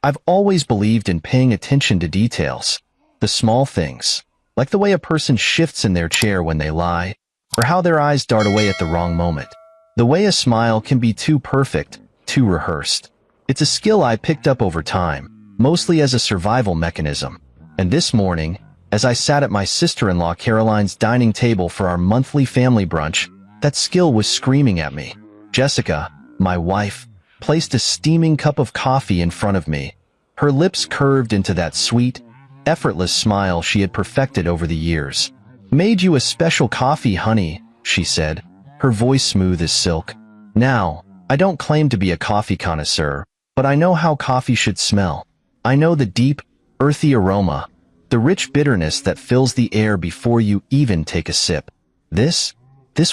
I've always believed in paying attention to details. The small things, like the way a person shifts in their chair when they lie, or how their eyes dart away at the wrong moment. The way a smile can be too perfect, too rehearsed. It's a skill I picked up over time, mostly as a survival mechanism. And this morning, as I sat at my sister-in-law Caroline's dining table for our monthly family brunch, that skill was screaming at me. Jessica, my wife, placed a steaming cup of coffee in front of me. Her lips curved into that sweet, effortless smile she had perfected over the years. "Made you a special coffee, honey," she said, her voice smooth as silk. Now, I don't claim to be a coffee connoisseur, but I know how coffee should smell. I know the deep, earthy aroma, the rich bitterness that fills the air before you even take a sip. This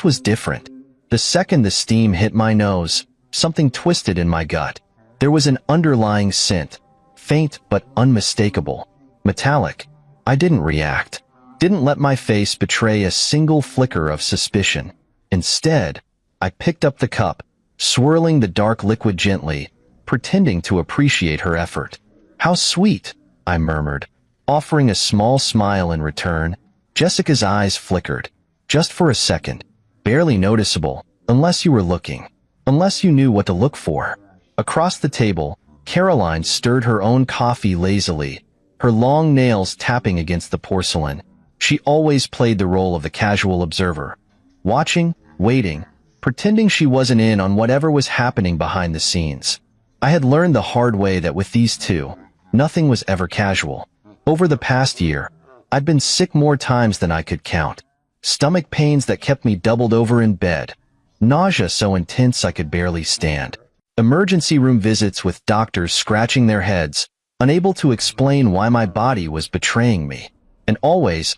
was different. The second the steam hit my nose, something twisted in my gut. There was an underlying scent, faint but unmistakable, metallic. I didn't react, didn't let my face betray a single flicker of suspicion. Instead, I picked up the cup, swirling the dark liquid gently, pretending to appreciate her effort. "How sweet," I murmured, offering a small smile in return. Jessica's eyes flickered, just for a second, barely noticeable, unless you were looking, unless you knew what to look for. Across the table, Caroline stirred her own coffee lazily, her long nails tapping against the porcelain. She always played the role of the casual observer, watching, waiting, pretending she wasn't in on whatever was happening behind the scenes. I had learned the hard way that with these two, nothing was ever casual. Over the past year, I'd been sick more times than I could count. Stomach pains that kept me doubled over in bed. Nausea so intense I could barely stand. Emergency room visits with doctors scratching their heads, unable to explain why my body was betraying me. And always,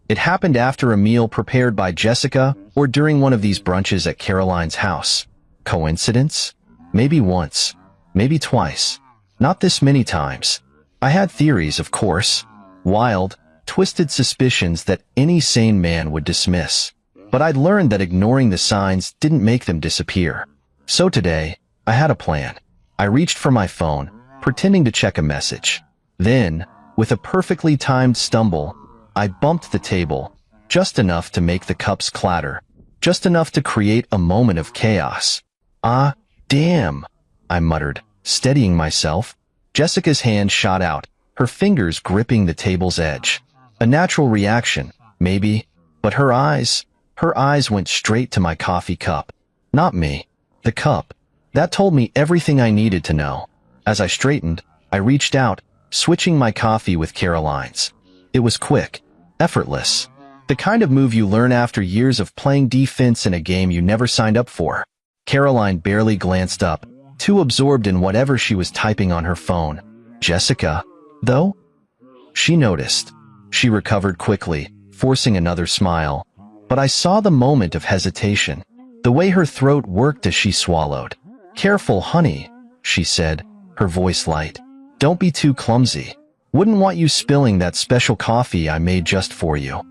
it happened after a meal prepared by Jessica or during one of these brunches at Caroline's house. Coincidence? Maybe once, maybe twice. Not this many times. I had theories, of course. Wild, twisted suspicions that any sane man would dismiss. But I'd learned that ignoring the signs didn't make them disappear. So today, I had a plan. I reached for my phone, pretending to check a message. Then, with a perfectly timed stumble, I bumped the table, just enough to make the cups clatter, just enough to create a moment of chaos. "Ah, damn," I muttered, steadying myself. Jessica's hand shot out, her fingers gripping the table's edge. A natural reaction, maybe, but her eyes went straight to my coffee cup. Not me, the cup. That told me everything I needed to know. As I straightened, I reached out, switching my coffee with Caroline's. It was quick, effortless. The kind of move you learn after years of playing defense in a game you never signed up for. Caroline barely glanced up, too absorbed in whatever she was typing on her phone. Jessica, though? She noticed. She recovered quickly, forcing another smile. But I saw the moment of hesitation, the way her throat worked as she swallowed. "Careful, honey," she said, her voice light. "Don't be too clumsy. Wouldn't want you spilling that special coffee I made just for you."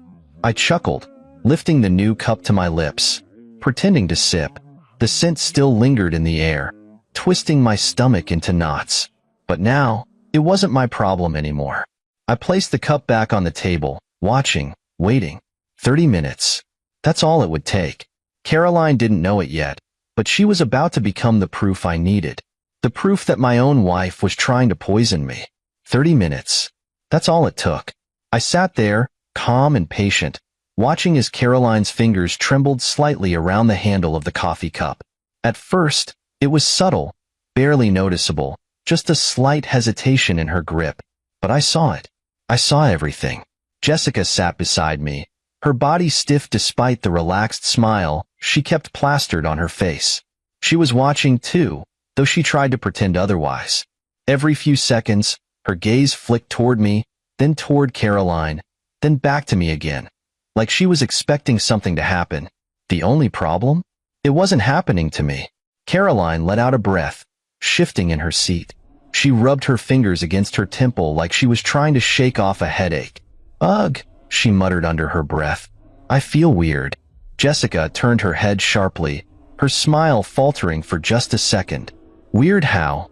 I chuckled, lifting the new cup to my lips, pretending to sip. The scent still lingered in the air, twisting my stomach into knots. But now, it wasn't my problem anymore. I placed the cup back on the table, watching, waiting. 30 minutes. That's all it would take. Caroline didn't know it yet, but she was about to become the proof I needed. The proof that my own wife was trying to poison me. 30 minutes. That's all it took. I sat there, calm and patient, watching as Caroline's fingers trembled slightly around the handle of the coffee cup. At first, it was subtle, barely noticeable, just a slight hesitation in her grip. But I saw it. I saw everything. Jessica sat beside me, her body stiff despite the relaxed smile she kept plastered on her face. She was watching too, though she tried to pretend otherwise. Every few seconds, her gaze flicked toward me, then toward Caroline, then back to me again, like she was expecting something to happen. The only problem? It wasn't happening to me. Caroline let out a breath, shifting in her seat. She rubbed her fingers against her temple like she was trying to shake off a headache. "Ugh," she muttered under her breath. "I feel weird." Jessica turned her head sharply, her smile faltering for just a second. "Weird how?"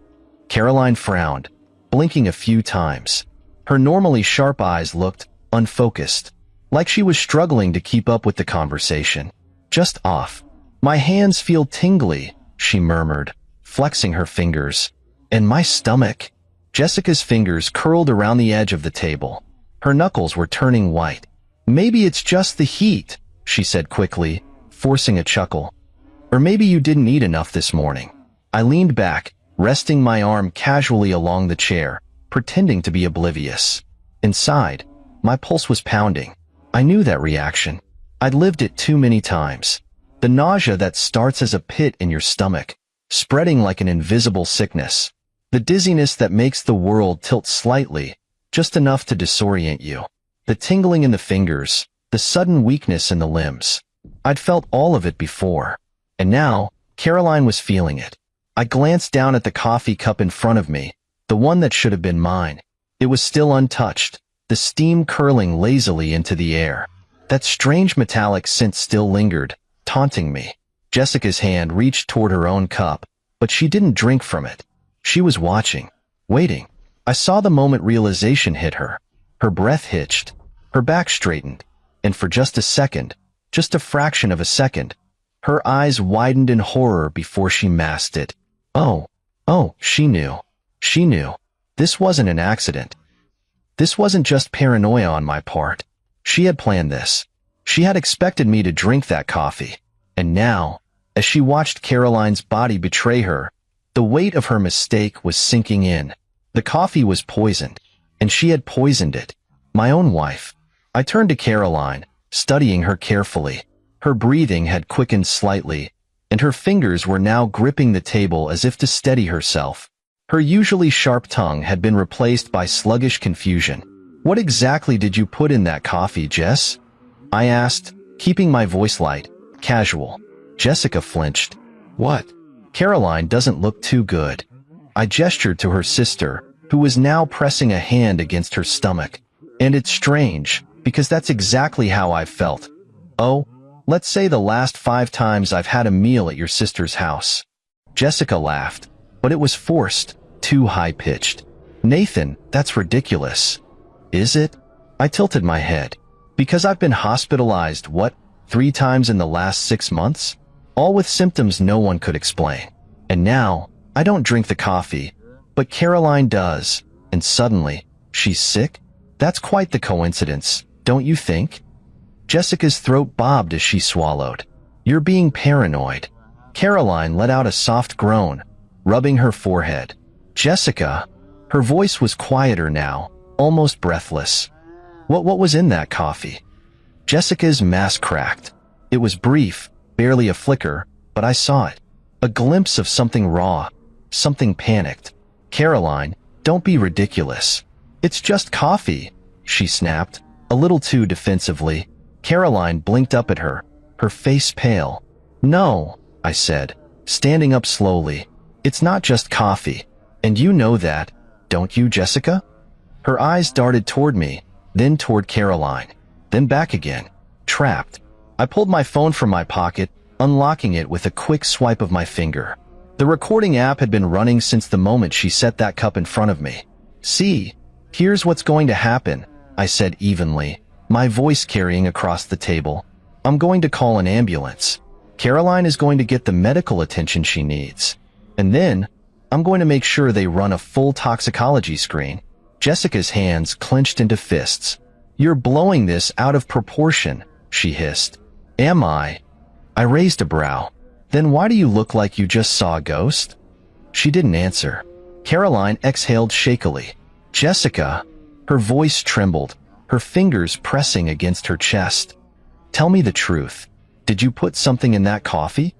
Caroline frowned, blinking a few times. Her normally sharp eyes looked unfocused, like she was struggling to keep up with the conversation. Just off. My hands feel tingly, she murmured, flexing her fingers. And my stomach. Jessica's fingers curled around the edge of the table. Her knuckles were turning white. Maybe it's just the heat, she said quickly, forcing a chuckle. Or maybe you didn't eat enough this morning. I leaned back, resting my arm casually along the chair, pretending to be oblivious. Inside, my pulse was pounding. I knew that reaction. I'd lived it too many times. The nausea that starts as a pit in your stomach, spreading like an invisible sickness. The dizziness that makes the world tilt slightly, just enough to disorient you. The tingling in the fingers, the sudden weakness in the limbs. I'd felt all of it before. And now, Caroline was feeling it. I glanced down at the coffee cup in front of me, the one that should have been mine. It was still untouched, the steam curling lazily into the air. That strange metallic scent still lingered, taunting me. Jessica's hand reached toward her own cup, but she didn't drink from it. She was watching, waiting. I saw the moment realization hit her. Her breath hitched, her back straightened, and for just a second, just a fraction of a second, her eyes widened in horror before she masked it. Oh, she knew. She knew. This wasn't an accident. This wasn't just paranoia on my part. She had planned this. She had expected me to drink that coffee. And now, as she watched Caroline's body betray her, the weight of her mistake was sinking in. The coffee was poisoned, and she had poisoned it. My own wife. I turned to Caroline, studying her carefully. Her breathing had quickened slightly, and her fingers were now gripping the table as if to steady herself. Her usually sharp tongue had been replaced by sluggish confusion. What exactly did you put in that coffee, Jess? I asked, keeping my voice light, casual. Jessica flinched. What? Caroline doesn't look too good. I gestured to her sister, who was now pressing a hand against her stomach. And it's strange, because that's exactly how I felt. Oh, let's say the last 5 times I've had a meal at your sister's house. Jessica laughed, but it was forced, too high-pitched. Nathan, that's ridiculous. Is it? I tilted my head. Because I've been hospitalized, 3 times in the last 6 months? All with symptoms no one could explain. And now, I don't drink the coffee, but Caroline does, and suddenly, she's sick? That's quite the coincidence, don't you think? Jessica's throat bobbed as she swallowed. You're being paranoid. Caroline let out a soft groan, rubbing her forehead. Jessica, her voice was quieter now, almost breathless. What was in that coffee? Jessica's mask cracked. It was brief, barely a flicker, but I saw it. A glimpse of something raw, something panicked. Caroline, don't be ridiculous. It's just coffee, she snapped, a little too defensively. Caroline blinked up at her, her face pale. No, I said, standing up slowly. It's not just coffee. And you know that, don't you, Jessica? Her eyes darted toward me, then toward Caroline, then back again. Trapped. I pulled my phone from my pocket, unlocking it with a quick swipe of my finger. The recording app had been running since the moment she set that cup in front of me. See, here's what's going to happen, I said evenly, my voice carrying across the table. I'm going to call an ambulance. Caroline is going to get the medical attention she needs. And then, I'm going to make sure they run a full toxicology screen. Jessica's hands clenched into fists. You're blowing this out of proportion, she hissed. Am I? I raised a brow. Then why do you look like you just saw a ghost? She didn't answer. Caroline exhaled shakily. Jessica, her voice trembled, her fingers pressing against her chest. Tell me the truth. Did you put something in that coffee?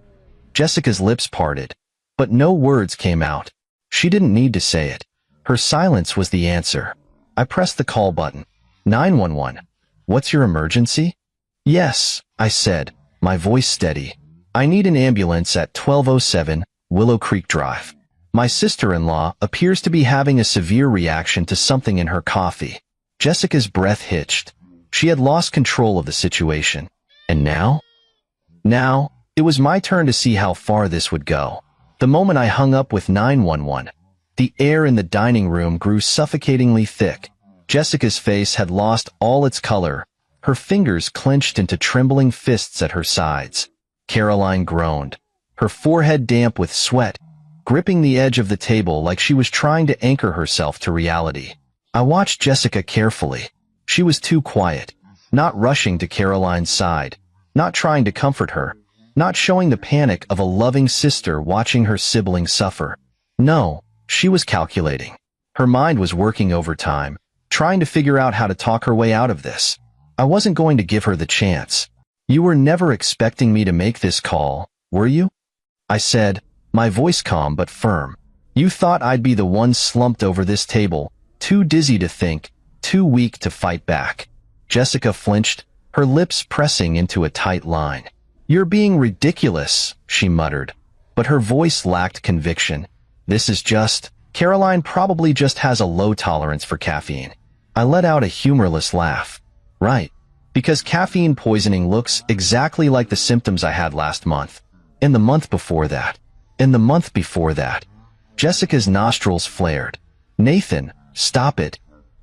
Jessica's lips parted, but no words came out. She didn't need to say it. Her silence was the answer. I pressed the call button. 911. What's your emergency? Yes, I said, my voice steady. I need an ambulance at 1207 Willow Creek Drive. My sister-in-law appears to be having a severe reaction to something in her coffee. Jessica's breath hitched. She had lost control of the situation. And now? Now, it was my turn to see how far this would go. The moment I hung up with 911, The air in the dining room grew suffocatingly thick. Jessica's face had lost all its color. Her fingers clenched into trembling fists at her sides. Caroline groaned, her forehead damp with sweat, gripping the edge of the table like she was trying to anchor herself to reality. I watched Jessica carefully. She was too quiet, not rushing to Caroline's side, not trying to comfort her, not showing the panic of a loving sister watching her sibling suffer. No, she was calculating. Her mind was working overtime, trying to figure out how to talk her way out of this. I wasn't going to give her the chance. "You were never expecting me to make this call, were you?" I said, my voice calm but firm. "You thought I'd be the one slumped over this table, too dizzy to think, too weak to fight back." Jessica flinched, her lips pressing into a tight line. "You're being ridiculous," she muttered, but her voice lacked conviction. "This is just, Caroline probably just has a low tolerance for caffeine." I let out a humorless laugh. "Right, because caffeine poisoning looks exactly like the symptoms I had last month. And the month before that. And the month before that." Jessica's nostrils flared. "Nathan, stop it."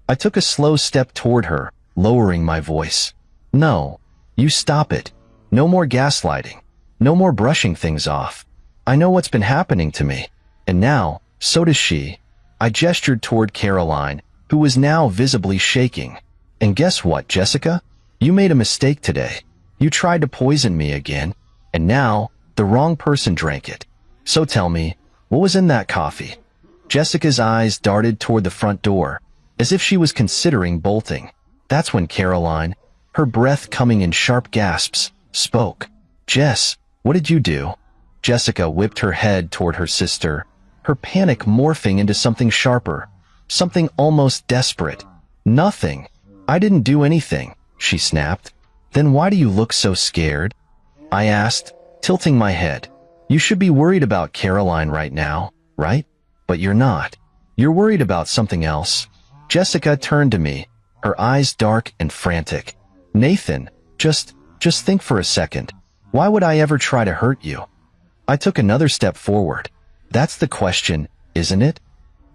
I took a slow step toward her, lowering my voice. "No, you stop it. No more gaslighting. No more brushing things off. I know what's been happening to me. And now, so does she." I gestured toward Caroline, who was now visibly shaking. "And guess what, Jessica? You made a mistake today. You tried to poison me again. And now, the wrong person drank it. So tell me, what was in that coffee?" Jessica's eyes darted toward the front door, as if she was considering bolting. That's when Caroline, her breath coming in sharp gasps, spoke. "Jess, what did you do?" Jessica whipped her head toward her sister, her panic morphing into something sharper, something almost desperate. "Nothing. I didn't do anything," she snapped. "Then why do you look so scared?" I asked, tilting my head. "You should be worried about Caroline right now, right? But you're not. You're worried about something else." Jessica turned to me, her eyes dark and frantic. "Nathan, just think for a second. Why would I ever try to hurt you?" I took another step forward. "That's the question, isn't it?"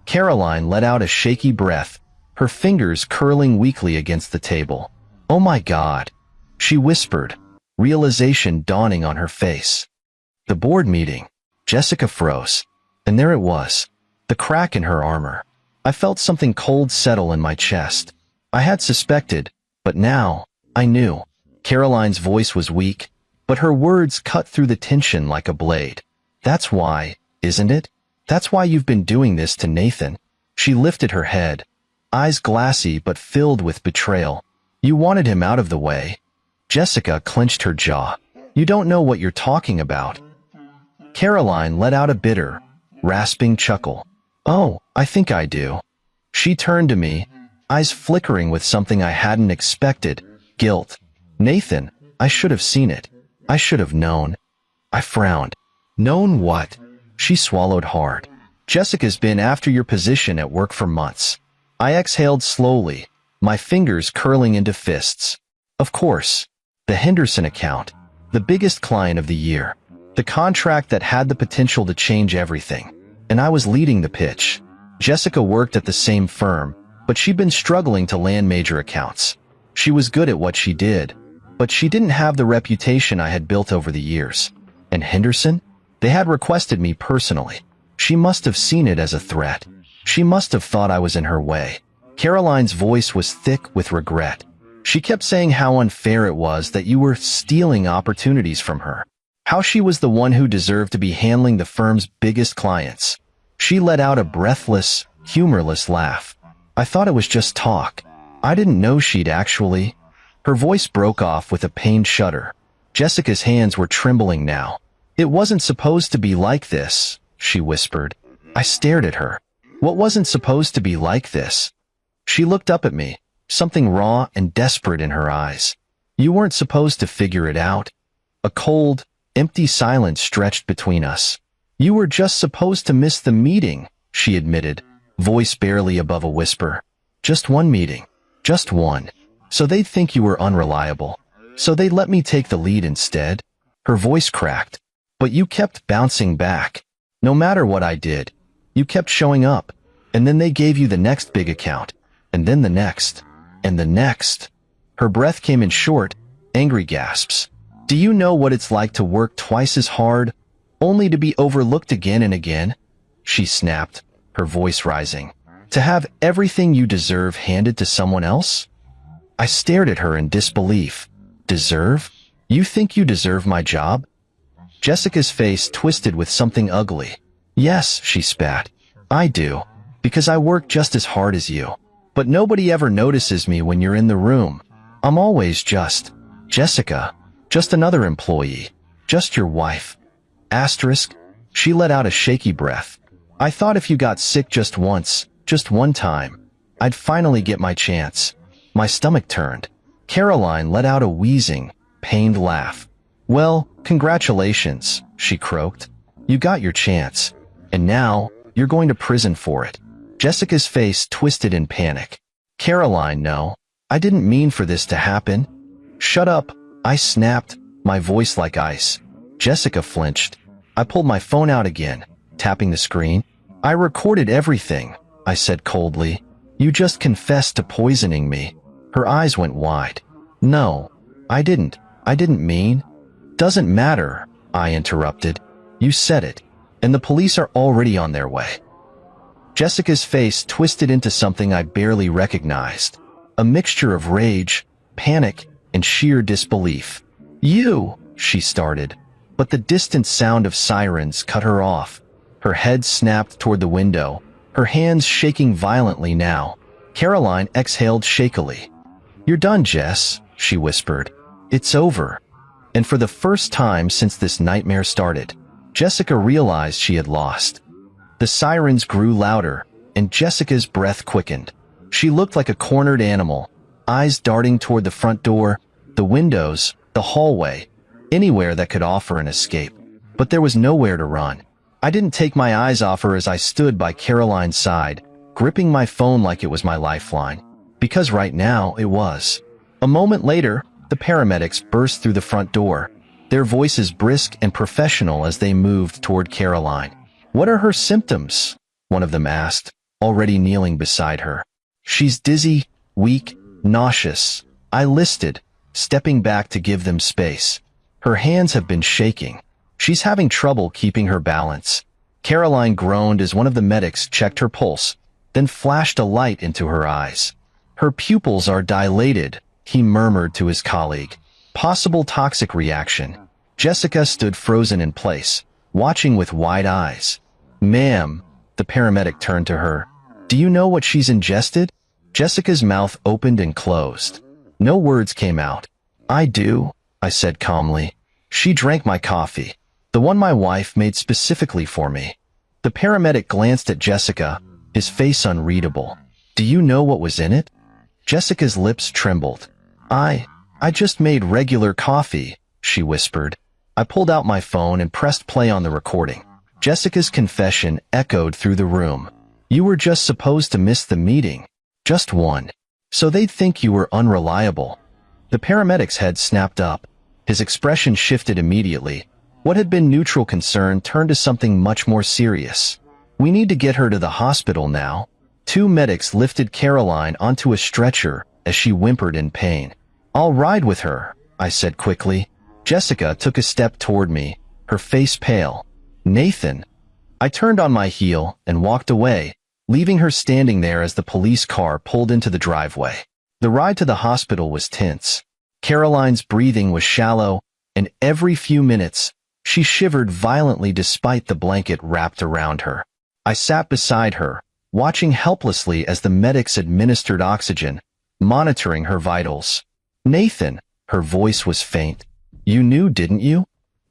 Caroline let out a shaky breath, her fingers curling weakly against the table. "Oh my God," she whispered, realization dawning on her face. The board meeting. Jessica froze. And there it was, the crack in her armor. I felt something cold settle in my chest. I had suspected, but now, I knew. Caroline's voice was weak, but her words cut through the tension like a blade. "That's why, isn't it? That's why you've been doing this to Nathan." She lifted her head, eyes glassy but filled with betrayal. "You wanted him out of the way." Jessica clenched her jaw. "You don't know what you're talking about." Caroline let out a bitter, rasping chuckle. "Oh, I think I do." She turned to me, eyes flickering with something I hadn't expected, guilt. "Nathan, I should have seen it. I should have known." I frowned. "Known what?" She swallowed hard. "Jessica's been after your position at work for months." I exhaled slowly, my fingers curling into fists. Of course, the Henderson account, the biggest client of the year, the contract that had the potential to change everything. And I was leading the pitch. Jessica worked at the same firm, but she'd been struggling to land major accounts. She was good at what she did, but she didn't have the reputation I had built over the years. And Henderson? They had requested me personally. She must have seen it as a threat. She must have thought I was in her way. Caroline's voice was thick with regret. She kept saying how unfair it was that you were stealing opportunities from her. How she was the one who deserved to be handling the firm's biggest clients. She let out a breathless, humorless laugh. I thought it was just talk. I didn't know she'd actually... Her voice broke off with a pained shudder. Jessica's hands were trembling now. "It wasn't supposed to be like this," she whispered. I stared at her. "What wasn't supposed to be like this?" She looked up at me, something raw and desperate in her eyes. "You weren't supposed to figure it out." A cold, empty silence stretched between us. "You were just supposed to miss the meeting," she admitted, voice barely above a whisper. "Just one meeting. Just one. So they'd think you were unreliable. So they'd let me take the lead instead." Her voice cracked. "But you kept bouncing back. No matter what I did. You kept showing up, and then they gave you the next big account, and then the next, and the next. Her breath came in short, angry gasps. Do you know what it's like to work twice as hard, only to be overlooked again and again? She snapped, her voice rising. To have everything you deserve handed to someone else? I stared at her in disbelief. Deserve? You think you deserve my job? Jessica's face twisted with something ugly. Yes, she spat. I do, because I work just as hard as you. But nobody ever notices me when you're in the room. I'm always just Jessica, just another employee, just your wife. Asterisk. She let out a shaky breath. I thought if you got sick just once, just one time, I'd finally get my chance. My stomach turned. Caroline let out a wheezing, pained laugh. Well, congratulations, she croaked. You got your chance. And now, you're going to prison for it. Jessica's face twisted in panic. Caroline, no. I didn't mean for this to happen. Shut up, I snapped, my voice like ice. Jessica flinched. I pulled my phone out again, tapping the screen. I recorded everything, I said coldly. You just confessed to poisoning me. Her eyes went wide. No, I didn't mean. Doesn't matter, I interrupted. You said it, and the police are already on their way. Jessica's face twisted into something I barely recognized. A mixture of rage, panic, and sheer disbelief. You, she started, but the distant sound of sirens cut her off. Her head snapped toward the window, her hands shaking violently now. Caroline exhaled shakily. You're done, Jess, she whispered. It's over. And for the first time since this nightmare started, Jessica realized she had lost. The sirens grew louder, and Jessica's breath quickened. She looked like a cornered animal, eyes darting toward the front door, the windows, the hallway, anywhere that could offer an escape. But there was nowhere to run. I didn't take my eyes off her as I stood by Caroline's side, gripping my phone like it was my lifeline. Because right now, it was. A moment later, the paramedics burst through the front door, their voices brisk and professional as they moved toward Caroline. What are her symptoms? One of them asked, already kneeling beside her. She's dizzy, weak, nauseous. I listed, stepping back to give them space. Her hands have been shaking. She's having trouble keeping her balance. Caroline groaned as one of the medics checked her pulse, then flashed a light into her eyes. Her pupils are dilated, he murmured to his colleague. Possible toxic reaction. Jessica stood frozen in place, watching with wide eyes. Ma'am, the paramedic turned to her. Do you know what she's ingested? Jessica's mouth opened and closed. No words came out. I do, I said calmly. She drank my coffee, the one my wife made specifically for me. The paramedic glanced at Jessica, his face unreadable. Do you know what was in it? Jessica's lips trembled. I just made regular coffee, she whispered. I pulled out my phone and pressed play on the recording. Jessica's confession echoed through the room. You were just supposed to miss the meeting. Just one. So they'd think you were unreliable. The paramedic's head snapped up. His expression shifted immediately. What had been neutral concern turned to something much more serious. We need to get her to the hospital now. Two medics lifted Caroline onto a stretcher as she whimpered in pain. I'll ride with her, I said quickly. Jessica took a step toward me, her face pale. Nathan. I turned on my heel and walked away, leaving her standing there as the police car pulled into the driveway. The ride to the hospital was tense. Caroline's breathing was shallow, and every few minutes, she shivered violently despite the blanket wrapped around her. I sat beside her, watching helplessly as the medics administered oxygen, monitoring her vitals. Nathan, her voice was faint. You knew, didn't you?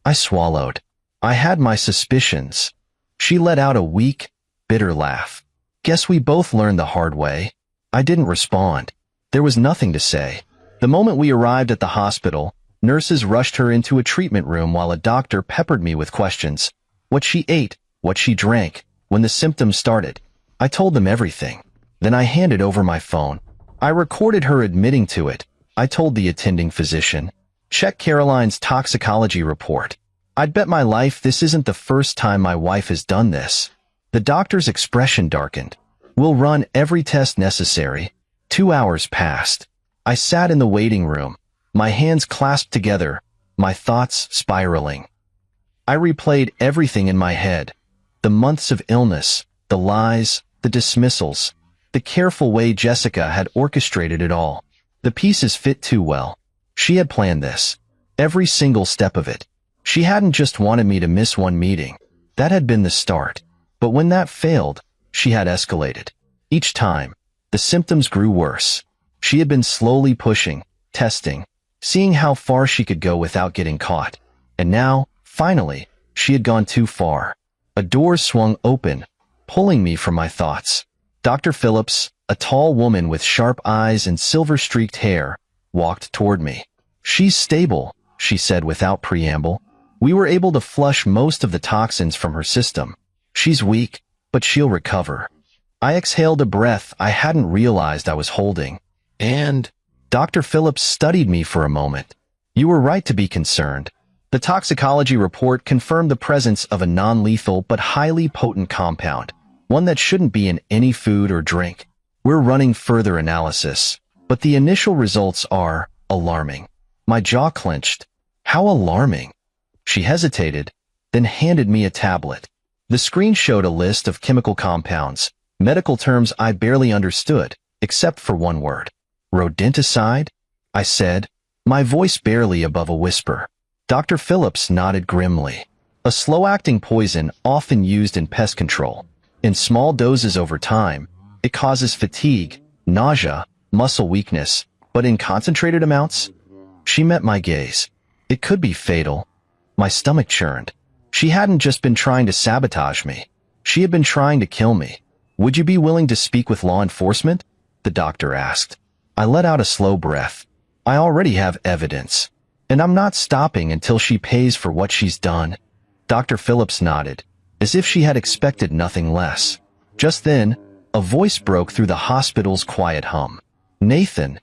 I swallowed. I had my suspicions. She let out a weak, bitter laugh. Guess we both learned the hard way. I didn't respond. There was nothing to say. The moment we arrived at the hospital, nurses rushed her into a treatment room while a doctor peppered me with questions. What she ate, what she drank, when the symptoms started. I told them everything. Then I handed over my phone. I recorded her admitting to it. I told the attending physician. Check Caroline's toxicology report. I'd bet my life this isn't the first time my wife has done this. The doctor's expression darkened. "We'll run every test necessary." 2 hours passed. I sat in the waiting room, my hands clasped together, my thoughts spiraling. I replayed everything in my head. The months of illness, the lies, the dismissals, the careful way Jessica had orchestrated it all. The pieces fit too well. She had planned this. Every single step of it. She hadn't just wanted me to miss one meeting. That had been the start. But when that failed, she had escalated. Each time, the symptoms grew worse. She had been slowly pushing, testing, seeing how far she could go without getting caught. And now, finally, she had gone too far. A door swung open, pulling me from my thoughts. Dr. Phillips, a tall woman with sharp eyes and silver-streaked hair, walked toward me. "She's stable," she said without preamble. "We were able to flush most of the toxins from her system. She's weak, but she'll recover." I exhaled a breath I hadn't realized I was holding. "And?" Dr. Phillips studied me for a moment. "You were right to be concerned. The toxicology report confirmed the presence of a non-lethal but highly potent compound, one that shouldn't be in any food or drink. We're running further analysis, but the initial results are alarming." My jaw clenched. "How alarming?" She hesitated, then handed me a tablet. The screen showed a list of chemical compounds, medical terms I barely understood, except for one word. "Rodenticide?" I said, my voice barely above a whisper. Dr. Phillips nodded grimly. "A slow-acting poison often used in pest control. In small doses over time, it causes fatigue, nausea, muscle weakness, but in concentrated amounts?" She met my gaze. "It could be fatal." My stomach churned. She hadn't just been trying to sabotage me. She had been trying to kill me. "Would you be willing to speak with law enforcement?" the doctor asked. I let out a slow breath. "I already have evidence, and I'm not stopping until she pays for what she's done." Dr. Phillips nodded, as if she had expected nothing less. Just then, a voice broke through the hospital's quiet hum. "Nathan."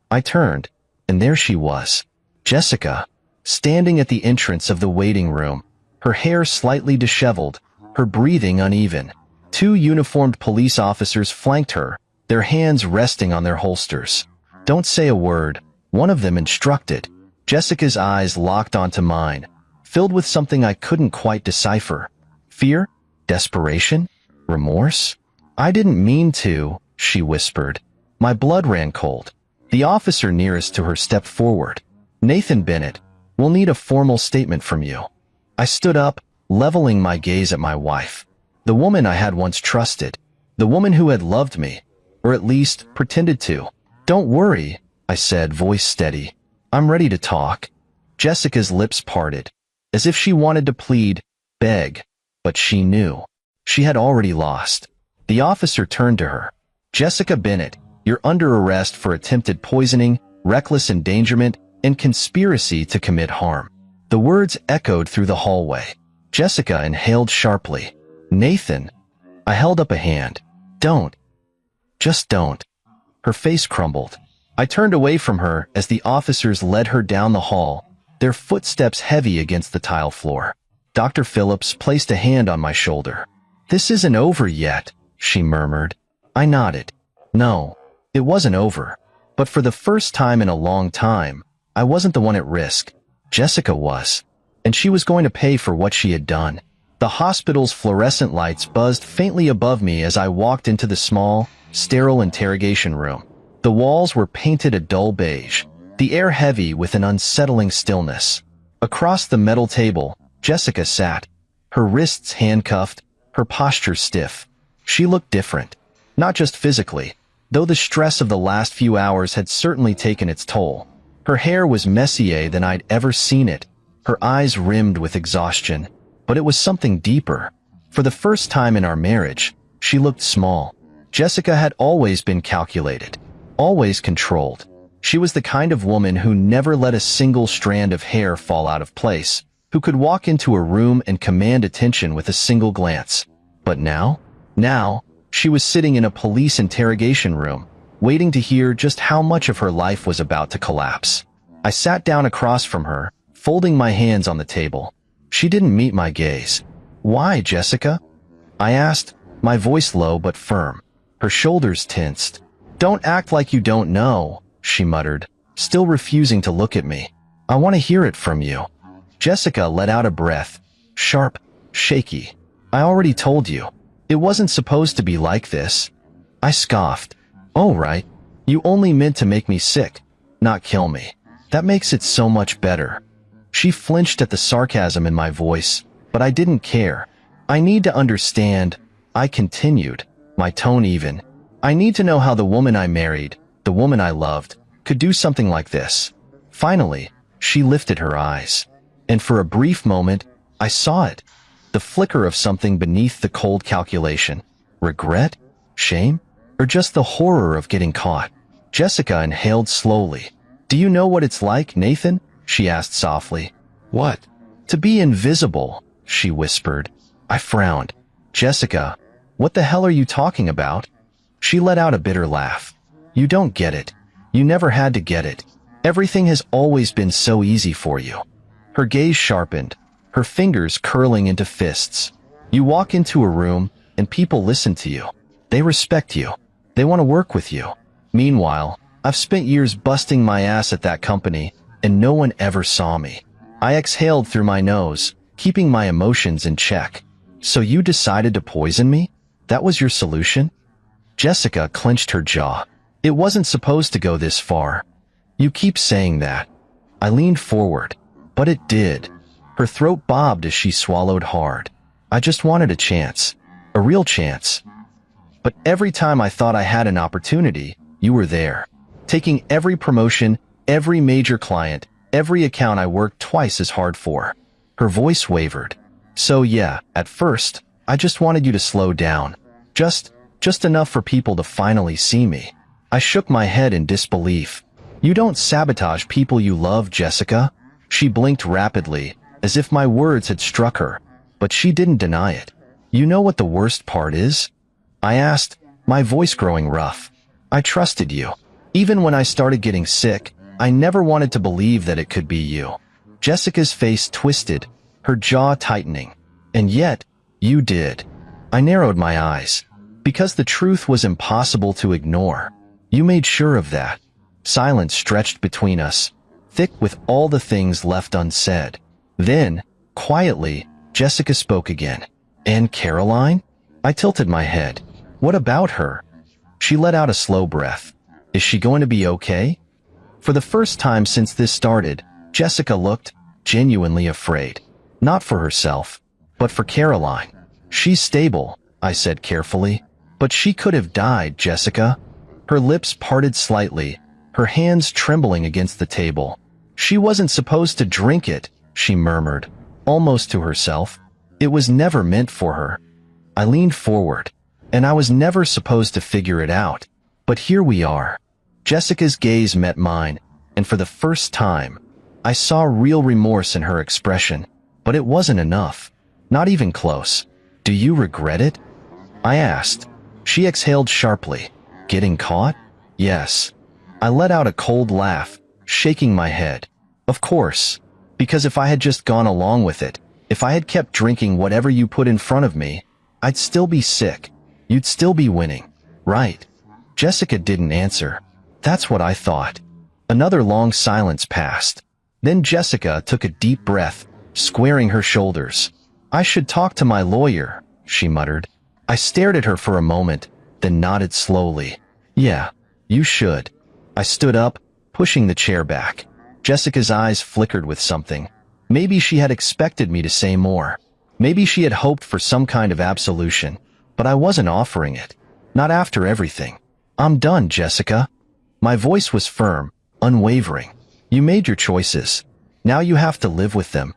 I turned, and there she was, Jessica, standing at the entrance of the waiting room, her hair slightly disheveled, her breathing uneven. 2 uniformed police officers flanked her, their hands resting on their holsters. "Don't say a word," one of them instructed. Jessica's eyes locked onto mine, filled with something I couldn't quite decipher. Fear? Desperation? Remorse? "I didn't mean to," she whispered. My blood ran cold. The officer nearest to her stepped forward. "Nathan Bennett, we'll need a formal statement from you." I stood up, leveling my gaze at my wife. The woman I had once trusted. The woman who had loved me, or at least pretended to. "Don't worry," I said, voice steady. "I'm ready to talk." Jessica's lips parted, as if she wanted to plead, beg, but she knew. She had already lost. The officer turned to her. "Jessica Bennett, you're under arrest for attempted poisoning, reckless endangerment, and conspiracy to commit harm." The words echoed through the hallway. Jessica inhaled sharply. "Nathan." I held up a hand. "Don't. Just don't." Her face crumbled. I turned away from her as the officers led her down the hall, their footsteps heavy against the tile floor. Dr. Phillips placed a hand on my shoulder. "This isn't over yet," she murmured. I nodded. No, it wasn't over. But for the first time in a long time, I wasn't the one at risk. Jessica was. And she was going to pay for what she had done. The hospital's fluorescent lights buzzed faintly above me as I walked into the small, sterile interrogation room. The walls were painted a dull beige, the air heavy with an unsettling stillness. Across the metal table, Jessica sat, her wrists handcuffed, her posture stiff. She looked different. Not just physically, though the stress of the last few hours had certainly taken its toll. Her hair was messier than I'd ever seen it, her eyes rimmed with exhaustion. But it was something deeper. For the first time in our marriage, she looked small. Jessica had always been calculated, always controlled. She was the kind of woman who never let a single strand of hair fall out of place, who could walk into a room and command attention with a single glance. But now, she was sitting in a police interrogation room, waiting to hear just how much of her life was about to collapse. I sat down across from her, folding my hands on the table. She didn't meet my gaze. "Why, Jessica?" I asked, my voice low but firm. Her shoulders tensed. "Don't act like you don't know," she muttered, still refusing to look at me. "I want to hear it from you." Jessica let out a breath, sharp, shaky. "I already told you. It wasn't supposed to be like this." I scoffed. "Oh, right. You only meant to make me sick, not kill me. That makes it so much better." She flinched at the sarcasm in my voice, but I didn't care. "I need to understand," I continued, my tone even. "I need to know how the woman I married, the woman I loved, could do something like this." Finally, she lifted her eyes. And for a brief moment, I saw it. The flicker of something beneath the cold calculation. Regret? Shame? Or just the horror of getting caught? Jessica inhaled slowly. "Do you know what it's like, Nathan?" she asked softly. "What?" "To be invisible," she whispered. I frowned. "Jessica, what the hell are you talking about?" She let out a bitter laugh. "You don't get it. You never had to get it. Everything has always been so easy for you." Her gaze sharpened, her fingers curling into fists. "You walk into a room, and people listen to you. They respect you. They want to work with you. Meanwhile, I've spent years busting my ass at that company, and no one ever saw me." I exhaled through my nose, keeping my emotions in check. "So you decided to poison me? That was your solution?" Jessica clenched her jaw. "It wasn't supposed to go this far." "You keep saying that." I leaned forward. "But it did." Her throat bobbed as she swallowed hard. "I just wanted a chance. A real chance. But every time I thought I had an opportunity, you were there. Taking every promotion, every major client, every account I worked twice as hard for." Her voice wavered. "So yeah, at first, I just wanted you to slow down. Just enough for people to finally see me." I shook my head in disbelief. "You don't sabotage people you love, Jessica." She blinked rapidly, as if my words had struck her, but she didn't deny it. "You know what the worst part is?" I asked, my voice growing rough. "I trusted you. Even when I started getting sick, I never wanted to believe that it could be you." Jessica's face twisted, her jaw tightening. "And yet, you did." I narrowed my eyes. "Because the truth was impossible to ignore. You made sure of that." Silence stretched between us, thick with all the things left unsaid. Then, quietly, Jessica spoke again. "And Caroline?" I tilted my head. "What about her?" She let out a slow breath. "Is she going to be okay?" For the first time since this started, Jessica looked genuinely afraid. Not for herself, but for Caroline. "She's stable," I said carefully. "But she could have died, Jessica." Her lips parted slightly, her hands trembling against the table. "She wasn't supposed to drink it," she murmured, almost to herself. "It was never meant for her." I leaned forward, and I was never supposed to figure it out. But here we are. Jessica's gaze met mine, and for the first time, I saw real remorse in her expression. But it wasn't enough. Not even close. "Do you regret it?" I asked. She exhaled sharply. "Getting caught?" "Yes." I let out a cold laugh, shaking my head. "Of course. Because if I had just gone along with it, if I had kept drinking whatever you put in front of me, I'd still be sick. You'd still be winning. Right?" Jessica didn't answer. That's what I thought. Another long silence passed. Then Jessica took a deep breath, squaring her shoulders. "I should talk to my lawyer," she muttered. I stared at her for a moment, then nodded slowly. "Yeah, you should." I stood up, pushing the chair back. Jessica's eyes flickered with something. Maybe she had expected me to say more. Maybe she had hoped for some kind of absolution. But I wasn't offering it. Not after everything. "I'm done, Jessica." My voice was firm, unwavering. "You made your choices. Now you have to live with them."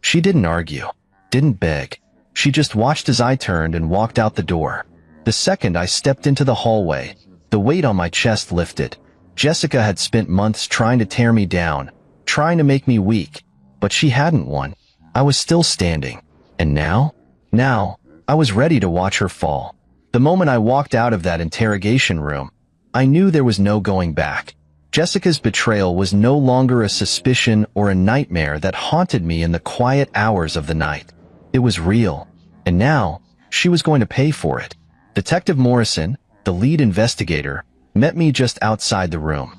She didn't argue, didn't beg. She just watched as I turned and walked out the door. The second I stepped into the hallway, the weight on my chest lifted. Jessica had spent months trying to tear me down, trying to make me weak, but she hadn't won. I was still standing. And now? Now, I was ready to watch her fall. The moment I walked out of that interrogation room, I knew there was no going back. Jessica's betrayal was no longer a suspicion or a nightmare that haunted me in the quiet hours of the night. It was real, and now, she was going to pay for it. Detective Morrison, the lead investigator, met me just outside the room.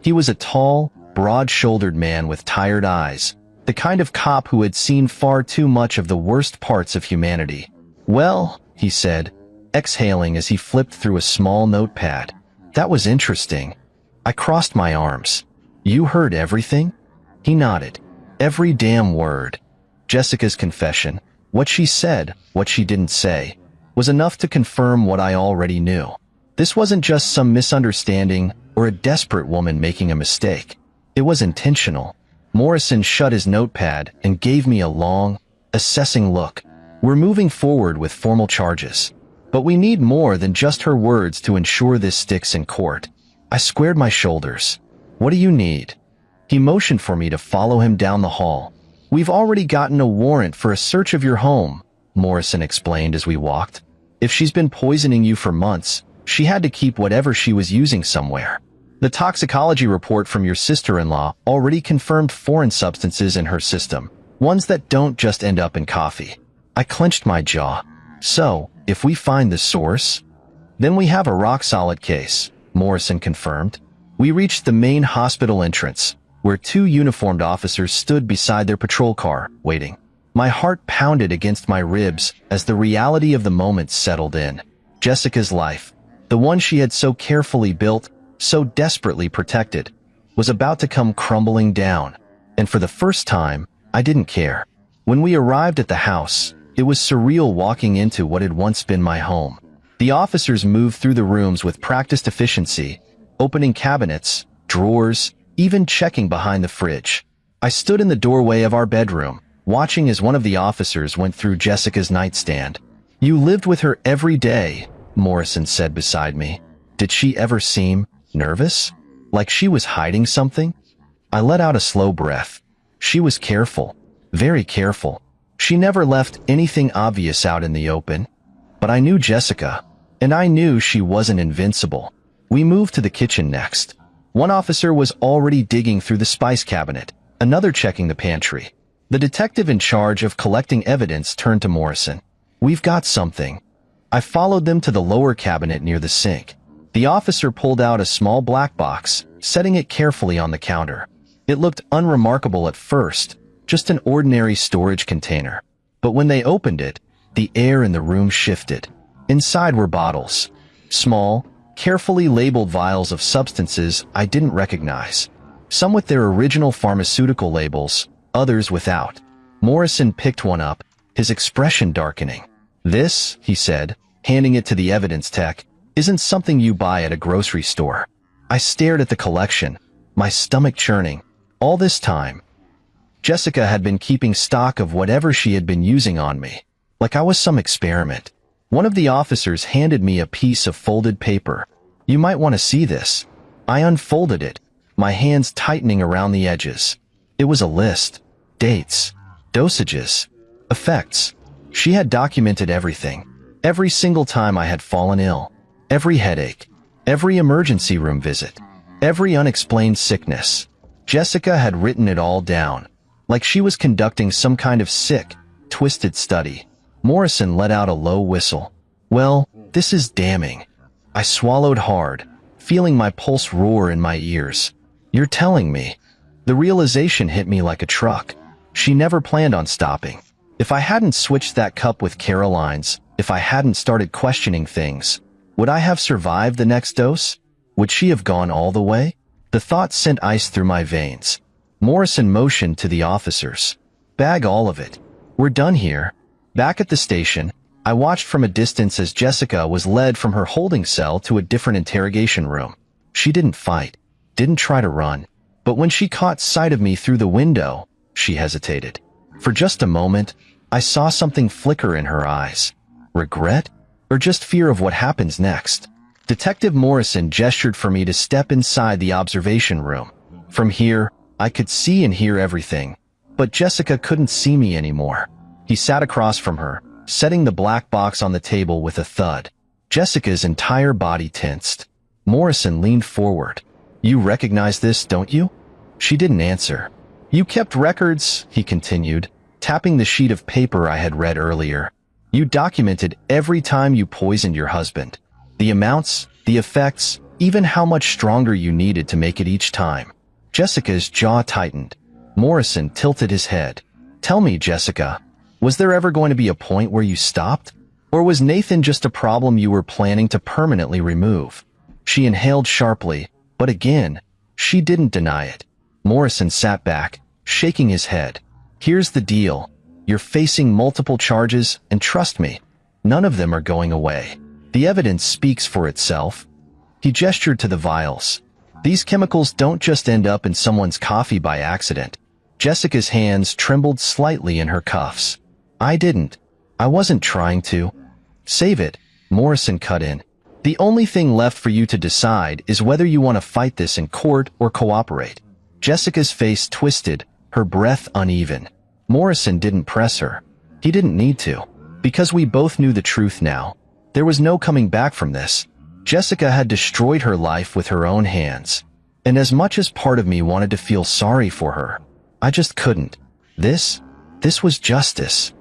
He was a tall, broad-shouldered man with tired eyes, the kind of cop who had seen far too much of the worst parts of humanity. "Well," he said, exhaling as he flipped through a small notepad. "That was interesting." I crossed my arms. "You heard everything?" He nodded. "Every damn word." Jessica's confession, what she said, what she didn't say, was enough to confirm what I already knew. This wasn't just some misunderstanding or a desperate woman making a mistake. It was intentional. Morrison shut his notepad and gave me a long, assessing look. "We're moving forward with formal charges. But we need more than just her words to ensure this sticks in court." I squared my shoulders. "What do you need?" He motioned for me to follow him down the hall. "We've already gotten a warrant for a search of your home," Morrison explained as we walked. "If she's been poisoning you for months, she had to keep whatever she was using somewhere. The toxicology report from your sister-in-law already confirmed foreign substances in her system, ones that don't just end up in coffee." I clenched my jaw. "So, if we find the source, then we have a rock-solid case," Morrison confirmed. We reached the main hospital entrance, where two uniformed officers stood beside their patrol car, waiting. My heart pounded against my ribs as the reality of the moment settled in. Jessica's life, the one she had so carefully built, so desperately protected, was about to come crumbling down. And for the first time, I didn't care. When we arrived at the house, it was surreal walking into what had once been my home. The officers moved through the rooms with practiced efficiency, opening cabinets, drawers, even checking behind the fridge. I stood in the doorway of our bedroom, watching as one of the officers went through Jessica's nightstand. "You lived with her every day," Morrison said beside me. "Did she ever seem nervous? Like she was hiding something?" I let out a slow breath. "She was careful, very careful. She never left anything obvious out in the open. But I knew Jessica, and I knew she wasn't invincible." We moved to the kitchen next. One officer was already digging through the spice cabinet, another checking the pantry. The detective in charge of collecting evidence turned to Morrison. "We've got something." I followed them to the lower cabinet near the sink. The officer pulled out a small black box, setting it carefully on the counter. It looked unremarkable at first, just an ordinary storage container. But when they opened it, the air in the room shifted. Inside were bottles. Small, carefully labeled vials of substances I didn't recognize. Some with their original pharmaceutical labels, others without. Morrison picked one up, his expression darkening. "This," he said, handing it to the evidence tech, "isn't something you buy at a grocery store." I stared at the collection, my stomach churning. All this time, Jessica had been keeping stock of whatever she had been using on me, like I was some experiment. One of the officers handed me a piece of folded paper. "You might want to see this." I unfolded it, my hands tightening around the edges. It was a list. Dates, dosages, effects. She had documented everything. Every single time I had fallen ill. Every headache. Every emergency room visit. Every unexplained sickness. Jessica had written it all down, like she was conducting some kind of sick, twisted study. Morrison let out a low whistle. "Well, this is damning." I swallowed hard, feeling my pulse roar in my ears. "You're telling me?" The realization hit me like a truck. She never planned on stopping. If I hadn't switched that cup with Caroline's, if I hadn't started questioning things, would I have survived the next dose? Would she have gone all the way? The thought sent ice through my veins. Morrison motioned to the officers. "Bag all of it. We're done here." Back at the station, I watched from a distance as Jessica was led from her holding cell to a different interrogation room. She didn't fight, didn't try to run. But when she caught sight of me through the window, she hesitated. For just a moment, I saw something flicker in her eyes. Regret? Or just fear of what happens next? Detective Morrison gestured for me to step inside the observation room. From here, I could see and hear everything. But Jessica couldn't see me anymore. He sat across from her, setting the black box on the table with a thud. Jessica's entire body tensed. Morrison leaned forward. "You recognize this, don't you?" She didn't answer. "You kept records," he continued, tapping the sheet of paper I had read earlier. You documented every time you poisoned your husband. The amounts, the effects, even how much stronger you needed to make it each time. Jessica's jaw tightened. Morrison tilted his head. Tell me, Jessica, was there ever going to be a point where you stopped? Or was Nathan just a problem you were planning to permanently remove? She inhaled sharply, but again, she didn't deny it. Morrison sat back, shaking his head. Here's the deal. You're facing multiple charges, and trust me, none of them are going away. The evidence speaks for itself. He gestured to the vials. These chemicals don't just end up in someone's coffee by accident. Jessica's hands trembled slightly in her cuffs. I didn't. I wasn't trying to. Save it, Morrison cut in. The only thing left for you to decide is whether you want to fight this in court or cooperate. Jessica's face twisted, her breath uneven. Morrison didn't press her. He didn't need to. Because we both knew the truth now. There was no coming back from this. Jessica had destroyed her life with her own hands. And as much as part of me wanted to feel sorry for her, I just couldn't. This was justice.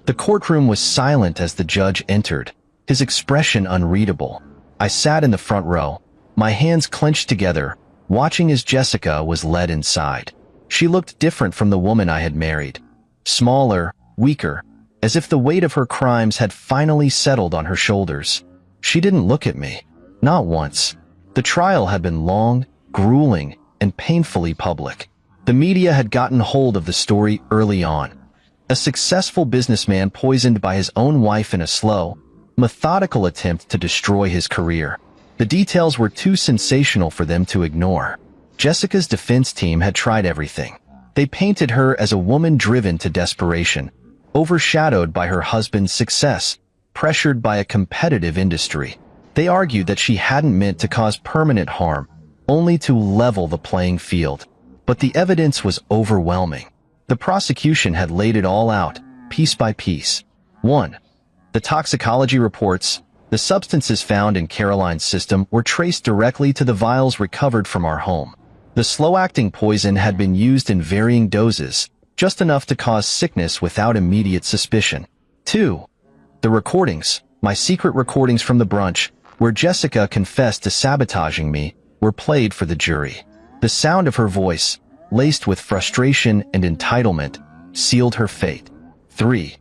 The courtroom was silent as the judge entered, his expression unreadable. I sat in the front row, my hands clenched together, watching as Jessica was led inside. She looked different from the woman I had married. Smaller, weaker, as if the weight of her crimes had finally settled on her shoulders. She didn't look at me. Not once. The trial had been long, grueling, and painfully public. The media had gotten hold of the story early on. A successful businessman poisoned by his own wife in a slow, methodical attempt to destroy his career. The details were too sensational for them to ignore. Jessica's defense team had tried everything. They painted her as a woman driven to desperation, overshadowed by her husband's success, pressured by a competitive industry. They argued that she hadn't meant to cause permanent harm, only to level the playing field. But the evidence was overwhelming. The prosecution had laid it all out, piece by piece. 1. The toxicology reports, the substances found in Caroline's system were traced directly to the vials recovered from our home. The slow-acting poison had been used in varying doses, just enough to cause sickness without immediate suspicion. 2. The recordings, my secret recordings from the brunch, where Jessica confessed to sabotaging me, were played for the jury. The sound of her voice, laced with frustration and entitlement, sealed her fate. 3.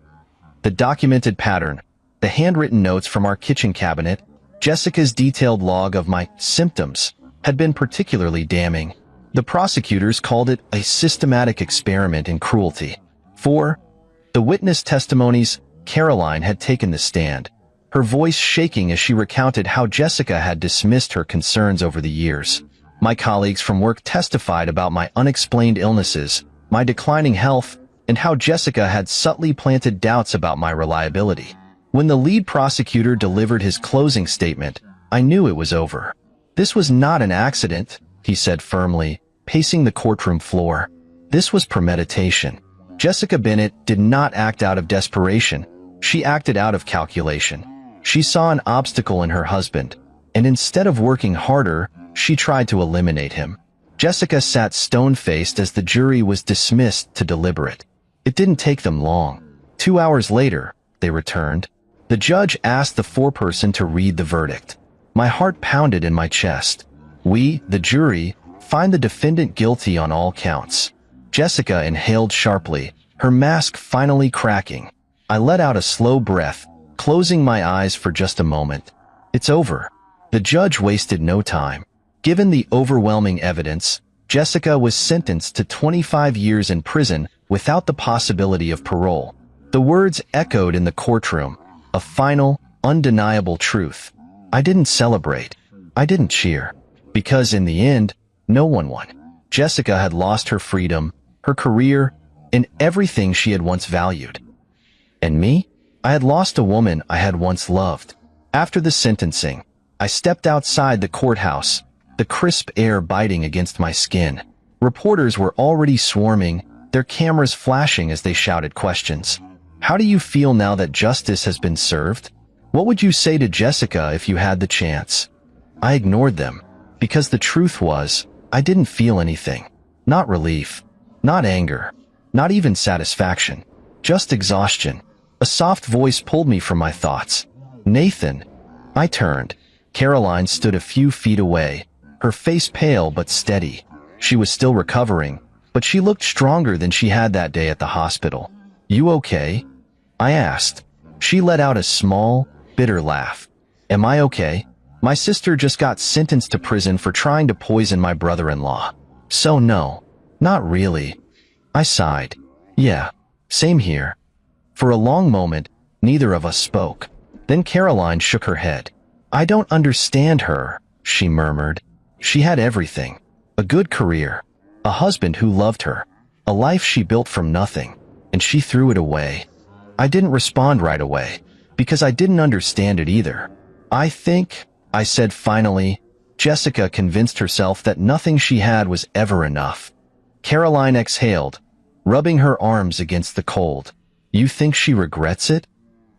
The documented pattern, the handwritten notes from our kitchen cabinet, Jessica's detailed log of my symptoms, had been particularly damning. The prosecutors called it a systematic experiment in cruelty. 4. The witness testimonies. Caroline had taken the stand, her voice shaking as she recounted how Jessica had dismissed her concerns over the years. My colleagues from work testified about my unexplained illnesses, my declining health, and how Jessica had subtly planted doubts about my reliability. When the lead prosecutor delivered his closing statement, I knew it was over. This was not an accident, he said firmly, pacing the courtroom floor. This was premeditation. Jessica Bennett did not act out of desperation. She acted out of calculation. She saw an obstacle in her husband, and instead of working harder, she tried to eliminate him. Jessica sat stone-faced as the jury was dismissed to deliberate. It didn't take them long. 2 hours later, they returned. The judge asked the foreperson to read the verdict. My heart pounded in my chest. We, the jury, find the defendant guilty on all counts. Jessica inhaled sharply, her mask finally cracking. I let out a slow breath, closing my eyes for just a moment. It's over. The judge wasted no time. Given the overwhelming evidence, Jessica was sentenced to 25 years in prison without the possibility of parole. The words echoed in the courtroom, a final, undeniable truth. I didn't celebrate. I didn't cheer. Because in the end, no one won. Jessica had lost her freedom, her career, and everything she had once valued. And me? I had lost a woman I had once loved. After the sentencing, I stepped outside the courthouse, the crisp air biting against my skin. Reporters were already swarming, their cameras flashing as they shouted questions. How do you feel now that justice has been served? What would you say to Jessica if you had the chance? I ignored them, because the truth was, I didn't feel anything. Not relief, not anger, not even satisfaction. Just exhaustion. A soft voice pulled me from my thoughts. Nathan. I turned. Caroline stood a few feet away, her face pale but steady. She was still recovering, but she looked stronger than she had that day at the hospital. You okay? I asked. She let out a small, bitter laugh. Am I okay? My sister just got sentenced to prison for trying to poison my brother-in-law. So no, not really. I sighed. Yeah, same here. For a long moment, neither of us spoke. Then Caroline shook her head. I don't understand her, she murmured. She had everything. A good career, a husband who loved her, a life she built from nothing, and she threw it away. I didn't respond right away, because I didn't understand it either. I think, I said finally, Jessica convinced herself that nothing she had was ever enough. Caroline exhaled, rubbing her arms against the cold. You think she regrets it?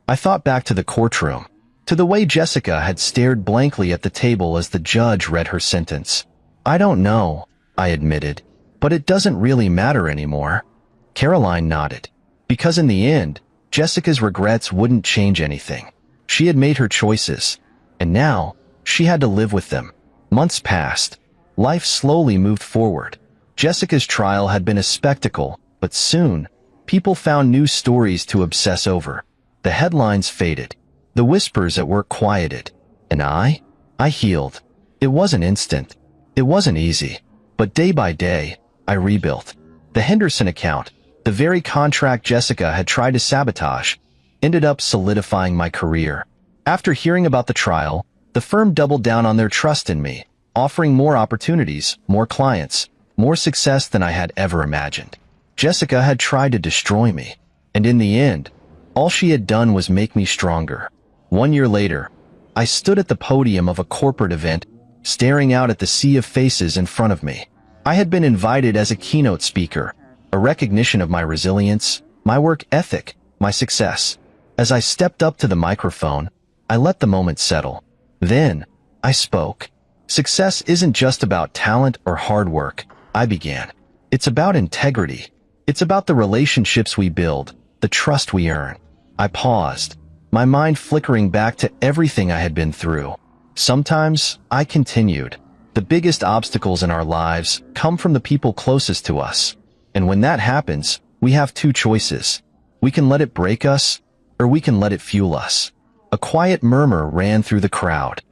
I thought back to the courtroom, to the way Jessica had stared blankly at the table as the judge read her sentence. I don't know, I admitted, but it doesn't really matter anymore. Caroline nodded. Because in the end, Jessica's regrets wouldn't change anything. She had made her choices, and now she had to live with them. Months passed. Life slowly moved forward. Jessica's trial had been a spectacle, but soon, people found new stories to obsess over. The headlines faded. The whispers at work quieted. And I healed. It wasn't instant. It wasn't easy. But day by day, I rebuilt. The Henderson account, the very contract Jessica had tried to sabotage, ended up solidifying my career. After hearing about the trial, the firm doubled down on their trust in me, offering more opportunities, more clients, more success than I had ever imagined. Jessica had tried to destroy me, and in the end, all she had done was make me stronger. 1 year later, I stood at the podium of a corporate event, staring out at the sea of faces in front of me. I had been invited as a keynote speaker, a recognition of my resilience, my work ethic, my success. As I stepped up to the microphone, I let the moment settle. Then, I spoke. Success isn't just about talent or hard work, I began. It's about integrity. It's about the relationships we build, the trust we earn. I paused, my mind flickering back to everything I had been through. Sometimes, I continued, the biggest obstacles in our lives come from the people closest to us. And when that happens, we have two choices. We can let it break us, or we can let it fuel us. A quiet murmur ran through the crowd.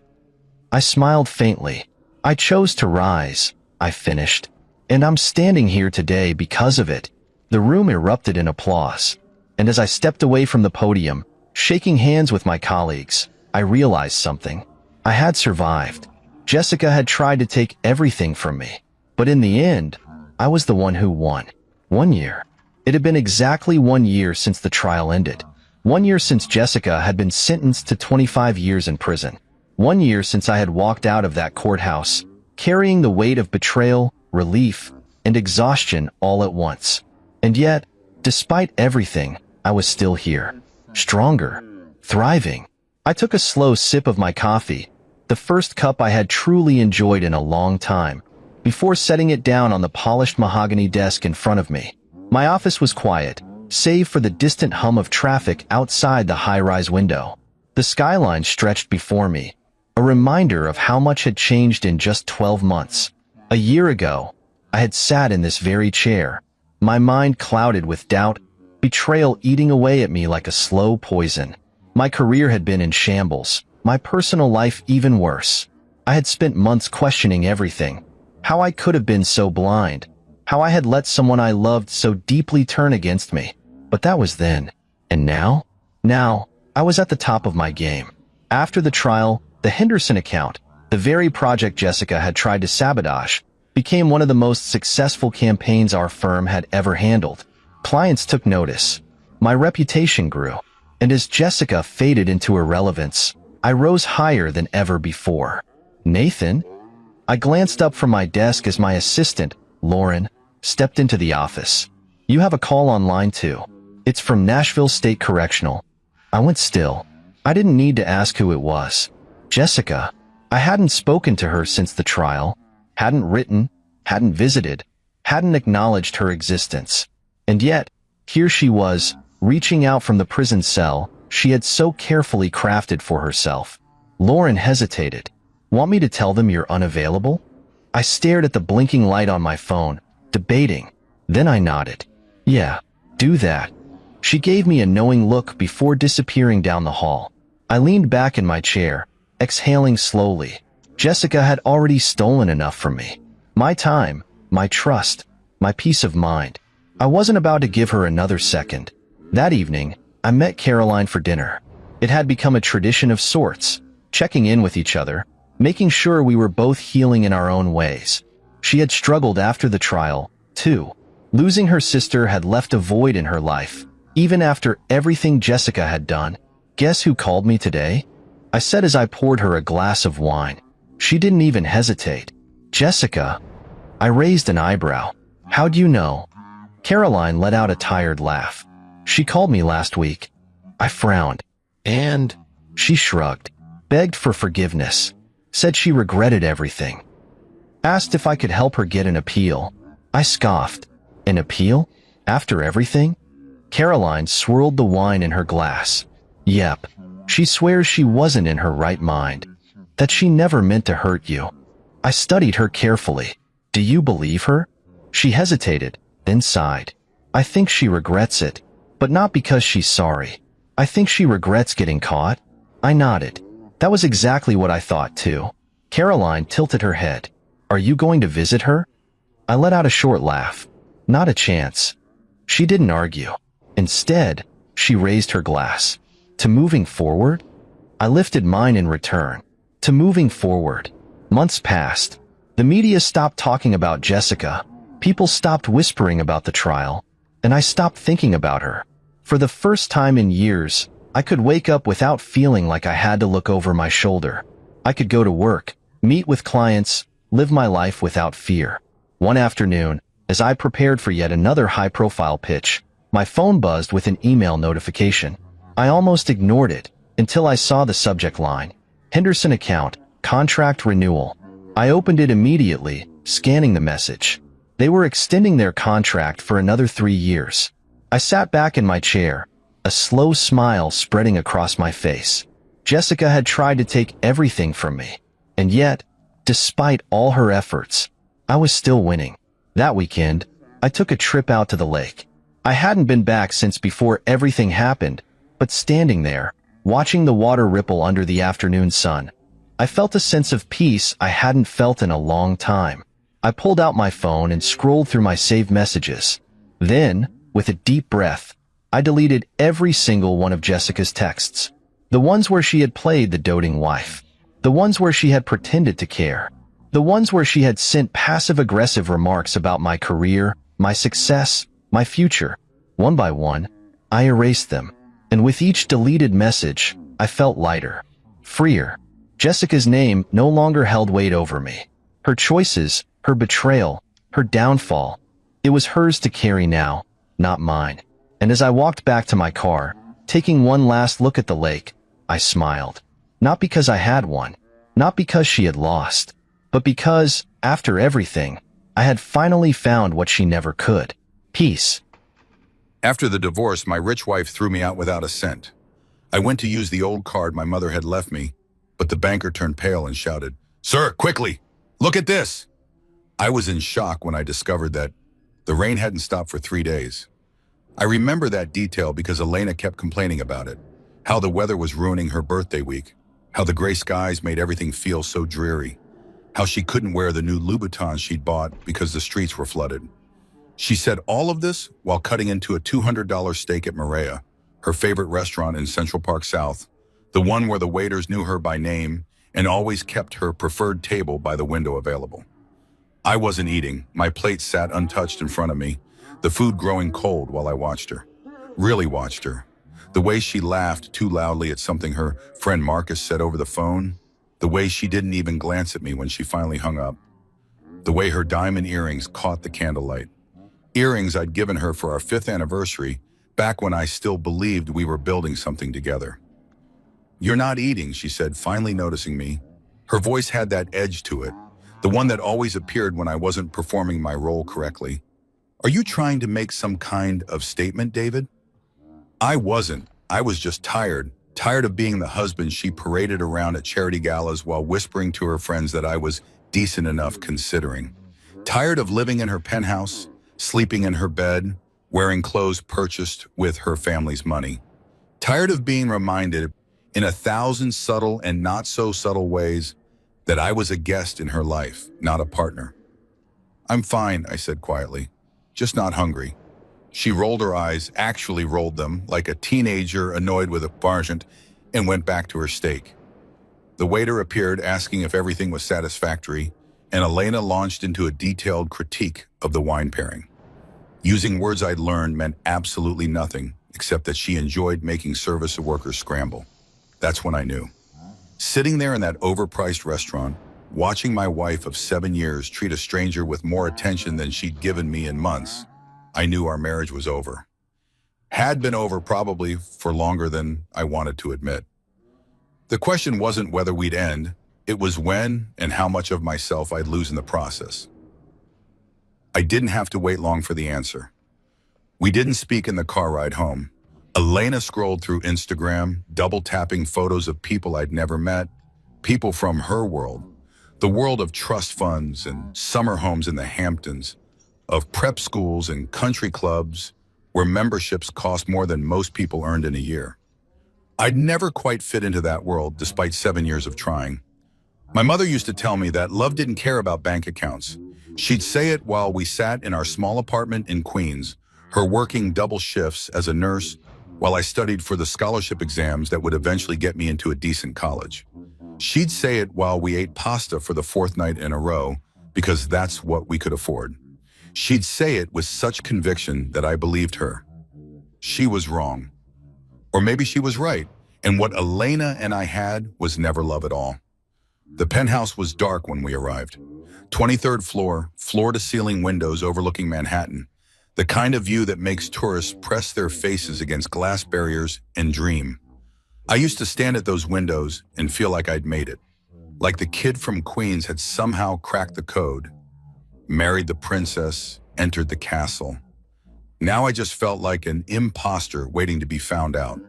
I smiled faintly. I chose to rise, I finished. And I'm standing here today because of it. The room erupted in applause. And as I stepped away from the podium, shaking hands with my colleagues, I realized something. I had survived. Jessica had tried to take everything from me. But in the end, I was the one who won. 1 year. It had been exactly 1 year since the trial ended. 1 year since Jessica had been sentenced to 25 years in prison. 1 year since I had walked out of that courthouse, carrying the weight of betrayal, relief, and exhaustion all at once. And yet, despite everything, I was still here. Stronger. Thriving. I took a slow sip of my coffee, the first cup I had truly enjoyed in a long time, before setting it down on the polished mahogany desk in front of me. My office was quiet, save for the distant hum of traffic outside the high-rise window. The skyline stretched before me, a reminder of how much had changed in just 12 months. A year ago, I had sat in this very chair, my mind clouded with doubt, betrayal eating away at me like a slow poison. My career had been in shambles, my personal life even worse. I had spent months questioning everything, how I could have been so blind, how I had let someone I loved so deeply turn against me. But that was then. And now? Now, I was at the top of my game. After the trial, the Henderson account, the very project Jessica had tried to sabotage, became one of the most successful campaigns our firm had ever handled. Clients took notice. My reputation grew. And as Jessica faded into irrelevance, I rose higher than ever before. Nathan? I glanced up from my desk as my assistant, Lauren, stepped into the office. You have a call online too. It's from Nashville State Correctional. I went still. I didn't need to ask who it was. Jessica. I hadn't spoken to her since the trial, hadn't written, hadn't visited, hadn't acknowledged her existence. And yet, here she was, reaching out from the prison cell she had so carefully crafted for herself. Lauren hesitated. Want me to tell them you're unavailable? I stared at the blinking light on my phone, debating. Then I nodded. Yeah, do that. She gave me a knowing look before disappearing down the hall. I leaned back in my chair, exhaling slowly. Jessica had already stolen enough from me. My time, my trust, my peace of mind. I wasn't about to give her another second. That evening, I met Caroline for dinner. It had become a tradition of sorts, checking in with each other, making sure we were both healing in our own ways. She had struggled after the trial, too. Losing her sister had left a void in her life, even after everything Jessica had done. Guess who called me today? I said as I poured her a glass of wine. She didn't even hesitate. Jessica? I raised an eyebrow. How'd you know? Caroline let out a tired laugh. She called me last week. I frowned. And? She shrugged, begged for forgiveness, said she regretted everything. Asked if I could help her get an appeal. I scoffed. An appeal? After everything? Caroline swirled the wine in her glass. Yep. She swears she wasn't in her right mind. That she never meant to hurt you. I studied her carefully. Do you believe her? She hesitated, then sighed. I think she regrets it, but not because she's sorry. I think she regrets getting caught. I nodded. That was exactly what I thought too. Caroline tilted her head. Are you going to visit her? I let out a short laugh. Not a chance. She didn't argue. Instead, she raised her glass. To moving forward? I lifted mine in return. To moving forward. Months passed. The media stopped talking about Jessica. People stopped whispering about the trial. And I stopped thinking about her. For the first time in years, I could wake up without feeling like I had to look over my shoulder. I could go to work, meet with clients, live my life without fear. One afternoon, as I prepared for yet another high-profile pitch, my phone buzzed with an email notification. I almost ignored it until I saw the subject line. Henderson account, contract renewal. I opened it immediately, scanning the message. They were extending their contract for another 3 years. I sat back in my chair, a slow smile spreading across my face. Jessica had tried to take everything from me. And yet, despite all her efforts, I was still winning. That weekend, I took a trip out to the lake. I hadn't been back since before everything happened, but standing there, watching the water ripple under the afternoon sun, I felt a sense of peace I hadn't felt in a long time. I pulled out my phone and scrolled through my saved messages. Then, with a deep breath, I deleted every single one of Jessica's texts. The ones where she had played the doting wife. The ones where she had pretended to care. The ones where she had sent passive-aggressive remarks about my career, my success, my future. One by one, I erased them. And with each deleted message, I felt lighter, freer. Jessica's name no longer held weight over me. Her choices, her betrayal, her downfall. It was hers to carry now, not mine. And as I walked back to my car, taking one last look at the lake, I smiled. Not because I had won, not because she had lost, but because, after everything, I had finally found what she never could. Peace. After the divorce, my rich wife threw me out without a cent. I went to use the old card my mother had left me, but the banker turned pale and shouted, "Sir, quickly, look at this!" I was in shock when I discovered that the rain hadn't stopped for 3 days. I remember that detail because Elena kept complaining about it, how the weather was ruining her birthday week, how the gray skies made everything feel so dreary, how she couldn't wear the new Louboutins she'd bought because the streets were flooded. She said all of this while cutting into a $200 steak at Maria, her favorite restaurant in Central Park South, the one where the waiters knew her by name and always kept her preferred table by the window available. I wasn't eating. My plate sat untouched in front of me, the food growing cold while I watched her. Really watched her. The way she laughed too loudly at something her friend Marcus said over the phone. The way she didn't even glance at me when she finally hung up. The way her diamond earrings caught the candlelight. Earrings I'd given her for our 5th anniversary, back when I still believed we were building something together. "You're not eating," she said, finally noticing me. Her voice had that edge to it, the one that always appeared when I wasn't performing my role correctly. "Are you trying to make some kind of statement, David?" I wasn't. I was just tired. Tired of being the husband she paraded around at charity galas while whispering to her friends that I was decent enough considering. Tired of living in her penthouse, sleeping in her bed, wearing clothes purchased with her family's money. Tired of being reminded in 1,000 subtle and not so subtle ways that I was a guest in her life, not a partner. I'm fine, I said quietly, just not hungry. She rolled her eyes, actually rolled them, like a teenager annoyed with a sergeant, and went back to her steak. The waiter appeared asking if everything was satisfactory, and Elena launched into a detailed critique of the wine pairing. Using words I'd learned meant absolutely nothing, except that she enjoyed making service workers scramble. That's when I knew. Sitting there in that overpriced restaurant, watching my wife of 7 years treat a stranger with more attention than she'd given me in months, I knew our marriage was over. Had been over probably for longer than I wanted to admit. The question wasn't whether we'd end, it was when and how much of myself I'd lose in the process. I didn't have to wait long for the answer. We didn't speak in the car ride home. Elena scrolled through Instagram, double-tapping photos of people I'd never met, people from her world, the world of trust funds and summer homes in the Hamptons, of prep schools and country clubs where memberships cost more than most people earned in a year. I'd never quite fit into that world despite 7 years of trying. My mother used to tell me that love didn't care about bank accounts. She'd say it while we sat in our small apartment in Queens, her working double shifts as a nurse while I studied for the scholarship exams that would eventually get me into a decent college. She'd say it while we ate pasta for the 4th night in a row because that's what we could afford. She'd say it with such conviction that I believed her. She was wrong. Or maybe she was right, and what Elena and I had was never love at all. The penthouse was dark when we arrived. 23rd floor, floor-to-ceiling windows overlooking Manhattan, the kind of view that makes tourists press their faces against glass barriers and dream. I used to stand at those windows and feel like I'd made it, like the kid from Queens had somehow cracked the code, married the princess, entered the castle. Now I just felt like an imposter waiting to be found out.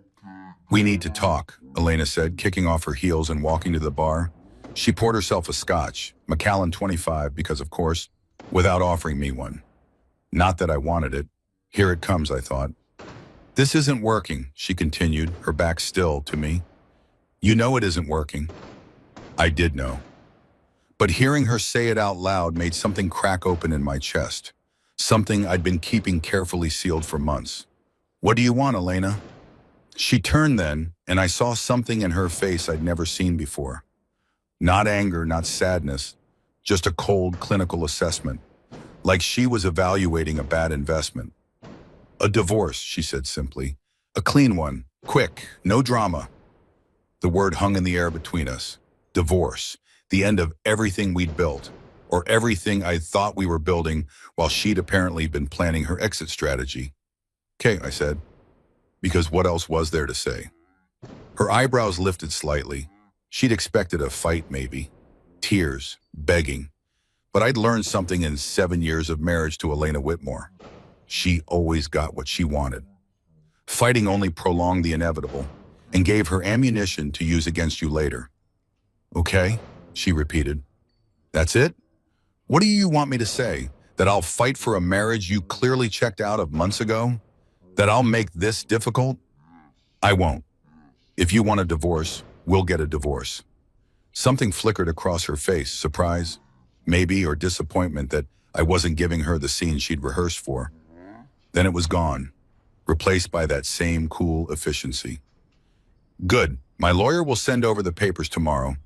"We need to talk," Elena said, kicking off her heels and walking to the bar. She poured herself a scotch, Macallan 25 because of course, without offering me one. Not that I wanted it. Here it comes, I thought. "This isn't working," she continued, her back still to me. "You know it isn't working." I did know. But hearing her say it out loud made something crack open in my chest. Something I'd been keeping carefully sealed for months. "What do you want, Elena?" She turned then, and I saw something in her face I'd never seen before. Not anger, not sadness, just a cold clinical assessment, like she was evaluating a bad investment. "A divorce," she said simply. "A clean one, quick, no drama." The word hung in the air between us. Divorce, the end of everything we'd built, or everything I thought we were building while she'd apparently been planning her exit strategy. "Okay," I said, because what else was there to say? Her eyebrows lifted slightly. She'd expected a fight maybe, tears, begging. But I'd learned something in 7 years of marriage to Elena Whitmore. She always got what she wanted. Fighting only prolonged the inevitable and gave her ammunition to use against you later. "Okay," she repeated. "That's it? What do you want me to say? That I'll fight for a marriage you clearly checked out of months ago? That I'll make this difficult? I won't. If you want a divorce, we'll get a divorce." Something flickered across her face, surprise, maybe, or disappointment that I wasn't giving her the scene she'd rehearsed for. Then it was gone, replaced by that same cool efficiency. "Good. My lawyer will send over the papers tomorrow.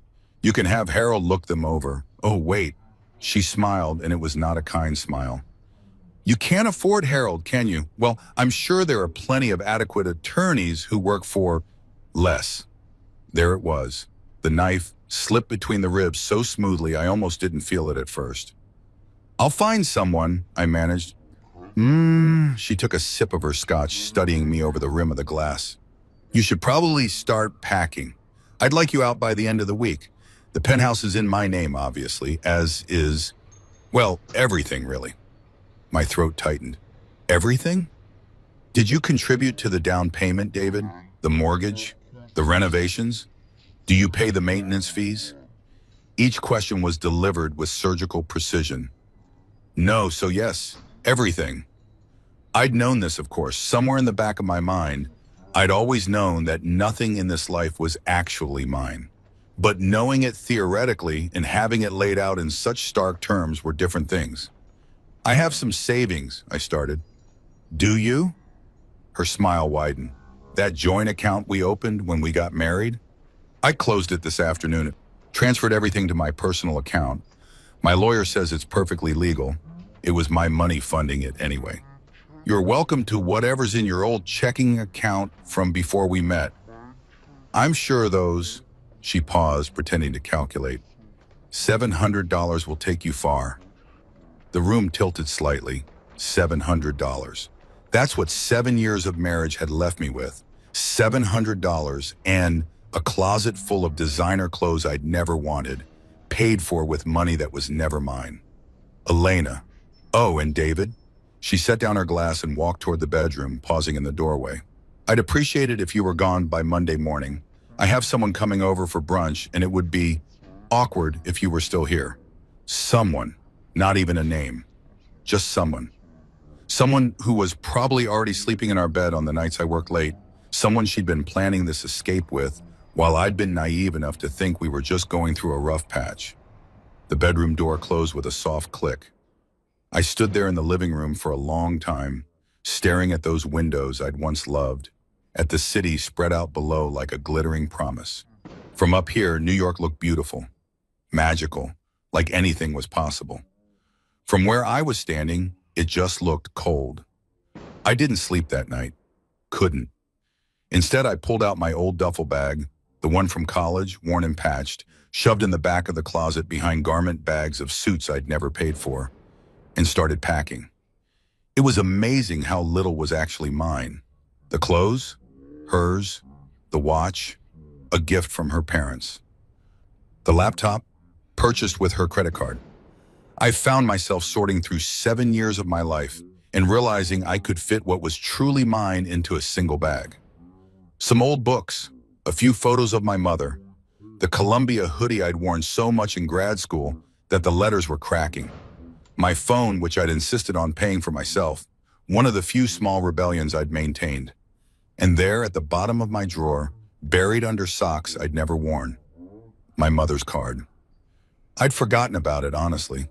You can have Harold look them over." "Oh, wait." She smiled, and it was not a kind smile. "You can't afford Harold, can you? Well, I'm sure there are plenty of adequate attorneys who work for less." There it was. The knife slipped between the ribs so smoothly I almost didn't feel it at first. "I'll find someone," I managed. She took a sip of her scotch, studying me over the rim of the glass. "You should probably start packing. I'd like you out by the end of the week. The penthouse is in my name, obviously, as is, well, everything, really." My throat tightened. "Everything?" Did you contribute to the down payment, David? The mortgage? The renovations? Do you pay the maintenance fees? Each question was delivered with surgical precision. No, so yes, everything. I'd known this, of course, somewhere in the back of my mind. I'd always known that nothing in this life was actually mine. But knowing it theoretically and having it laid out in such stark terms were different things. I have some savings, I started. Do you? Her smile widened. That joint account we opened when we got married? I closed it this afternoon, transferred everything to my personal account. My lawyer says it's perfectly legal. It was my money funding it anyway. You're welcome to whatever's in your old checking account from before we met. I'm sure those, she paused, pretending to calculate. $700 will take you far. The room tilted slightly. $700. That's what 7 years of marriage had left me with. $700 and a closet full of designer clothes I'd never wanted, paid for with money that was never mine. Elena. Oh, and David? She set down her glass and walked toward the bedroom, pausing in the doorway. I'd appreciate it if you were gone by Monday morning. I have someone coming over for brunch, and it would be awkward if you were still here. Someone, not even a name. Just someone. Someone who was probably already sleeping in our bed on the nights I worked late. Someone she'd been planning this escape with, while I'd been naive enough to think we were just going through a rough patch. The bedroom door closed with a soft click. I stood there in the living room for a long time, staring at those windows I'd once loved, at the city spread out below like a glittering promise. From up here, New York looked beautiful, magical, like anything was possible. From where I was standing, it just looked cold. I didn't sleep that night. Couldn't. Instead, I pulled out my old duffel bag, the one from college, worn and patched, shoved in the back of the closet behind garment bags of suits I'd never paid for, and started packing. It was amazing how little was actually mine. The clothes, hers, the watch, a gift from her parents. The laptop, purchased with her credit card. I found myself sorting through 7 years of my life and realizing I could fit what was truly mine into a single bag. Some old books, a few photos of my mother, the Columbia hoodie I'd worn so much in grad school that the letters were cracking, my phone, which I'd insisted on paying for myself, one of the few small rebellions I'd maintained. And there at the bottom of my drawer, buried under socks I'd never worn, my mother's card. I'd forgotten about it, honestly.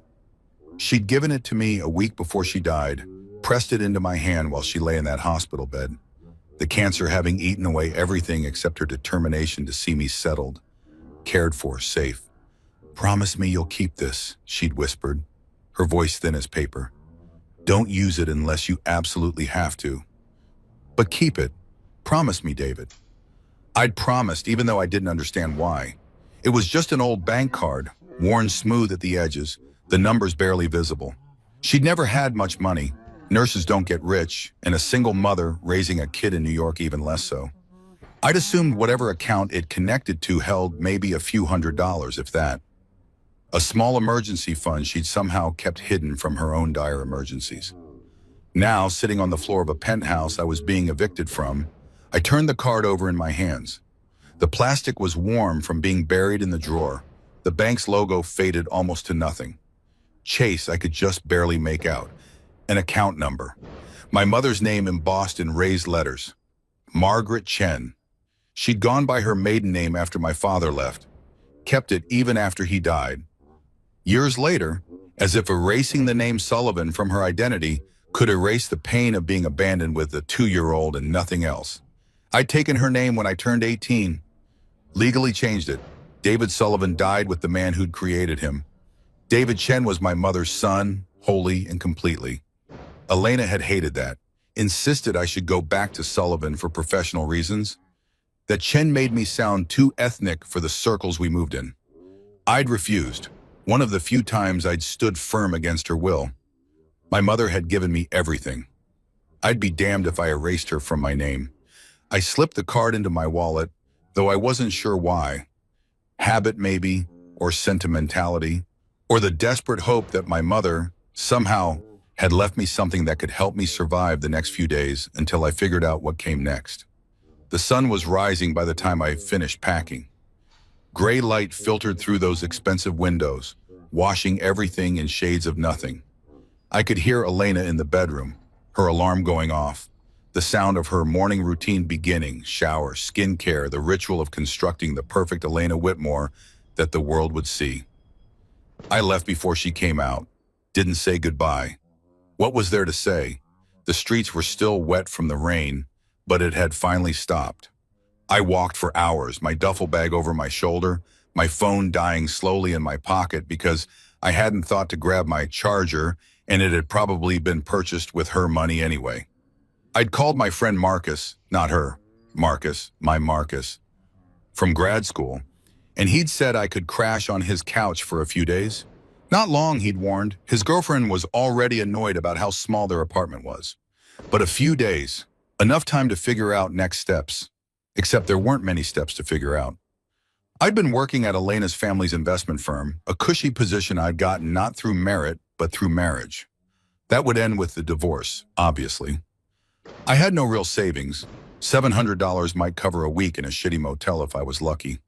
She'd given it to me a week before she died, pressed it into my hand while she lay in that hospital bed, the cancer having eaten away everything except her determination to see me settled, cared for, safe. Promise me you'll keep this, she'd whispered, her voice thin as paper. Don't use it unless you absolutely have to. But keep it. Promise me, David. I'd promised, even though I didn't understand why. It was just an old bank card, worn smooth at the edges, the numbers barely visible. She'd never had much money. Nurses don't get rich, and a single mother raising a kid in New York even less so. I'd assumed whatever account it connected to held maybe a few $100s, if that. A small emergency fund she'd somehow kept hidden from her own dire emergencies. Now, sitting on the floor of a penthouse I was being evicted from, I turned the card over in my hands. The plastic was warm from being buried in the drawer. The bank's logo faded almost to nothing. Chase I could just barely make out. An account number. My mother's name embossed in raised letters. Margaret Chen. She'd gone by her maiden name after my father left. Kept it even after he died. Years later, as if erasing the name Sullivan from her identity could erase the pain of being abandoned with a 2-year-old and nothing else. I'd taken her name when I turned 18. Legally changed it. David Sullivan died with the man who'd created him. David Chen was my mother's son, wholly and completely. Elena had hated that, insisted I should go back to Sullivan for professional reasons. That Chen made me sound too ethnic for the circles we moved in. I'd refused, one of the few times I'd stood firm against her will. My mother had given me everything. I'd be damned if I erased her from my name. I slipped the card into my wallet, though I wasn't sure why. Habit maybe, or sentimentality, or the desperate hope that my mother, somehow, had left me something that could help me survive the next few days until I figured out what came next. The sun was rising by the time I finished packing. Gray light filtered through those expensive windows, washing everything in shades of nothing. I could hear Elena in the bedroom, her alarm going off, the sound of her morning routine beginning, shower, skincare, the ritual of constructing the perfect Elena Whitmore that the world would see. I left before she came out, didn't say goodbye. What was there to say? The streets were still wet from the rain, but it had finally stopped. I walked for hours, my duffel bag over my shoulder, my phone dying slowly in my pocket because I hadn't thought to grab my charger and it had probably been purchased with her money anyway. I'd called my friend Marcus, not her, Marcus, my Marcus, from grad school, and he'd said I could crash on his couch for a few days. Not long, he'd warned. His girlfriend was already annoyed about how small their apartment was. But a few days, enough time to figure out next steps. Except there weren't many steps to figure out. I'd been working at Elena's family's investment firm, a cushy position I'd gotten not through merit, but through marriage. That would end with the divorce, obviously. I had no real savings. $700 might cover a week in a shitty motel if I was lucky.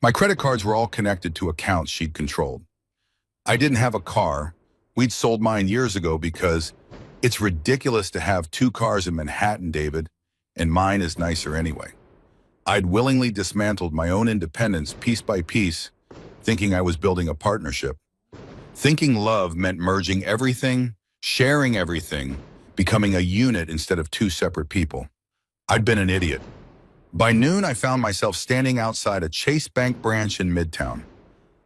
My credit cards were all connected to accounts she'd controlled. I didn't have a car. We'd sold mine years ago because it's ridiculous to have two cars in Manhattan, David, and mine is nicer anyway. I'd willingly dismantled my own independence piece by piece, thinking I was building a partnership. Thinking love meant merging everything, sharing everything, becoming a unit instead of two separate people. I'd been an idiot. By noon, I found myself standing outside a Chase Bank branch in Midtown.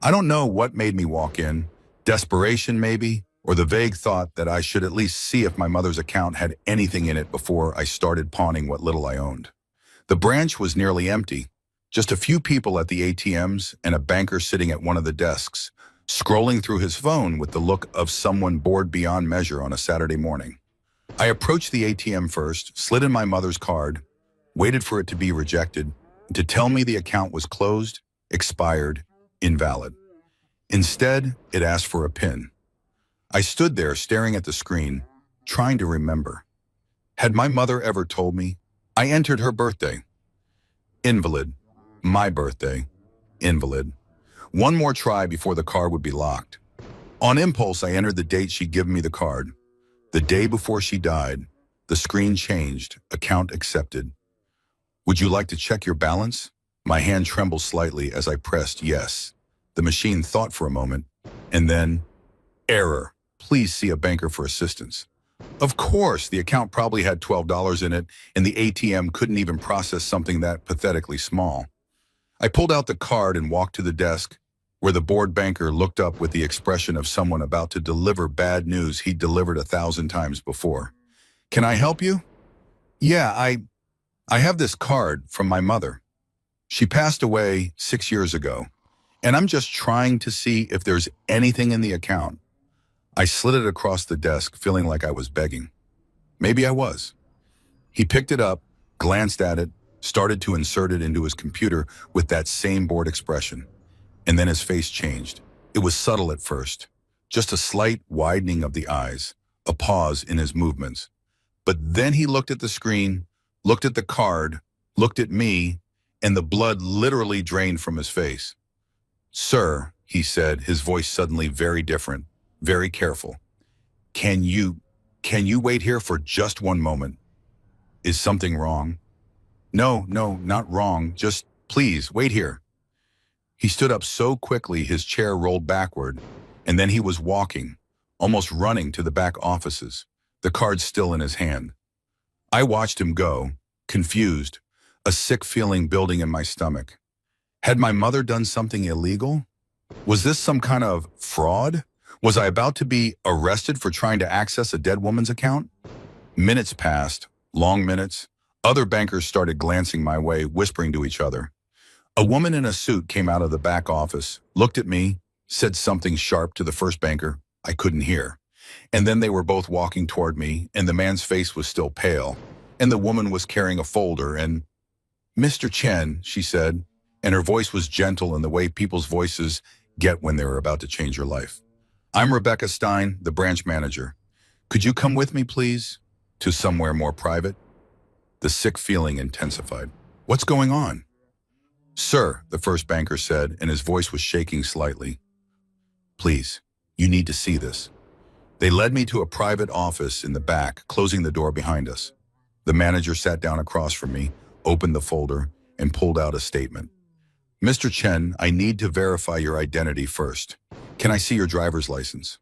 I don't know what made me walk in, desperation maybe, or the vague thought that I should at least see if my mother's account had anything in it before I started pawning what little I owned. The branch was nearly empty, just a few people at the ATMs and a banker sitting at one of the desks, scrolling through his phone with the look of someone bored beyond measure on a Saturday morning. I approached the ATM first, slid in my mother's card, waited for it to be rejected, and to tell me the account was closed, expired, invalid. Instead, it asked for a PIN. I stood there staring at the screen, trying to remember. Had my mother ever told me? I entered her birthday. Invalid. My birthday. Invalid. One more try before the card would be locked. On impulse, I entered the date she'd given me the card. The day before she died. The screen changed. Account accepted. Would you like to check your balance? My hand trembled slightly as I pressed yes. The machine thought for a moment, and then, error. Please see a banker for assistance. Of course, the account probably had $12 in it, and the ATM couldn't even process something that pathetically small. I pulled out the card and walked to the desk, where the bored banker looked up with the expression of someone about to deliver bad news he'd delivered 1,000 times before. Can I help you? Yeah, I have this card from my mother. She passed away 6 years ago, and I'm just trying to see if there's anything in the account. I slid it across the desk, feeling like I was begging. Maybe I was. He picked it up, glanced at it, started to insert it into his computer with that same bored expression. And then his face changed. It was subtle at first, just a slight widening of the eyes, a pause in his movements. But then he looked at the screen, looked at the card, looked at me, and the blood literally drained from his face. Sir, he said, his voice suddenly very different, very careful. Can you wait here for just one moment? Is something wrong? No, not wrong. Just please wait here. He stood up so quickly his chair rolled backward, and then he was walking, almost running to the back offices, the card still in his hand. I watched him go, confused, a sick feeling building in my stomach. Had my mother done something illegal? Was this some kind of fraud? Was I about to be arrested for trying to access a dead woman's account? Minutes passed, long minutes. Other bankers started glancing my way, whispering to each other. A woman in a suit came out of the back office, looked at me, said something sharp to the first banker. I couldn't hear. And then they were both walking toward me, and the man's face was still pale, and the woman was carrying a folder, and Mr. Chen, she said, and her voice was gentle in the way people's voices get when they're about to change your life. I'm Rebecca Stein, the branch manager. Could you come with me, please? To somewhere more private? The sick feeling intensified. What's going on? Sir, the first banker said, and his voice was shaking slightly. Please, you need to see this. They led me to a private office in the back, closing the door behind us. The manager sat down across from me, opened the folder, and pulled out a statement. Mr. Chen, I need to verify your identity first. Can I see your driver's license?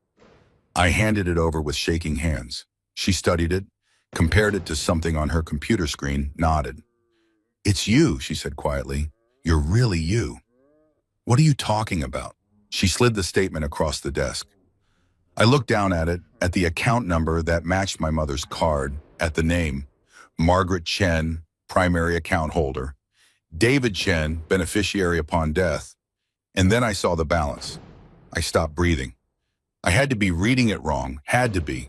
I handed it over with shaking hands. She studied it, compared it to something on her computer screen, nodded. It's you, she said quietly. You're really you. What are you talking about? She slid the statement across the desk. I looked down at it, at the account number that matched my mother's card, at the name, Margaret Chen, primary account holder, David Chen, beneficiary upon death, and then I saw the balance. I stopped breathing. I had to be reading it wrong, had to be.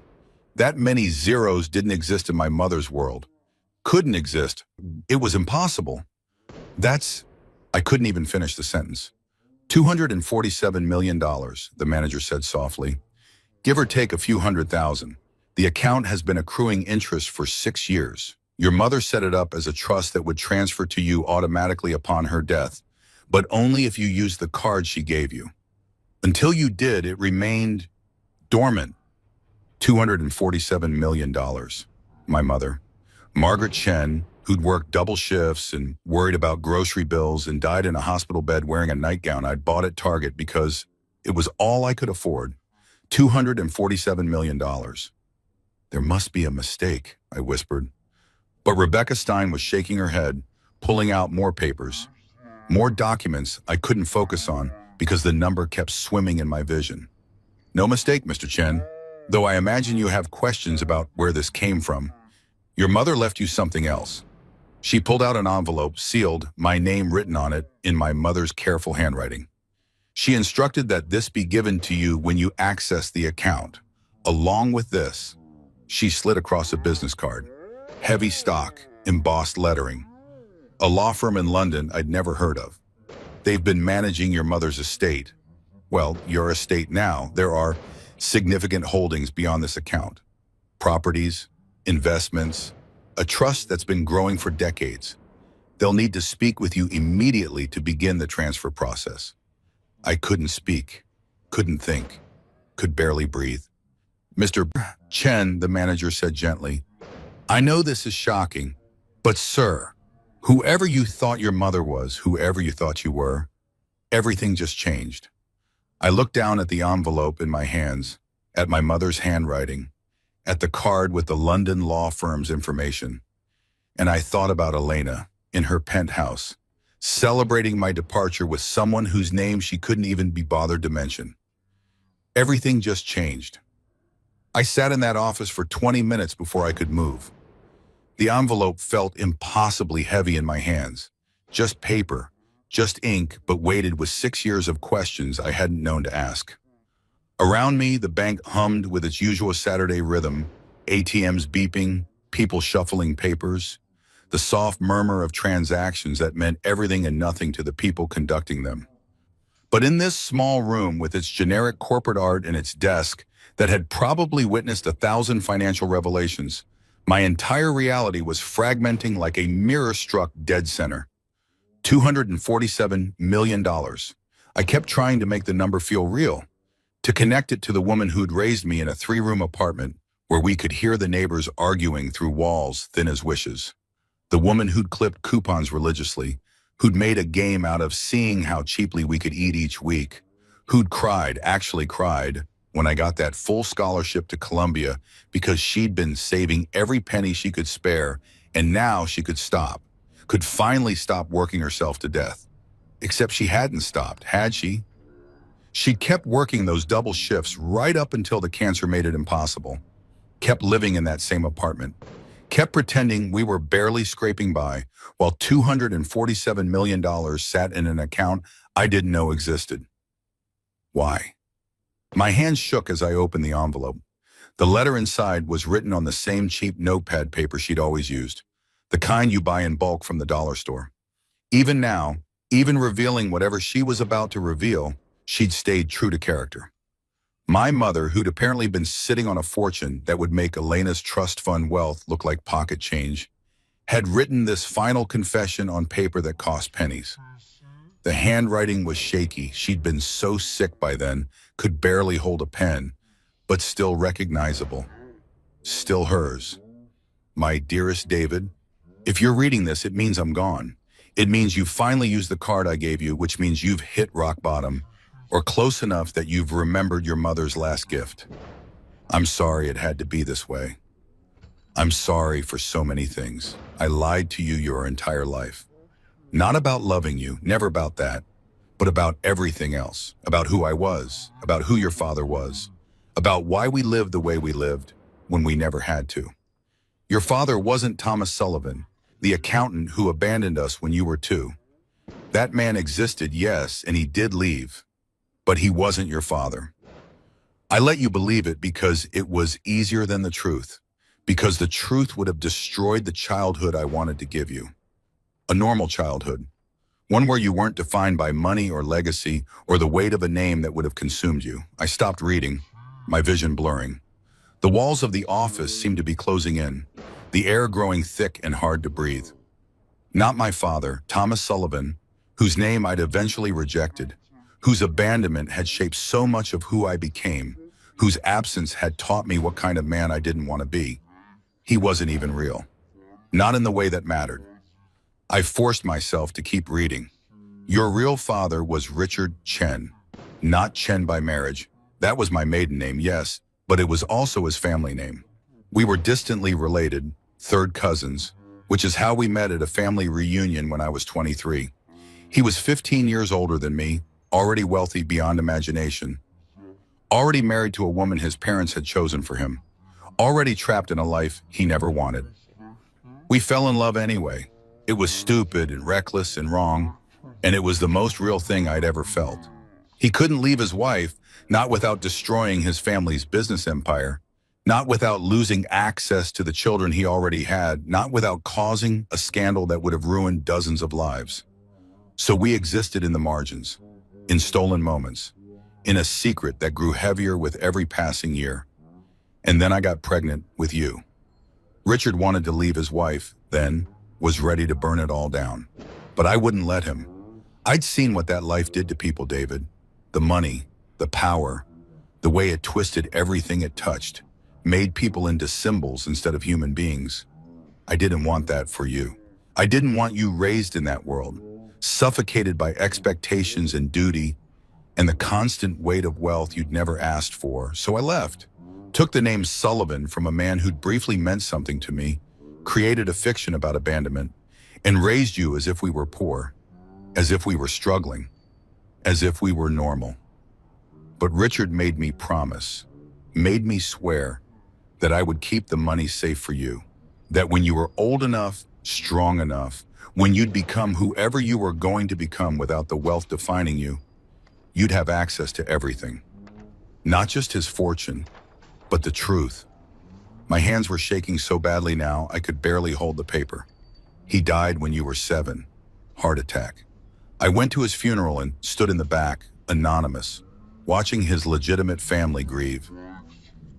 That many zeros didn't exist in my mother's world. Couldn't exist. It was impossible. I couldn't even finish the sentence. $247 million, the manager said softly. Give or take a few $100,000. The account has been accruing interest for 6 years. Your mother set it up as a trust that would transfer to you automatically upon her death, but only if you used the card she gave you. Until you did, it remained dormant. $247 million. My mother, Margaret Chen, who'd worked double shifts and worried about grocery bills and died in a hospital bed wearing a nightgown I'd bought at Target because it was all I could afford. $247 million. There must be a mistake, I whispered. But Rebecca Stein was shaking her head, pulling out more papers, more documents I couldn't focus on because the number kept swimming in my vision. No mistake, Mr. Chen, though I imagine you have questions about where this came from. Your mother left you something else. She pulled out an envelope, sealed, my name written on it in my mother's careful handwriting. She instructed that this be given to you when you access the account. Along with this, she slid across a business card. Heavy stock, embossed lettering. A law firm in London I'd never heard of. They've been managing your mother's estate. Well, your estate now. There are significant holdings beyond this account. Properties, investments, a trust that's been growing for decades. They'll need to speak with you immediately to begin the transfer process. I couldn't speak, couldn't think, could barely breathe. Mr. Chen, the manager said gently, I know this is shocking, but sir, whoever you thought your mother was, whoever you thought you were, everything just changed. I looked down at the envelope in my hands, at my mother's handwriting, at the card with the London law firm's information, and I thought about Elena in her penthouse, celebrating my departure with someone whose name she couldn't even be bothered to mention. Everything just changed. I sat in that office for 20 minutes before I could move. The envelope felt impossibly heavy in my hands. Just paper, just ink, but weighted with 6 years of questions I hadn't known to ask. Around me, the bank hummed with its usual Saturday rhythm, ATMs beeping, people shuffling papers, the soft murmur of transactions that meant everything and nothing to the people conducting them. But in this small room with its generic corporate art and its desk that had probably witnessed 1,000 financial revelations, my entire reality was fragmenting like a mirror-struck dead center. $247 million. I kept trying to make the number feel real, to connect it to the woman who'd raised me in a 3-room apartment where we could hear the neighbors arguing through walls thin as wishes. The woman who'd clipped coupons religiously, who'd made a game out of seeing how cheaply we could eat each week, who'd cried, actually cried, when I got that full scholarship to Columbia because she'd been saving every penny she could spare, and now she could finally stop working herself to death. Except she hadn't stopped, had she? She'd kept working those double shifts right up until the cancer made it impossible, kept living in that same apartment, kept pretending we were barely scraping by while $247 million sat in an account I didn't know existed. Why? My hands shook as I opened the envelope. The letter inside was written on the same cheap notepad paper she'd always used, the kind you buy in bulk from the dollar store. Even now, even revealing whatever she was about to reveal, she'd stayed true to character. My mother, who'd apparently been sitting on a fortune that would make Elena's trust fund wealth look like pocket change, had written this final confession on paper that cost pennies. The handwriting was shaky. She'd been so sick by then, could barely hold a pen, but still recognizable. Still hers. My dearest David, if you're reading this, it means I'm gone. It means you finally used the card I gave you, which means you've hit rock bottom, or close enough that you've remembered your mother's last gift. I'm sorry it had to be this way. I'm sorry for so many things. I lied to you your entire life. Not about loving you, never about that, but about everything else, about who I was, about who your father was, about why we lived the way we lived when we never had to. Your father wasn't Thomas Sullivan, the accountant who abandoned us when you were 2. That man existed, yes, and he did leave, but he wasn't your father. I let you believe it because it was easier than the truth, because the truth would have destroyed the childhood I wanted to give you. A normal childhood, one where you weren't defined by money or legacy or the weight of a name that would have consumed you. I stopped reading, my vision blurring. The walls of the office seemed to be closing in, the air growing thick and hard to breathe. Not my father, Thomas Sullivan, whose name I'd eventually rejected, whose abandonment had shaped so much of who I became, whose absence had taught me what kind of man I didn't want to be. He wasn't even real. Not in the way that mattered. I forced myself to keep reading. Your real father was Richard Chen, not Chen by marriage. That was my maiden name, yes, but it was also his family name. We were distantly related, third cousins, which is how we met at a family reunion when I was 23. He was 15 years older than me, already wealthy beyond imagination, already married to a woman his parents had chosen for him, already trapped in a life he never wanted. We fell in love anyway. It was stupid and reckless and wrong, and it was the most real thing I'd ever felt. He couldn't leave his wife, not without destroying his family's business empire, not without losing access to the children he already had, not without causing a scandal that would have ruined dozens of lives. So we existed in the margins, in stolen moments, in a secret that grew heavier with every passing year. And then I got pregnant with you. Richard wanted to leave his wife, then was ready to burn it all down. But I wouldn't let him. I'd seen what that life did to people, David. The money, the power, the way it twisted everything it touched, made people into symbols instead of human beings. I didn't want that for you. I didn't want you raised in that world, suffocated by expectations and duty and the constant weight of wealth you'd never asked for. So I left, took the name Sullivan from a man who'd briefly meant something to me, created a fiction about abandonment, and raised you as if we were poor, as if we were struggling, as if we were normal. But Richard made me promise, made me swear that I would keep the money safe for you, that when you were old enough, strong enough, when you'd become whoever you were going to become without the wealth defining you, you'd have access to everything. Not just his fortune, but the truth. My hands were shaking so badly now I could barely hold the paper. He died when you were 7. Heart attack. I went to his funeral and stood in the back, anonymous, watching his legitimate family grieve.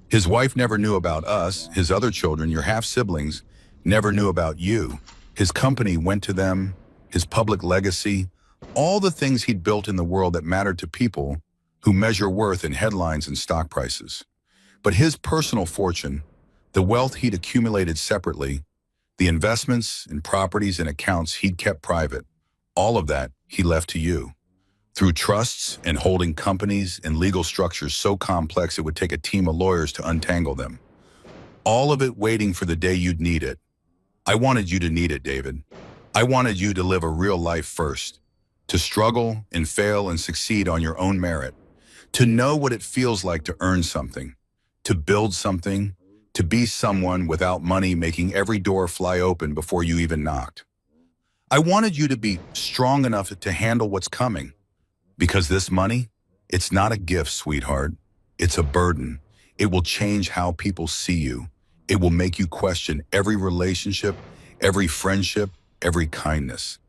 His wife never knew about us, his other children, your half-siblings, never knew about you. His company went to them, his public legacy, all the things he'd built in the world that mattered to people who measure worth in headlines and stock prices. But his personal fortune, the wealth he'd accumulated separately, the investments and properties and accounts he'd kept private, all of that he left to you. Through trusts and holding companies and legal structures so complex it would take a team of lawyers to untangle them. All of it waiting for the day you'd need it. I wanted you to need it, David. I wanted you to live a real life first, to struggle and fail and succeed on your own merit, to know what it feels like to earn something, to build something, to be someone without money making every door fly open before you even knocked. I wanted you to be strong enough to handle what's coming. Because this money, it's not a gift, sweetheart. It's a burden. It will change how people see you. It will make you question every relationship, every friendship, every kindness.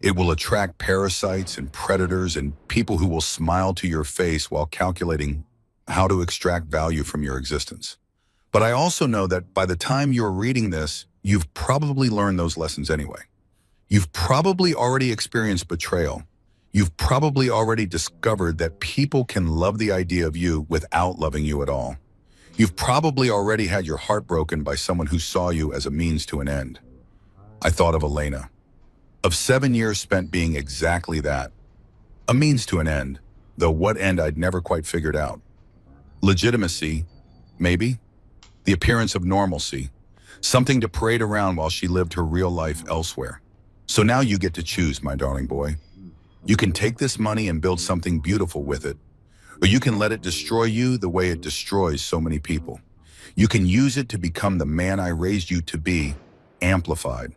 It will attract parasites and predators and people who will smile to your face while calculating how to extract value from your existence. But I also know that by the time you're reading this, you've probably learned those lessons anyway. You've probably already experienced betrayal. You've probably already discovered that people can love the idea of you without loving you at all. You've probably already had your heart broken by someone who saw you as a means to an end. I thought of Elena, of 7 years spent being exactly that, a means to an end, though what end I'd never quite figured out. Legitimacy, maybe? The appearance of normalcy, something to parade around while she lived her real life elsewhere. So now you get to choose, my darling boy. You can take this money and build something beautiful with it, or you can let it destroy you the way it destroys so many people. You can use it to become the man I raised you to be, amplified.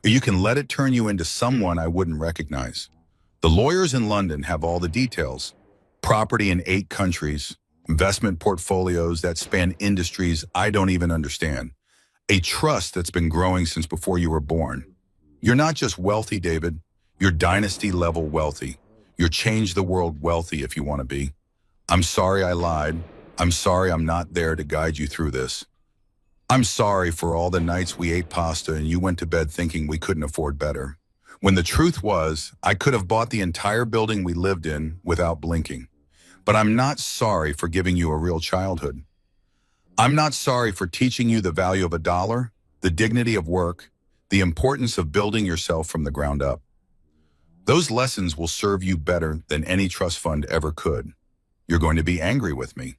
Or you can let it turn you into someone I wouldn't recognize. The lawyers in London have all the details. Property in 8 countries, investment portfolios that span industries I don't even understand. A trust that's been growing since before you were born. You're not just wealthy, David. You're dynasty-level wealthy. You're change-the-world wealthy if you want to be. I'm sorry I lied. I'm sorry I'm not there to guide you through this. I'm sorry for all the nights we ate pasta and you went to bed thinking we couldn't afford better. When the truth was, I could have bought the entire building we lived in without blinking. But I'm not sorry for giving you a real childhood. I'm not sorry for teaching you the value of a dollar, the dignity of work, the importance of building yourself from the ground up. Those lessons will serve you better than any trust fund ever could. You're going to be angry with me.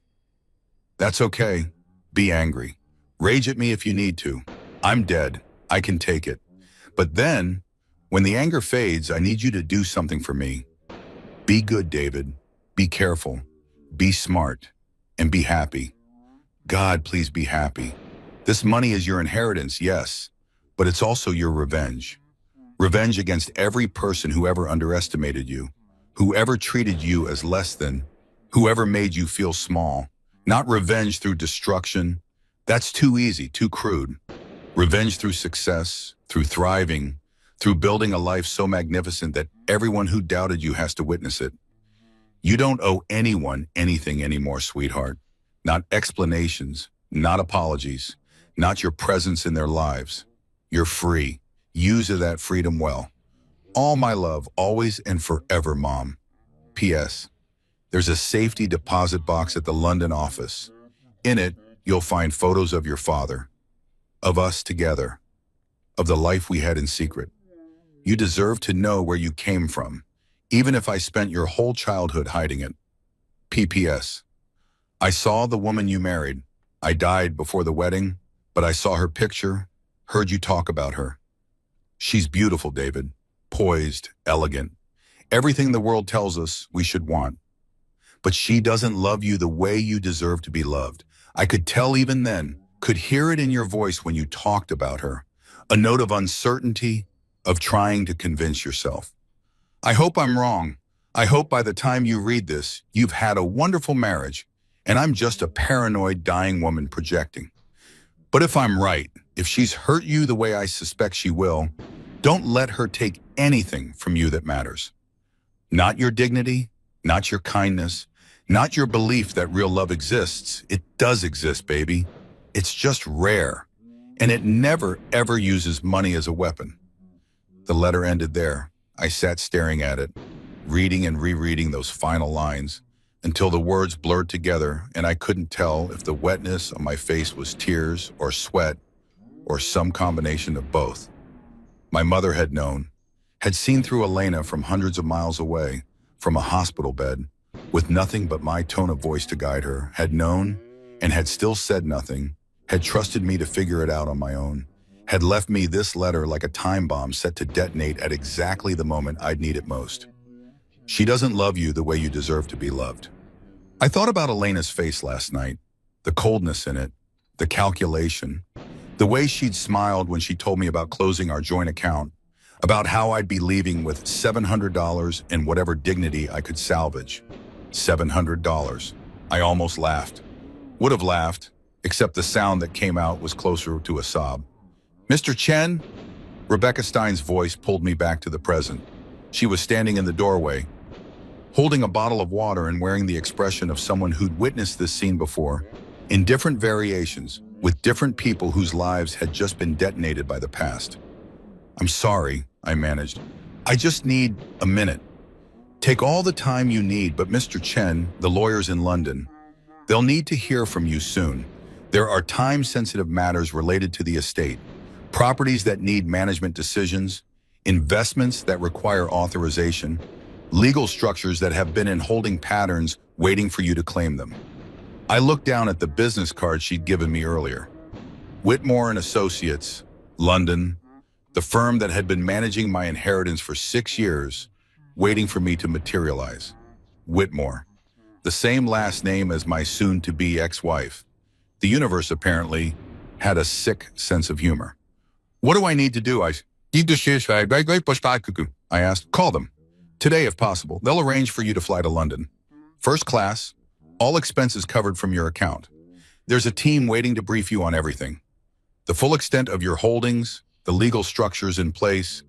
That's okay. Be angry. Rage at me if you need to. I'm dead. I can take it. But then, when the anger fades, I need you to do something for me. Be good, David. Be careful. Be smart. And be happy. God, please be happy. This money is your inheritance, yes, but it's also your revenge. Revenge against every person who ever underestimated you, whoever treated you as less than, whoever made you feel small. Not revenge through destruction. That's too easy, too crude. Revenge through success, through thriving, through building a life so magnificent that everyone who doubted you has to witness it. You don't owe anyone anything anymore, sweetheart. Not explanations, not apologies, not your presence in their lives. You're free. Use that freedom well. All my love, always and forever, Mom. P.S. There's a safety deposit box at the London office. In it, you'll find photos of your father, of us together, of the life we had in secret. You deserve to know where you came from, even if I spent your whole childhood hiding it. P.P.S. I saw the woman you married. I died before the wedding, but I saw her picture, heard you talk about her. She's beautiful, David. Poised, elegant. Everything the world tells us we should want. But she doesn't love you the way you deserve to be loved. I could tell even then, could hear it in your voice when you talked about her. A note of uncertainty, of trying to convince yourself. I hope I'm wrong. I hope by the time you read this, you've had a wonderful marriage, and I'm just a paranoid, dying woman projecting. But if I'm right, if she's hurt you the way I suspect she will, don't let her take anything from you that matters. Not your dignity, not your kindness, not your belief that real love exists. It does exist, baby. It's just rare, and it never, ever uses money as a weapon. The letter ended there. I sat staring at it, reading and rereading those final lines, until the words blurred together and I couldn't tell if the wetness on my face was tears or sweat or some combination of both. My mother had known, had seen through Elena from hundreds of miles away, from a hospital bed, with nothing but my tone of voice to guide her, had known and had still said nothing, had trusted me to figure it out on my own, had left me this letter like a time bomb set to detonate at exactly the moment I'd need it most. She doesn't love you the way you deserve to be loved. I thought about Elena's face last night, the coldness in it, the calculation, the way she'd smiled when she told me about closing our joint account, about how I'd be leaving with $700 and whatever dignity I could salvage. $700. I almost laughed. Would have laughed, except the sound that came out was closer to a sob. Mr. Chen? Rebecca Stein's voice pulled me back to the present. She was standing in the doorway, holding a bottle of water and wearing the expression of someone who'd witnessed this scene before, in different variations, with different people whose lives had just been detonated by the past. "I'm sorry," I managed. "I just need a minute." "Take all the time you need, but Mr. Chen, the lawyers in London, they'll need to hear from you soon. There are time-sensitive matters related to the estate, properties that need management decisions, investments that require authorization, legal structures that have been in holding patterns waiting for you to claim them." I looked down at the business card she'd given me earlier. Whitmore and Associates, London, the firm that had been managing my inheritance for 6 years, waiting for me to materialize. Whitmore, the same last name as my soon-to-be ex-wife. The universe apparently had a sick sense of humor. "What do I need to do?" I asked. "Call them. Today, if possible. They'll arrange for you to fly to London. First class, all expenses covered from your account. There's a team waiting to brief you on everything. The full extent of your holdings, the legal structures in place,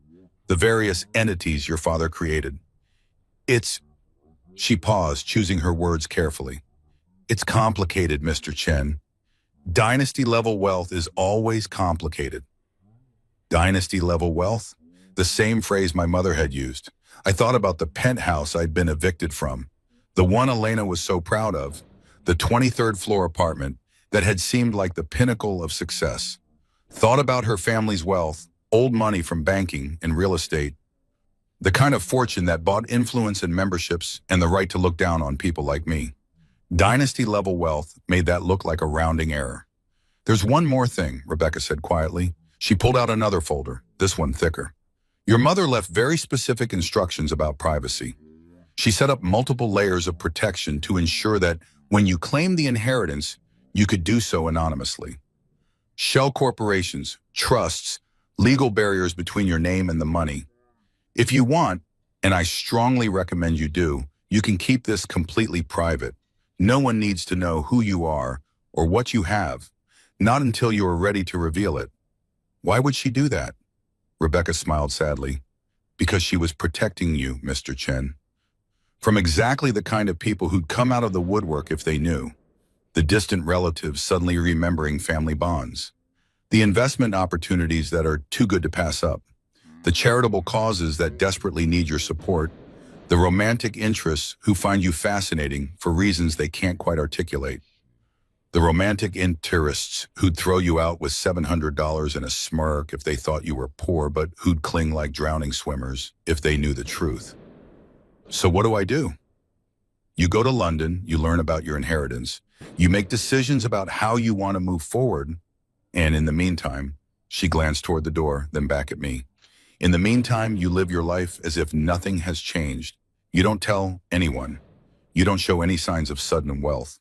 the various entities your father created. It's..." She paused, choosing her words carefully. "It's complicated, Mr. Chen. Dynasty-level wealth is always complicated." Dynasty-level wealth? The same phrase my mother had used. I thought about the penthouse I'd been evicted from, the one Elena was so proud of, the 23rd floor apartment that had seemed like the pinnacle of success. Thought about her family's wealth, old money from banking and real estate, the kind of fortune that bought influence and memberships and the right to look down on people like me. Dynasty-level wealth made that look like a rounding error. "There's one more thing," Rebecca said quietly. She pulled out another folder, this one thicker. "Your mother left very specific instructions about privacy. She set up multiple layers of protection to ensure that when you claimed the inheritance, you could do so anonymously. Shell corporations, trusts, legal barriers between your name and the money. If you want, and I strongly recommend you do, you can keep this completely private. No one needs to know who you are or what you have, not until you are ready to reveal it." "Why would she do that?" Rebecca smiled sadly. "Because she was protecting you, Mr. Chen. From exactly the kind of people who'd come out of the woodwork if they knew. The distant relatives suddenly remembering family bonds. The investment opportunities that are too good to pass up. The charitable causes that desperately need your support. The romantic interests who find you fascinating for reasons they can't quite articulate. The romantic interests who'd throw you out with $700 and a smirk if they thought you were poor, but who'd cling like drowning swimmers if they knew the truth. So what do? You go to London, you learn about your inheritance, you make decisions about how you want to move forward, and in the meantime," she glanced toward the door, then back at me. "In the meantime, you live your life as if nothing has changed. You don't tell anyone. You don't show any signs of sudden wealth.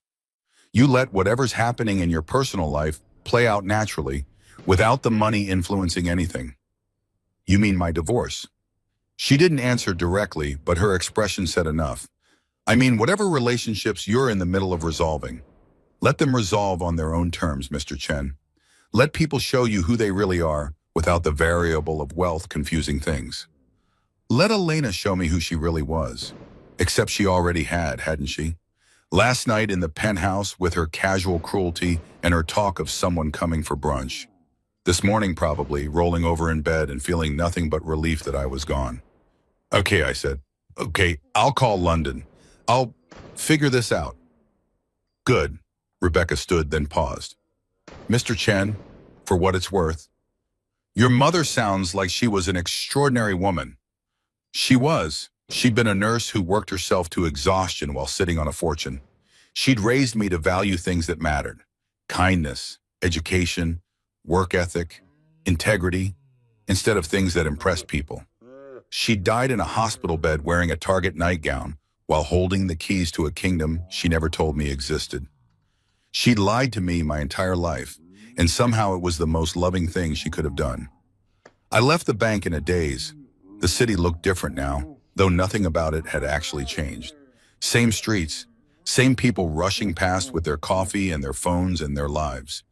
You let whatever's happening in your personal life play out naturally, without the money influencing anything." "You mean my divorce?" She didn't answer directly, but her expression said enough. "I mean, whatever relationships you're in the middle of resolving. Let them resolve on their own terms, Mr. Chen. Let people show you who they really are without the variable of wealth confusing things. Let Elena show me who she really was. Except she already had, hadn't she? Last night in the penthouse with her casual cruelty and her talk of someone coming for brunch. This morning probably, rolling over in bed and feeling nothing but relief that I was gone. "Okay," I said. "Okay, I'll call London. I'll figure this out." "Good." Rebecca stood, then paused. "Mr. Chen, for what it's worth, your mother sounds like she was an extraordinary woman." She was. She'd been a nurse who worked herself to exhaustion while sitting on a fortune. She'd raised me to value things that mattered. Kindness, education, work ethic, integrity, instead of things that impressed people. She died in a hospital bed wearing a Target nightgown while holding the keys to a kingdom she never told me existed. She'd lied to me my entire life, and somehow it was the most loving thing she could have done. I left the bank in a daze. The city looked different now, though nothing about it had actually changed. Same streets, same people rushing past with their coffee and their phones and their lives.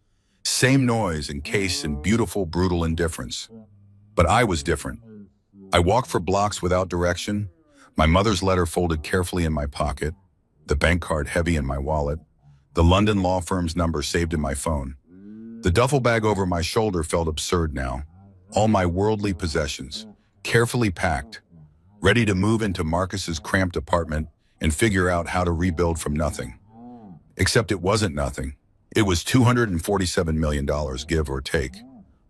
Same noise and case and beautiful, brutal indifference. But I was different. I walked for blocks without direction. My mother's letter folded carefully in my pocket, the bank card heavy in my wallet, the London law firm's number saved in my phone. The duffel bag over my shoulder felt absurd now. All my worldly possessions, carefully packed, ready to move into Marcus's cramped apartment and figure out how to rebuild from nothing. Except it wasn't nothing. It was $247 million, give or take,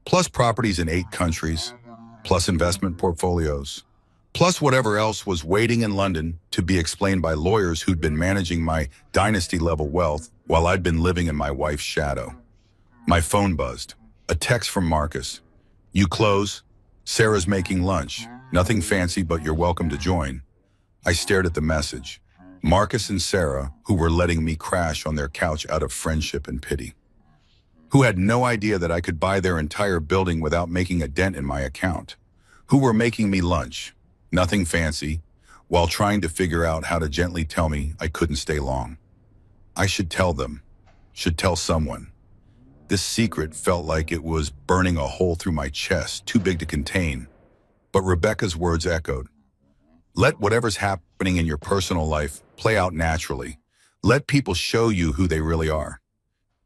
plus properties in 8 countries, plus investment portfolios, plus whatever else was waiting in London to be explained by lawyers who'd been managing my dynasty-level wealth while I'd been living in my wife's shadow. My phone buzzed. A text from Marcus. "You close? Sarah's making lunch. Nothing fancy, but you're welcome to join." I stared at the message. Marcus and Sarah, who were letting me crash on their couch out of friendship and pity. Who had no idea that I could buy their entire building without making a dent in my account. Who were making me lunch. Nothing fancy, while trying to figure out how to gently tell me I couldn't stay long. I should tell them. Should tell someone. This secret felt like it was burning a hole through my chest, too big to contain. But Rebecca's words echoed. Let whatever's happening in your personal life play out naturally. Let people show you who they really are.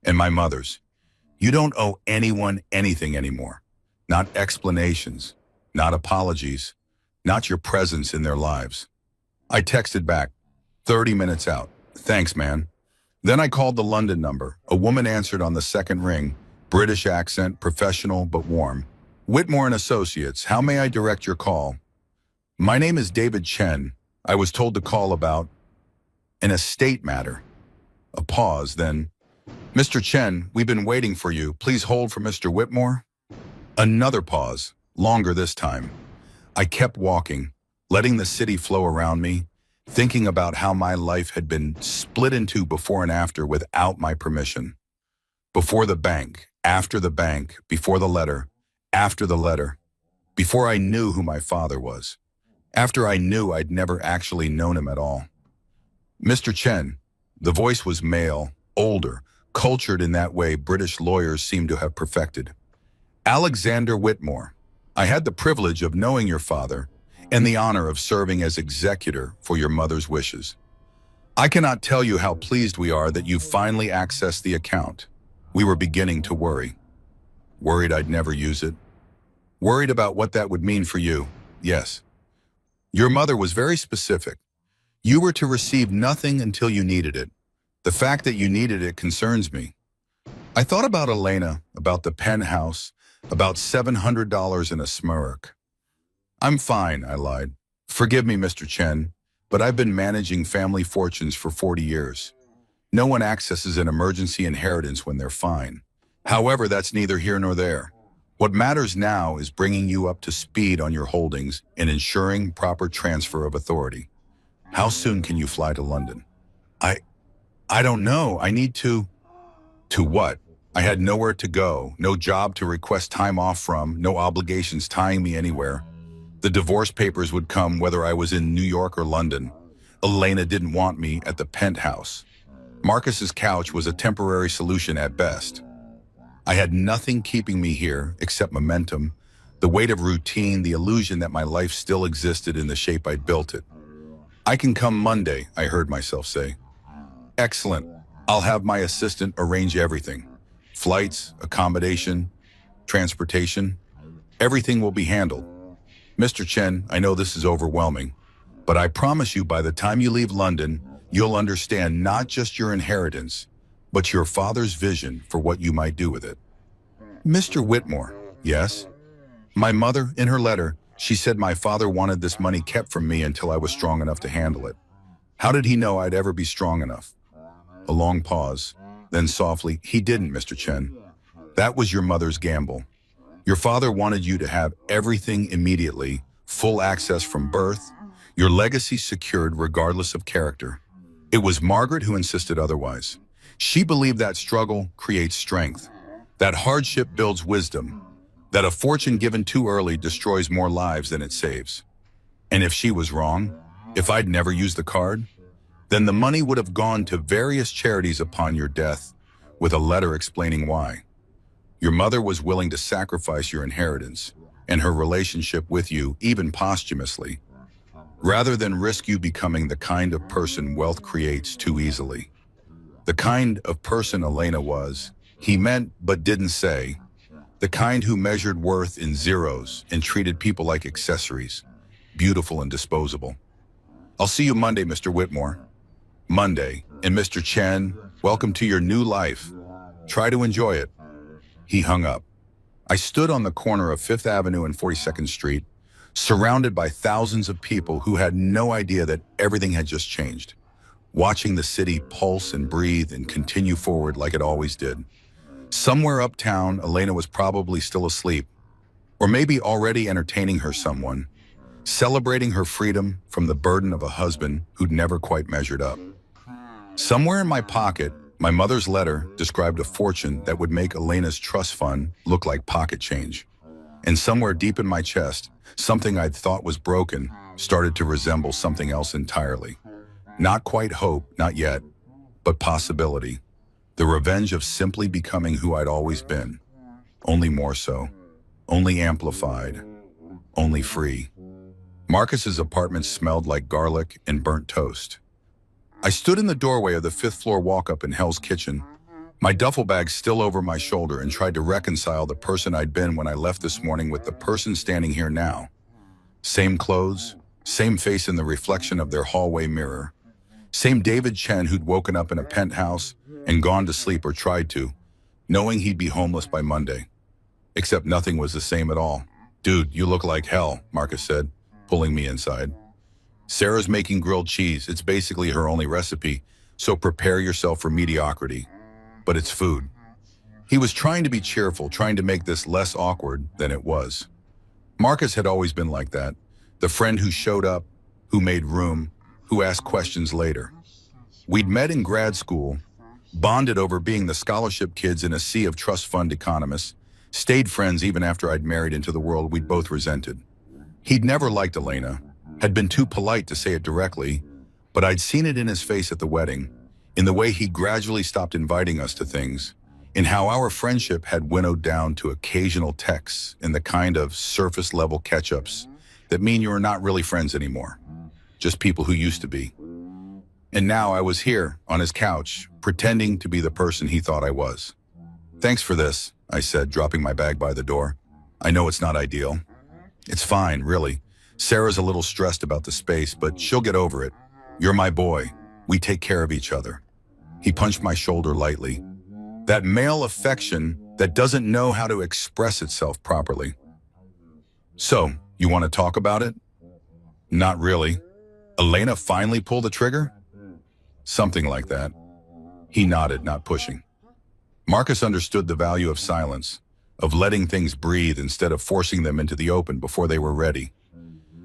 And my mother's. You don't owe anyone anything anymore. Not explanations, not apologies, not your presence in their lives. I texted back, 30 minutes out. Thanks, man. Then I called the London number. A woman answered on the second ring, British accent, professional but warm. "Whitmore and Associates, how may I direct your call?" "My name is David Chen. I was told to call about an estate matter." A pause, then, "Mr. Chen, we've been waiting for you. Please hold for Mr. Whitmore." Another pause, longer this time. I kept walking, letting the city flow around me, thinking about how my life had been split in two before and after without my permission. Before the bank, after the bank, before the letter, after the letter, before I knew who my father was, after I knew I'd never actually known him at all. "Mr. Chen," the voice was male, older, cultured in that way British lawyers seem to have perfected. "Alexander Whitmore, I had the privilege of knowing your father and the honor of serving as executor for your mother's wishes. I cannot tell you how pleased we are that you finally accessed the account. We were beginning to worry. Worried I'd never use it. Worried about what that would mean for you. Yes. Your mother was very specific. You were to receive nothing until you needed it. The fact that you needed it concerns me. I thought about Elena, about the penthouse, about $700 in a smirk. I'm fine, I lied. Forgive me, Mr. Chen, but I've been managing family fortunes for 40 years. No one accesses an emergency inheritance when they're fine. However, that's neither here nor there. What matters now is bringing you up to speed on your holdings and ensuring proper transfer of authority. How soon can you fly to London? I don't know. I need to... To what? I had nowhere to go, no job to request time off from, no obligations tying me anywhere. The divorce papers would come whether I was in New York or London. Elena didn't want me at the penthouse. Marcus's couch was a temporary solution at best. I had nothing keeping me here except momentum, the weight of routine, the illusion that my life still existed in the shape I'd built it. I can come Monday, I heard myself say. Excellent. I'll have my assistant arrange everything. Flights, accommodation, transportation. Everything will be handled. Mr. Chen, I know this is overwhelming, but I promise you by the time you leave London, you'll understand not just your inheritance, but your father's vision for what you might do with it. Mr. Whitmore, yes? My mother, in her letter, she said my father wanted this money kept from me until I was strong enough to handle it. How did he know I'd ever be strong enough? A long pause, then softly, he didn't, Mr. Chen. That was your mother's gamble. Your father wanted you to have everything immediately, full access from birth, your legacy secured regardless of character. It was Margaret who insisted otherwise. She believed that struggle creates strength, that hardship builds wisdom, that a fortune given too early destroys more lives than it saves. And if she was wrong, if I'd never used the card, then the money would have gone to various charities upon your death, with a letter explaining why. Your mother was willing to sacrifice your inheritance and her relationship with you, even posthumously. rather than risk you becoming the kind of person wealth creates too easily. The kind of person Elena was, he meant but didn't say, the kind who measured worth in zeros and treated people like accessories, beautiful and disposable. I'll see you Monday, Mr. Whitmore. Monday. And Mr. Chen, welcome to your new life. Try to enjoy it. He hung up. I stood on the corner of 5th Avenue and 42nd Street, surrounded by thousands of people who had no idea that everything had just changed, watching the city pulse and breathe and continue forward like it always did. Somewhere uptown, Elena was probably still asleep, or maybe already entertaining her someone, celebrating her freedom from the burden of a husband who'd never quite measured up. Somewhere in my pocket, my mother's letter described a fortune that would make Elena's trust fund look like pocket change. And somewhere deep in my chest, something I'd thought was broken started to resemble something else entirely. Not quite hope, not yet, but possibility. The revenge of simply becoming who I'd always been. Only more so. Only amplified. Only free. Marcus's apartment smelled like garlic and burnt toast. I stood in the doorway of the 5th floor walk-up in Hell's Kitchen, my duffel bag still over my shoulder, and tried to reconcile the person I'd been when I left this morning with the person standing here now. Same clothes, same face in the reflection of their hallway mirror. Same David Chen who'd woken up in a penthouse and gone to sleep, or tried to, knowing he'd be homeless by Monday. Except nothing was the same at all. Dude, you look like hell, Marcus said, pulling me inside. Sarah's making grilled cheese. It's basically her only recipe, so prepare yourself for mediocrity. But it's food. He was trying to be cheerful, trying to make this less awkward than it was. Marcus had always been like that, the friend who showed up, who made room, who asked questions later. We'd met in grad school, bonded over being the scholarship kids in a sea of trust fund economists, stayed friends even after I'd married into the world we'd both resented. He'd never liked Elena, had been too polite to say it directly, but I'd seen it in his face at the wedding, in the way he gradually stopped inviting us to things, in how our friendship had winnowed down to occasional texts and the kind of surface-level catch-ups that mean you're not really friends anymore, just people who used to be. And now I was here, on his couch, pretending to be the person he thought I was. Thanks for this, I said, dropping my bag by the door. I know it's not ideal. It's fine, really. Sarah's a little stressed about the space, but she'll get over it. You're my boy. We take care of each other. He punched my shoulder lightly. That male affection that doesn't know how to express itself properly. So, you want to talk about it? Not really. Elena finally pulled the trigger? Something like that. He nodded, not pushing. Marcus understood the value of silence, of letting things breathe instead of forcing them into the open before they were ready.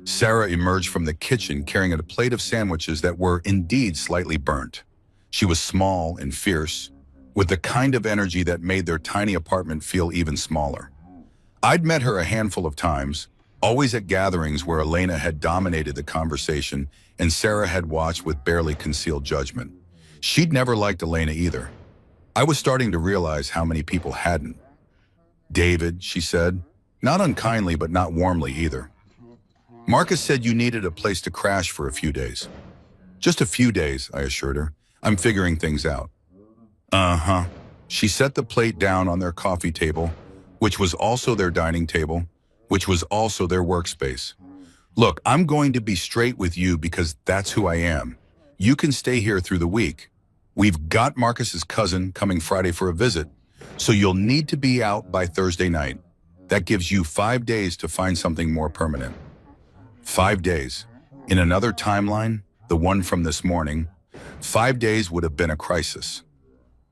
Sarah emerged from the kitchen carrying a plate of sandwiches that were indeed slightly burnt. She was small and fierce, with the kind of energy that made their tiny apartment feel even smaller. I'd met her a handful of times, always at gatherings where Elena had dominated the conversation and Sarah had watched with barely concealed judgment. She'd never liked Elena either. I was starting to realize how many people hadn't. David, she said, not unkindly but not warmly either. Marcus said you needed a place to crash for a few days. Just a few days, I assured her. I'm figuring things out. Uh-huh. She set the plate down on their coffee table, which was also their dining table, which was also their workspace. Look, I'm going to be straight with you because that's who I am. You can stay here through the week. We've got Marcus's cousin coming Friday for a visit, so you'll need to be out by Thursday night. That gives you 5 days to find something more permanent. 5 days. In another timeline, the one from this morning, 5 days would have been a crisis.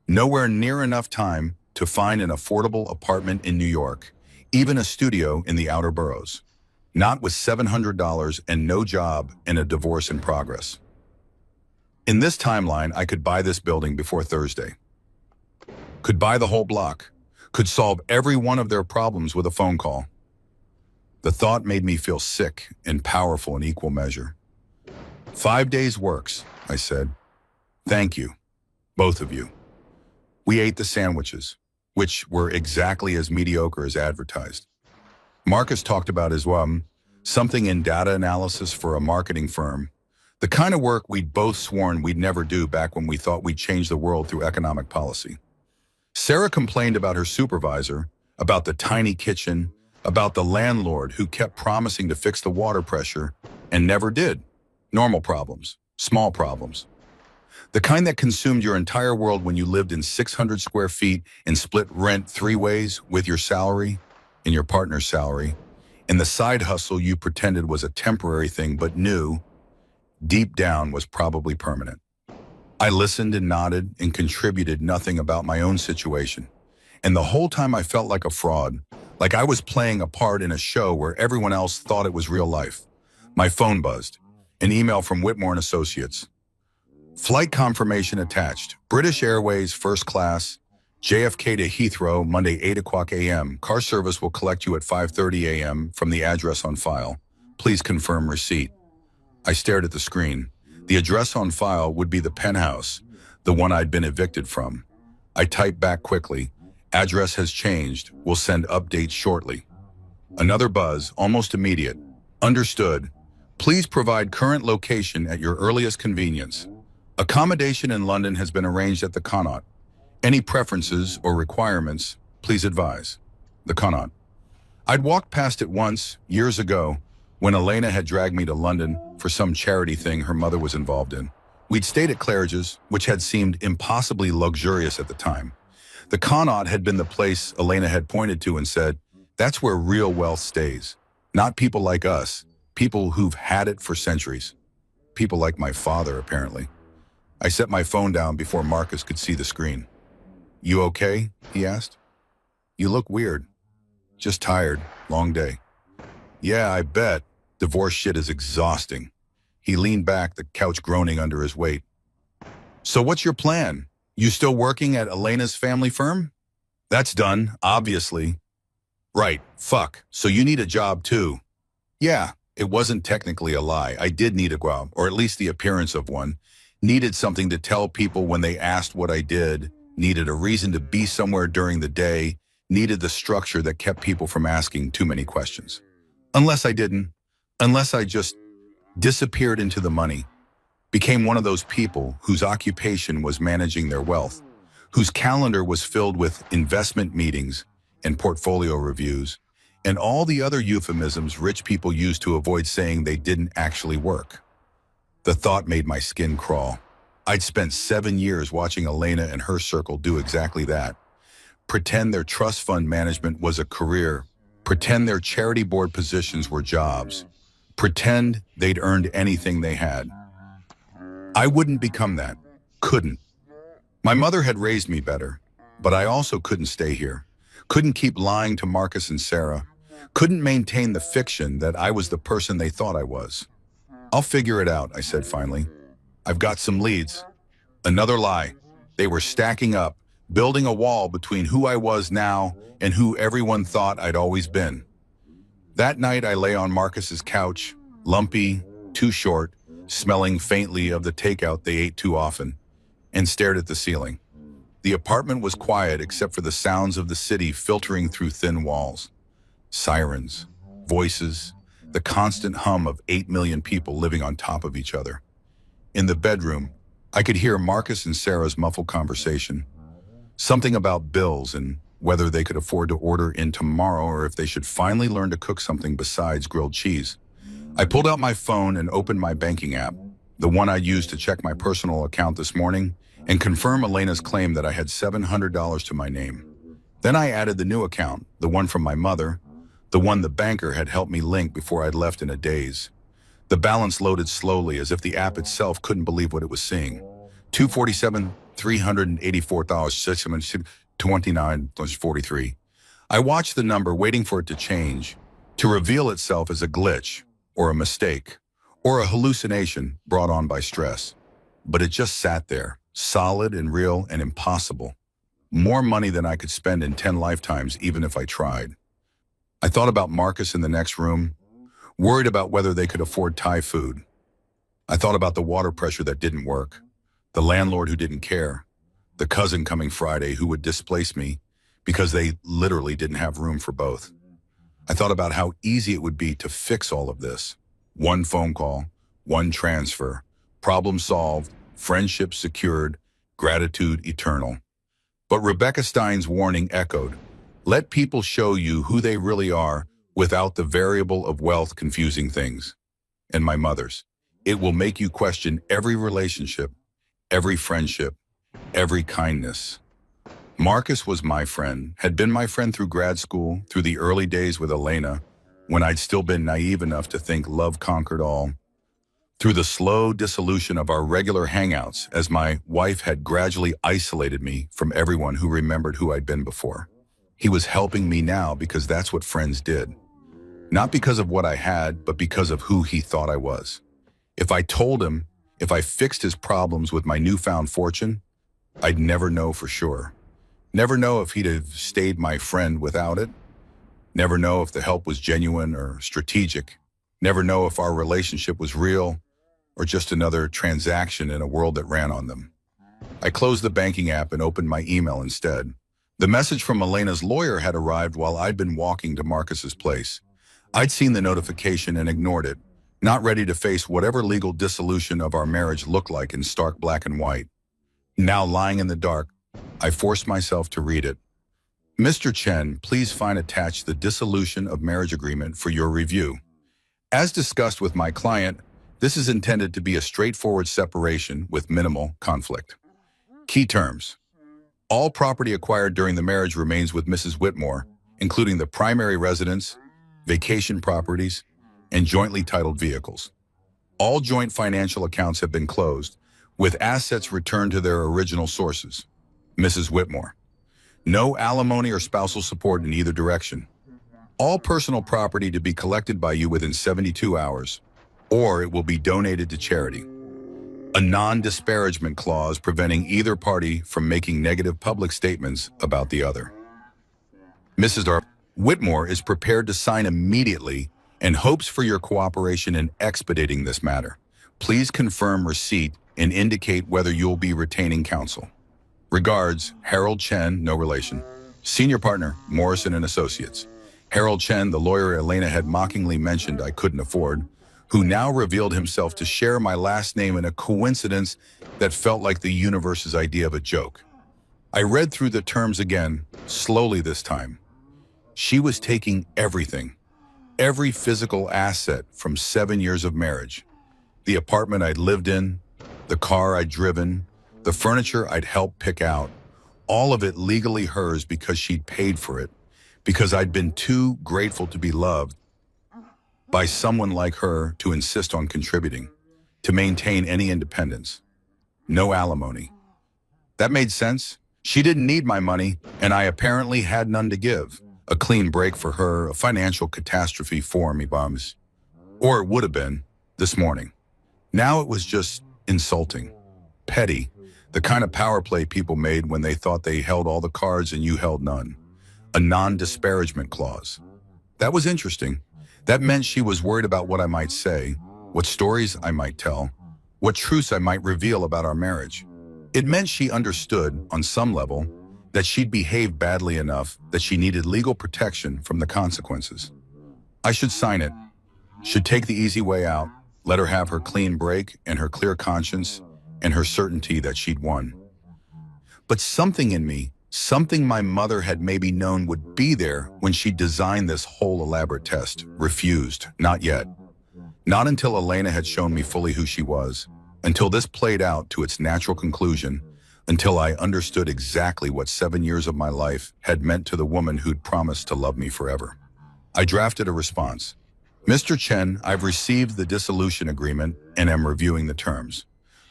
Nowhere near enough time to find an affordable apartment in New York, even a studio in the outer boroughs. Not with $700 and no job and a divorce in progress. In this timeline, I could buy this building before Thursday. Could buy the whole block. Could solve every one of their problems with a phone call. The thought made me feel sick and powerful in equal measure. 5 days works, I said. Thank you, both of you. We ate the sandwiches, which were exactly as mediocre as advertised. Marcus talked about his something in data analysis for a marketing firm, the kind of work we'd both sworn we'd never do back when we thought we'd change the world through economic policy. Sarah complained about her supervisor, about the tiny kitchen, about the landlord who kept promising to fix the water pressure and never did. Normal problems, small problems. The kind that consumed your entire world when you lived in 600 square feet and split rent 3 ways with your salary and your partner's salary, and the side hustle you pretended was a temporary thing but knew, deep down, was probably permanent. I listened and nodded and contributed nothing about my own situation. And the whole time I felt like a fraud, like I was playing a part in a show where everyone else thought it was real life. My phone buzzed. An email from Whitmore and Associates. Flight confirmation attached. British Airways first class, JFK to Heathrow, Monday 8 o'clock a.m. Car service will collect you at 5:30 a.m. from the address on file. Please confirm receipt. I stared at the screen. The address on file would be the penthouse, the one I'd been evicted from. I typed back quickly. Address has changed. We'll send updates shortly. Another buzz, almost immediate. Understood. Please provide current location at your earliest convenience. Accommodation in London has been arranged at the Connaught. Any preferences or requirements, please advise. The Connaught. I'd walked past it once, years ago, when Elena had dragged me to London for some charity thing her mother was involved in. We'd stayed at Claridge's, which had seemed impossibly luxurious at the time. The Connaught had been the place Elena had pointed to and said, that's where real wealth stays. Not people like us, people who've had it for centuries. People like my father, apparently. I set my phone down before Marcus could see the screen. You okay? He asked. You look weird. Just tired. Long day. Yeah, I bet. Divorce shit is exhausting. He leaned back, the couch groaning under his weight. So what's your plan? You still working at Elena's family firm? That's done, obviously. Right, fuck. So you need a job too. Yeah, it wasn't technically a lie. I did need a job, or at least the appearance of one. Needed something to tell people when they asked what I did. Needed a reason to be somewhere during the day. Needed the structure that kept people from asking too many questions. Unless I didn't. Unless I just disappeared into the money. Became one of those people whose occupation was managing their wealth, whose calendar was filled with investment meetings and portfolio reviews, and all the other euphemisms rich people use to avoid saying they didn't actually work. The thought made my skin crawl. I'd spent 7 years watching Elena and her circle do exactly that. Pretend their trust fund management was a career. Pretend their charity board positions were jobs. Pretend they'd earned anything they had. I wouldn't become that. Couldn't. My mother had raised me better, but I also couldn't stay here. Couldn't keep lying to Marcus and Sarah. Couldn't maintain the fiction that I was the person they thought I was. I'll figure it out, I said finally. I've got some leads. Another lie. They were stacking up, building a wall between who I was now and who everyone thought I'd always been. That night I lay on Marcus's couch, lumpy, too short, smelling faintly of the takeout they ate too often, and stared at the ceiling. The apartment was quiet except for the sounds of the city filtering through thin walls. Sirens, voices, the constant hum of 8 million people living on top of each other. In the bedroom, I could hear Marcus and Sarah's muffled conversation. Something about bills and whether they could afford to order in tomorrow or if they should finally learn to cook something besides grilled cheese. I pulled out my phone and opened my banking app, the one I used to check my personal account this morning, and confirm Elena's claim that I had $700 to my name. Then I added the new account, the one from my mother, the one the banker had helped me link before I'd left in a daze. The balance loaded slowly as if the app itself couldn't believe what it was seeing. $247, $384, $629.43. I watched the number, waiting for it to change, to reveal itself as a glitch, or a mistake, or a hallucination brought on by stress. But it just sat there, solid and real and impossible. More money than I could spend in 10 lifetimes, even if I tried. I thought about Marcus in the next room, worried about whether they could afford Thai food. I thought about the water pressure that didn't work, the landlord who didn't care, the cousin coming Friday who would displace me because they literally didn't have room for both. I thought about how easy it would be to fix all of this. One phone call, one transfer, problem solved, friendship secured, gratitude eternal. But Rebecca Stein's warning echoed, let people show you who they really are without the variable of wealth confusing things. And my mother's, it will make you question every relationship, every friendship, every kindness. Marcus was my friend, had been my friend through grad school, through the early days with Elena, when I'd still been naive enough to think love conquered all, through the slow dissolution of our regular hangouts as my wife had gradually isolated me from everyone who remembered who I'd been before. He was helping me now because that's what friends did. Not because of what I had, but because of who he thought I was. If I told him, if I fixed his problems with my newfound fortune, I'd never know for sure. Never know if he'd have stayed my friend without it. Never know if the help was genuine or strategic. Never know if our relationship was real or just another transaction in a world that ran on them. I closed the banking app and opened my email instead. The message from Elena's lawyer had arrived while I'd been walking to Marcus's place. I'd seen the notification and ignored it, not ready to face whatever legal dissolution of our marriage looked like in stark black and white. Now lying in the dark, I forced myself to read it. Mr. Chen, please find attached the dissolution of marriage agreement for your review. As discussed with my client, this is intended to be a straightforward separation with minimal conflict. Key terms. All property acquired during the marriage remains with Mrs. Whitmore, including the primary residence, vacation properties, and jointly titled vehicles. All joint financial accounts have been closed, with assets returned to their original sources. Mrs. Whitmore. No alimony or spousal support in either direction. All personal property to be collected by you within 72 hours, or it will be donated to charity. A non-disparagement clause preventing either party from making negative public statements about the other. Mrs. Whitmore is prepared to sign immediately and hopes for your cooperation in expediting this matter. Please confirm receipt and indicate whether you'll be retaining counsel. Regards, Harold Chen, no relation. Senior partner, Morrison and Associates. Harold Chen, the lawyer Elena had mockingly mentioned I couldn't afford, who now revealed himself to share my last name in a coincidence that felt like the universe's idea of a joke. I read through the terms again, slowly this time. She was taking everything, every physical asset from 7 years of marriage. The apartment I'd lived in, the car I'd driven, the furniture I'd helped pick out, all of it legally hers because she'd paid for it, because I'd been too grateful to be loved by someone like her to insist on contributing, to maintain any independence. No alimony. That made sense. She didn't need my money, and I apparently had none to give. A clean break for her, a financial catastrophe for me bums. Or it would have been, this morning. Now it was just insulting, petty, the kind of power play people made when they thought they held all the cards and you held none. A non-disparagement clause. That was interesting. That meant she was worried about what I might say, what stories I might tell, what truths I might reveal about our marriage. It meant she understood, on some level, that she'd behaved badly enough that she needed legal protection from the consequences. I should sign it, should take the easy way out, let her have her clean break and her clear conscience and her certainty that she'd won. But something in me, something my mother had maybe known would be there when she designed this whole elaborate test, refused, not yet. Not until Elena had shown me fully who she was, until this played out to its natural conclusion, until I understood exactly what 7 years of my life had meant to the woman who'd promised to love me forever. I drafted a response. Mr. Chen, I've received the dissolution agreement and am reviewing the terms.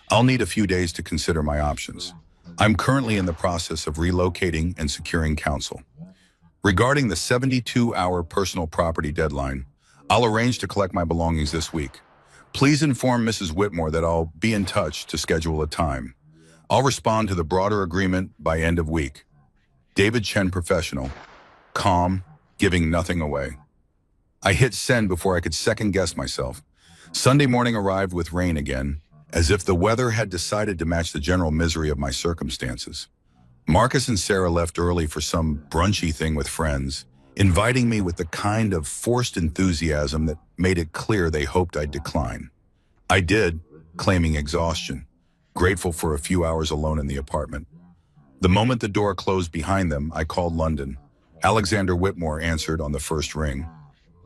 I'll need a few days to consider my options. I'm currently in the process of relocating and securing counsel. Regarding the 72-hour personal property deadline, I'll arrange to collect my belongings this week. Please inform Mrs. Whitmore that I'll be in touch to schedule a time. I'll respond to the broader agreement by end of week. David Chen, professional, calm, giving nothing away. I hit send before I could second-guess myself. Sunday morning arrived with rain again, as if the weather had decided to match the general misery of my circumstances. Marcus and Sarah left early for some brunchy thing with friends, inviting me with the kind of forced enthusiasm that made it clear they hoped I'd decline. I did, claiming exhaustion, grateful for a few hours alone in the apartment. The moment the door closed behind them, I called London. Alexander Whitmore answered on the first ring.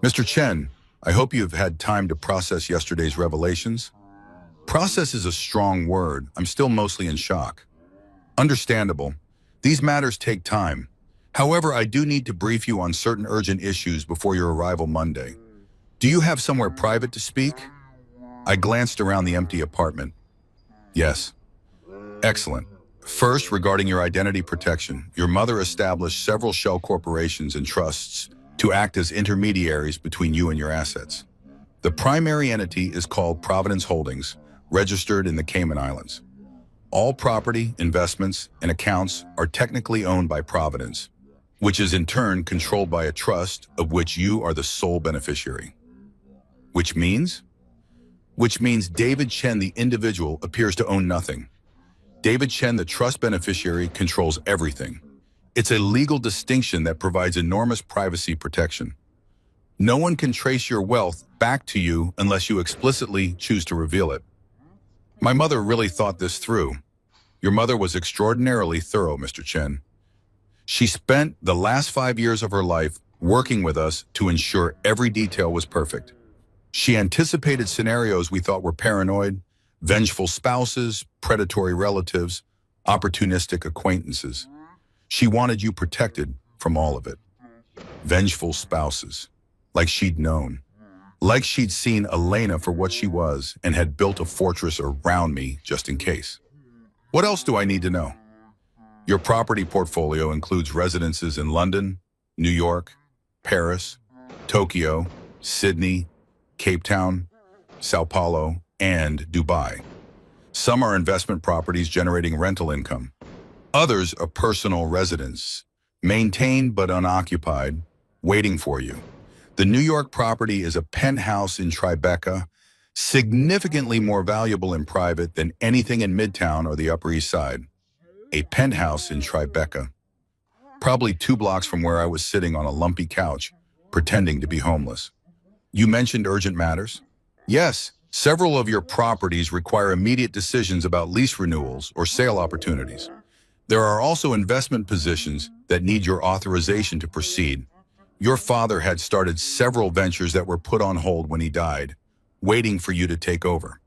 Mr. Chen, I hope you've had time to process yesterday's revelations. Process is a strong word. I'm still mostly in shock. Understandable. These matters take time. However, I do need to brief you on certain urgent issues before your arrival Monday. Do you have somewhere private to speak? I glanced around the empty apartment. Yes. Excellent. First, regarding your identity protection, your mother established several shell corporations and trusts to act as intermediaries between you and your assets. The primary entity is called Providence Holdings, registered in the Cayman Islands. All property, investments, and accounts are technically owned by Providence, which is in turn controlled by a trust of which you are the sole beneficiary. Which means David Chen, the individual, appears to own nothing. David Chen, the trust beneficiary, controls everything. It's a legal distinction that provides enormous privacy protection. No one can trace your wealth back to you unless you explicitly choose to reveal it. My mother really thought this through. Your mother was extraordinarily thorough, Mr. Chen. She spent the last 5 years of her life working with us to ensure every detail was perfect. She anticipated scenarios we thought were paranoid, vengeful spouses, predatory relatives, opportunistic acquaintances. She wanted you protected from all of it. Vengeful spouses, like she'd known. Like she'd seen Elena for what she was and had built a fortress around me just in case. What else do I need to know? Your property portfolio includes residences in London, New York, Paris, Tokyo, Sydney, Cape Town, Sao Paulo, and Dubai. Some are investment properties generating rental income. Others are personal residence, maintained but unoccupied, waiting for you. The New York property is a penthouse in Tribeca, significantly more valuable in private than anything in Midtown or the Upper East Side. A penthouse in Tribeca, probably 2 blocks from where I was sitting on a lumpy couch, pretending to be homeless. You mentioned urgent matters? Yes, several of your properties require immediate decisions about lease renewals or sale opportunities. There are also investment positions that need your authorization to proceed. Your father had started several ventures that were put on hold when he died, waiting for you to take over.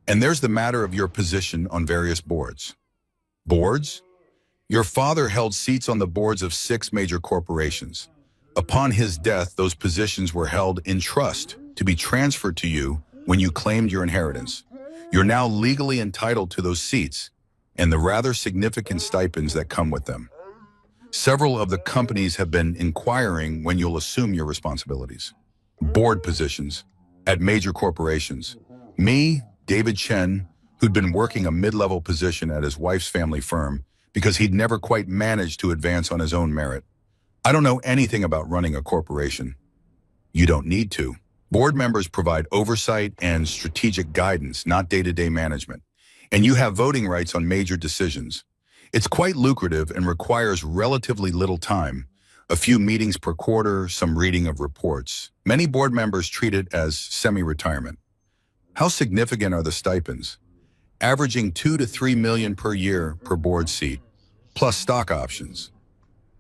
And there's the matter of your position on various boards. Boards? Your father held seats on the boards of 6 major corporations. Upon his death, those positions were held in trust to be transferred to you when you claimed your inheritance. You're now legally entitled to those seats and the rather significant stipends that come with them. Several of the companies have been inquiring when you'll assume your responsibilities. Board positions at major corporations. Me, David Chen, who'd been working a mid-level position at his wife's family firm because he'd never quite managed to advance on his own merit. I don't know anything about running a corporation. You don't need to. Board members provide oversight and strategic guidance, not day-to-day management. And you have voting rights on major decisions. It's quite lucrative and requires relatively little time. A few meetings per quarter, some reading of reports. Many board members treat it as semi-retirement. How significant are the stipends? Averaging 2 to 3 million per year per board seat, plus stock options.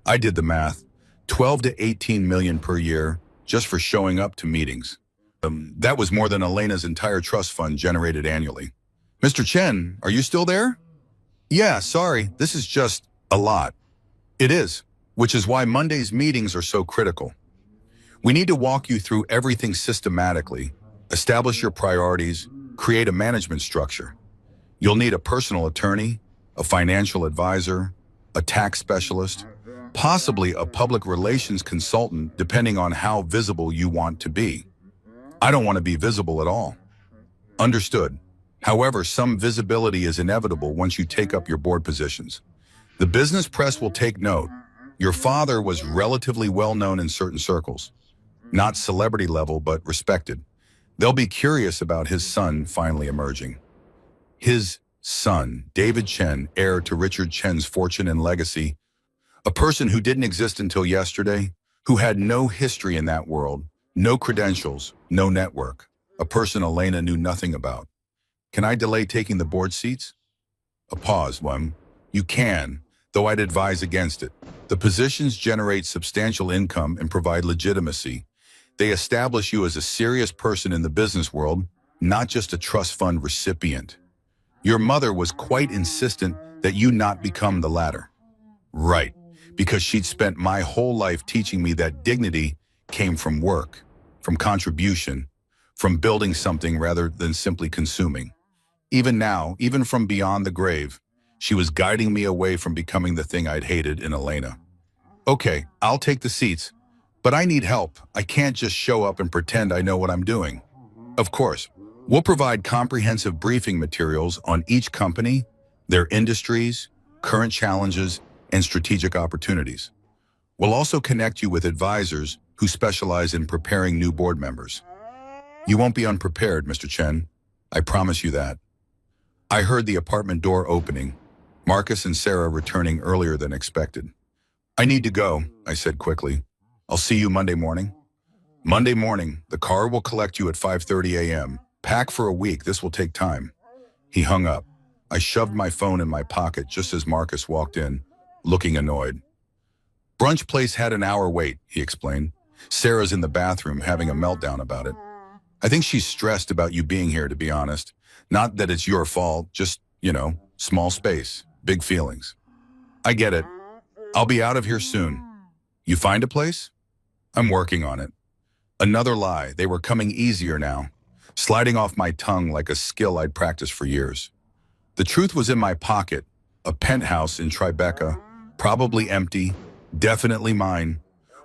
I did the math, 12 to 18 million per year just for showing up to meetings. That was more than Elena's entire trust fund generated annually. Mr. Chen, are you still there? Yeah, sorry, this is just a lot. It is, which is why Monday's meetings are so critical. We need to walk you through everything systematically, establish your priorities, create a management structure. You'll need a personal attorney, a financial advisor, a tax specialist, possibly a public relations consultant, depending on how visible you want to be. I don't want to be visible at all. Understood. However, some visibility is inevitable once you take up your board positions. The business press will take note. Your father was relatively well known in certain circles. Not celebrity level, but respected. They'll be curious about his son finally emerging. His son, David Chen, heir to Richard Chen's fortune and legacy, a person who didn't exist until yesterday, who had no history in that world, no credentials, no network, a person Elena knew nothing about. Can I delay taking the board seats? A pause, one. You can, though I'd advise against it. The positions generate substantial income and provide legitimacy. They establish you as a serious person in the business world, not just a trust fund recipient. Your mother was quite insistent that you not become the latter. Right, because she'd spent my whole life teaching me that dignity came from work, from contribution, from building something rather than simply consuming. Even now, even from beyond the grave, she was guiding me away from becoming the thing I'd hated in Elena. Okay, I'll take the seats, but I need help. I can't just show up and pretend I know what I'm doing. Of course, we'll provide comprehensive briefing materials on each company, their industries, current challenges, and strategic opportunities. We'll also connect you with advisors who specialize in preparing new board members. You won't be unprepared, Mr. Chen. I promise you that. I heard the apartment door opening, Marcus and Sarah returning earlier than expected. I need to go, I said quickly. I'll see you Monday morning. Monday morning, the car will collect you at 5:30 a.m. Pack for a week, this will take time. He hung up. I shoved my phone in my pocket just as Marcus walked in, looking annoyed. Brunch place had an hour wait, he explained. Sarah's in the bathroom having a meltdown about it. I think she's stressed about you being here, to be honest. Not that it's your fault, just, small space, big feelings. I get it. I'll be out of here soon. You find a place? I'm working on it. Another lie, they were coming easier now, sliding off my tongue like a skill I'd practiced for years. The truth was in my pocket, a penthouse in Tribeca, probably empty, definitely mine,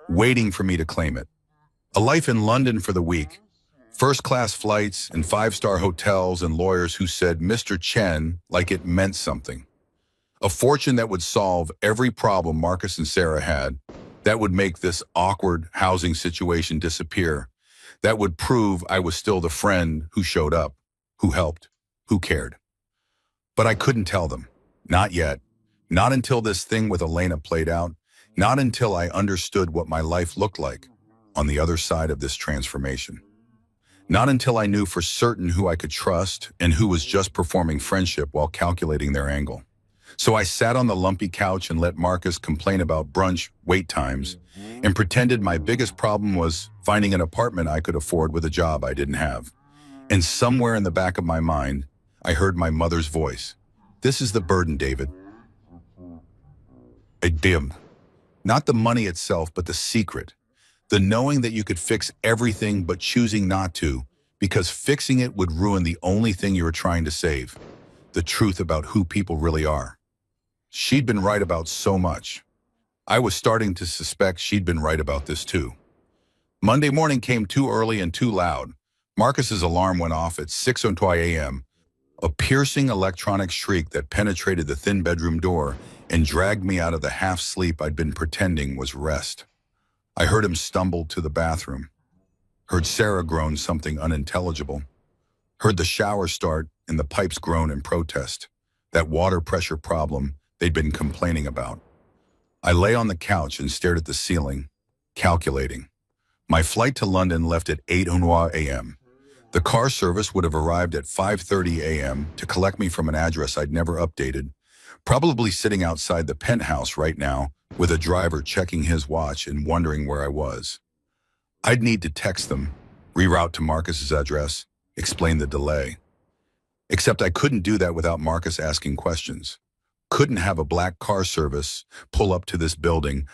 waiting for me to claim it. A life in London for the week, first-class flights and five-star hotels and lawyers who said Mr. Chen like it meant something. A fortune that would solve every problem Marcus and Sarah had, that would make this awkward housing situation disappear, that would prove I was still the friend who showed up, who helped, who cared. But I couldn't tell them. Not yet. Not until this thing with Elena played out. Not until I understood what my life looked like on the other side of this transformation. Not until I knew for certain who I could trust and who was just performing friendship while calculating their angle. So I sat on the lumpy couch and let Marcus complain about brunch wait times and pretended my biggest problem was finding an apartment I could afford with a job I didn't have. And somewhere in the back of my mind, I heard my mother's voice. This is the burden, David. Not the money itself, but the secret. The knowing that you could fix everything but choosing not to, because fixing it would ruin the only thing you were trying to save. The truth about who people really are. She'd been right about so much. I was starting to suspect she'd been right about this too. Monday morning came too early and too loud. Marcus's alarm went off at 6:02 a.m., a piercing electronic shriek that penetrated the thin bedroom door and dragged me out of the half-sleep I'd been pretending was rest. I heard him stumble to the bathroom, heard Sarah groan something unintelligible, heard the shower start and the pipes groan in protest, that water pressure problem they'd been complaining about. I lay on the couch and stared at the ceiling, calculating. My flight to London left at 8:00 a.m. The car service would have arrived at 5:30 a.m. to collect me from an address I'd never updated, probably sitting outside the penthouse right now with a driver checking his watch and wondering where I was. I'd need to text them, reroute to Marcus's address, explain the delay. Except I couldn't do that without Marcus asking questions. Couldn't have a black car service pull up to this building.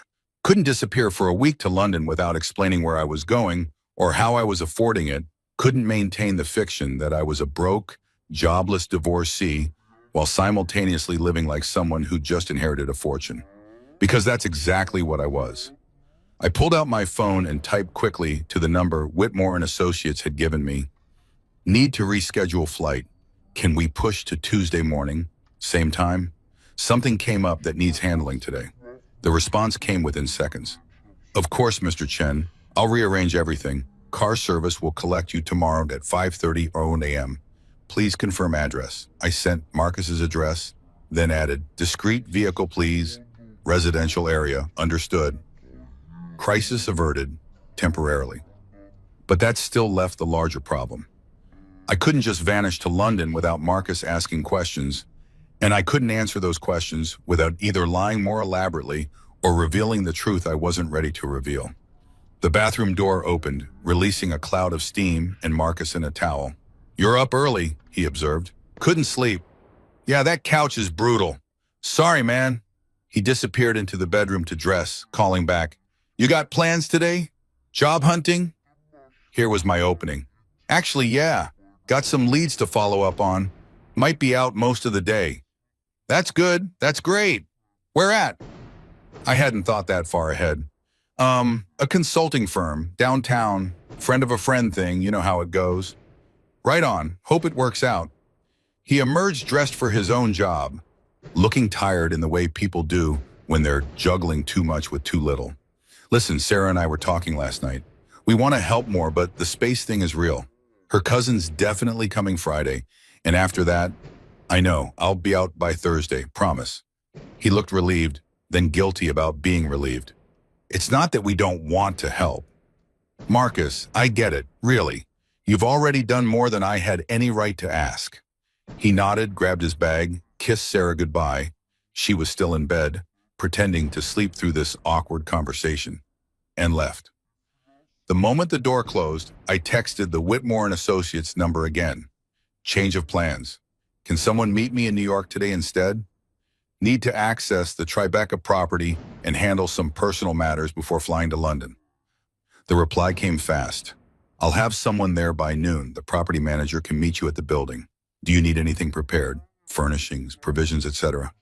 Couldn't disappear for a week to London without explaining where I was going or how I was affording it. Couldn't maintain the fiction that I was a broke, jobless divorcee while simultaneously living like someone who just inherited a fortune. Because that's exactly what I was. I pulled out my phone and typed quickly to the number Whitmore and Associates had given me. Need to reschedule flight. Can we push to Tuesday morning? Same time? Something came up that needs handling today. The response came within seconds. Of course, Mr. Chen. I'll rearrange everything. Car service will collect you tomorrow at 5:30 a.m. Please confirm address. I sent Marcus's address, then added, discreet vehicle please, residential area, understood. Crisis averted, temporarily. But that still left the larger problem. I couldn't just vanish to London without Marcus asking questions, and I couldn't answer those questions without either lying more elaborately or revealing the truth I wasn't ready to reveal. The bathroom door opened, releasing a cloud of steam and Marcus in a towel. "You're up early," he observed. "Couldn't sleep." "Yeah, that couch is brutal. Sorry, man." He disappeared into the bedroom to dress, calling back, "You got plans today? Job hunting?" Here was my opening. "Actually, yeah. Got some leads to follow up on. Might be out most of the day." "That's good. That's great. Where at?" I hadn't thought that far ahead. A consulting firm, downtown, friend of a friend thing, you know how it goes." "Right on. Hope it works out." He emerged dressed for his own job, looking tired in the way people do when they're juggling too much with too little. "Listen, Sarah and I were talking last night. We want to help more, but the space thing is real. Her cousin's definitely coming Friday, and after that, I know, I'll be out by Thursday, promise." He looked relieved, then guilty about being relieved. "It's not that we don't want to help. Marcus, I get it, really. You've already done more than I had any right to ask." He nodded, grabbed his bag, kissed Sarah goodbye. She was still in bed, pretending to sleep through this awkward conversation, and left. The moment the door closed, I texted the Whitmore and Associates number again. "Change of plans. Can someone meet me in New York today instead? Need to access the Tribeca property and handle some personal matters before flying to London." The reply came fast. "I'll have someone there by noon. The property manager can meet you at the building. Do you need anything prepared? Furnishings, provisions, etc."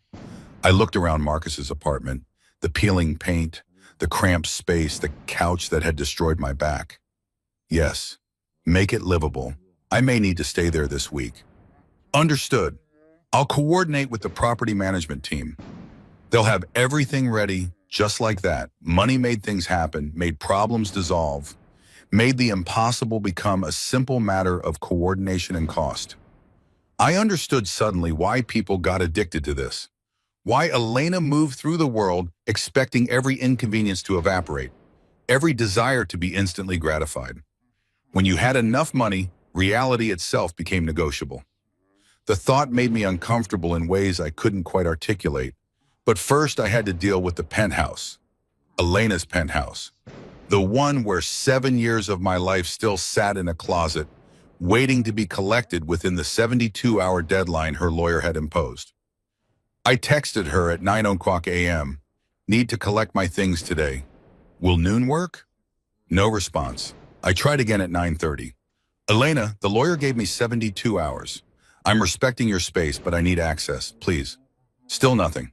I looked around Marcus's apartment, the peeling paint, the cramped space, the couch that had destroyed my back. "Yes, make it livable. I may need to stay there this week." "Understood. I'll coordinate with the property management team. They'll have everything ready, just like that." Money made things happen, made problems dissolve, made the impossible become a simple matter of coordination and cost. I understood suddenly why people got addicted to this. Why Elena moved through the world expecting every inconvenience to evaporate, every desire to be instantly gratified. When you had enough money, reality itself became negotiable. The thought made me uncomfortable in ways I couldn't quite articulate. But first I had to deal with the penthouse. Elena's penthouse. The one where 7 years of my life still sat in a closet, waiting to be collected within the 72-hour deadline her lawyer had imposed. I texted her at 9:00 a.m. "Need to collect my things today. Will noon work?" No response. I tried again at 9:30. "Elena, the lawyer gave me 72 hours. I'm respecting your space, but I need access, please." Still nothing.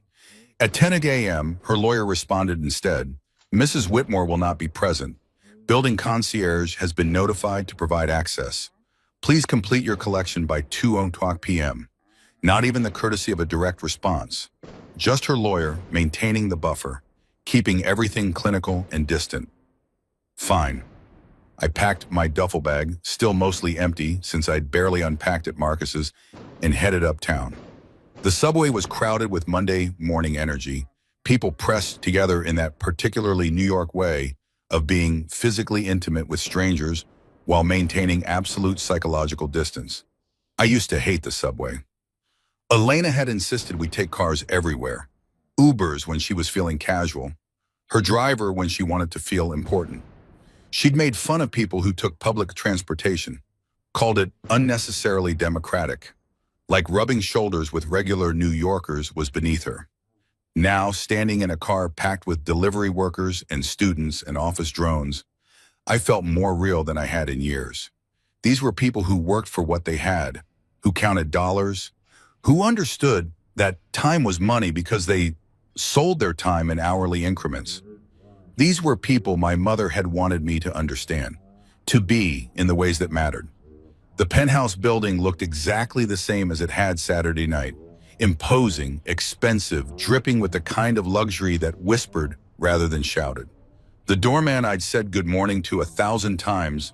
At 10 a.m., her lawyer responded instead, "Mrs. Whitmore will not be present. Building concierge has been notified to provide access. Please complete your collection by 2:00 p.m. Not even the courtesy of a direct response. Just her lawyer maintaining the buffer, keeping everything clinical and distant. Fine. I packed my duffel bag, still mostly empty since I'd barely unpacked at Marcus's, and headed uptown. The subway was crowded with Monday morning energy, people pressed together in that particularly New York way of being physically intimate with strangers while maintaining absolute psychological distance. I used to hate the subway. Elena had insisted we take cars everywhere. Ubers when she was feeling casual. Her driver when she wanted to feel important. She'd made fun of people who took public transportation, called it unnecessarily democratic, like rubbing shoulders with regular New Yorkers was beneath her. Now, standing in a car packed with delivery workers and students and office drones, I felt more real than I had in years. These were people who worked for what they had, who counted dollars, who understood that time was money because they sold their time in hourly increments. These were people my mother had wanted me to understand, to be in the ways that mattered. The penthouse building looked exactly the same as it had Saturday night, imposing, expensive, dripping with the kind of luxury that whispered rather than shouted. The doorman I'd said good morning to 1,000 times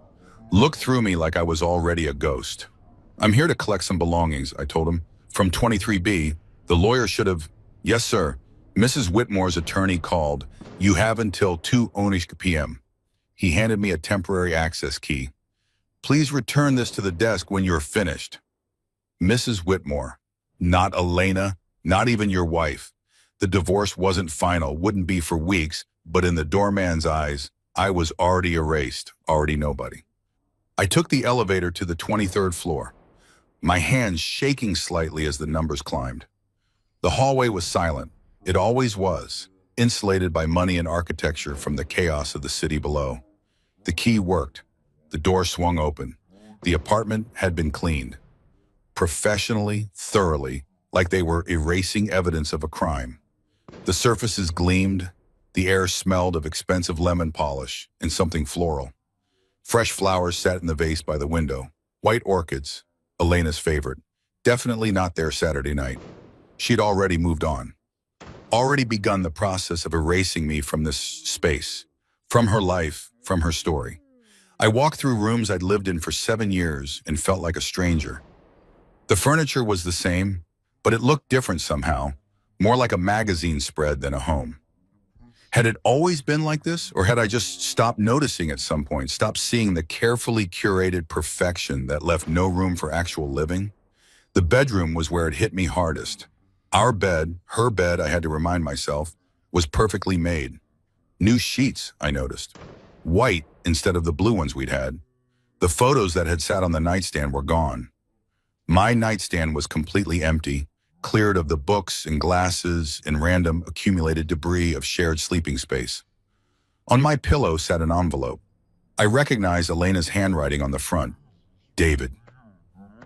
looked through me like I was already a ghost. "I'm here to collect some belongings," I told him. "From 23B, the lawyer should have..." "Yes, sir. Mrs. Whitmore's attorney called. You have until 2 p.m. He handed me a temporary access key. Please return this to the desk when you're finished. Mrs. Whitmore, not Elena, not even your wife. The divorce wasn't final, wouldn't be for weeks, but in the doorman's eyes, I was already erased, already nobody. I took the elevator to the 23rd floor, my hands shaking slightly as the numbers climbed. The hallway was silent. It always was, insulated by money and architecture from the chaos of the city below. The key worked. The door swung open. The apartment had been cleaned. Professionally, thoroughly, like they were erasing evidence of a crime. The surfaces gleamed. The air smelled of expensive lemon polish and something floral. Fresh flowers sat in the vase by the window. White orchids, Elena's favorite. Definitely not there Saturday night. She'd already moved on. Already begun the process of erasing me from this space, from her life, from her story. I walked through rooms I'd lived in for 7 years and felt like a stranger. The furniture was the same, but it looked different somehow, more like a magazine spread than a home. Had it always been like this, or had I just stopped noticing at some point, stopped seeing the carefully curated perfection that left no room for actual living? The bedroom was where it hit me hardest. Our bed, her bed, I had to remind myself, was perfectly made. New sheets, I noticed. White instead of the blue ones we'd had. The photos that had sat on the nightstand were gone. My nightstand was completely empty, cleared of the books and glasses and random accumulated debris of shared sleeping space. On my pillow sat an envelope. I recognized Elena's handwriting on the front. David.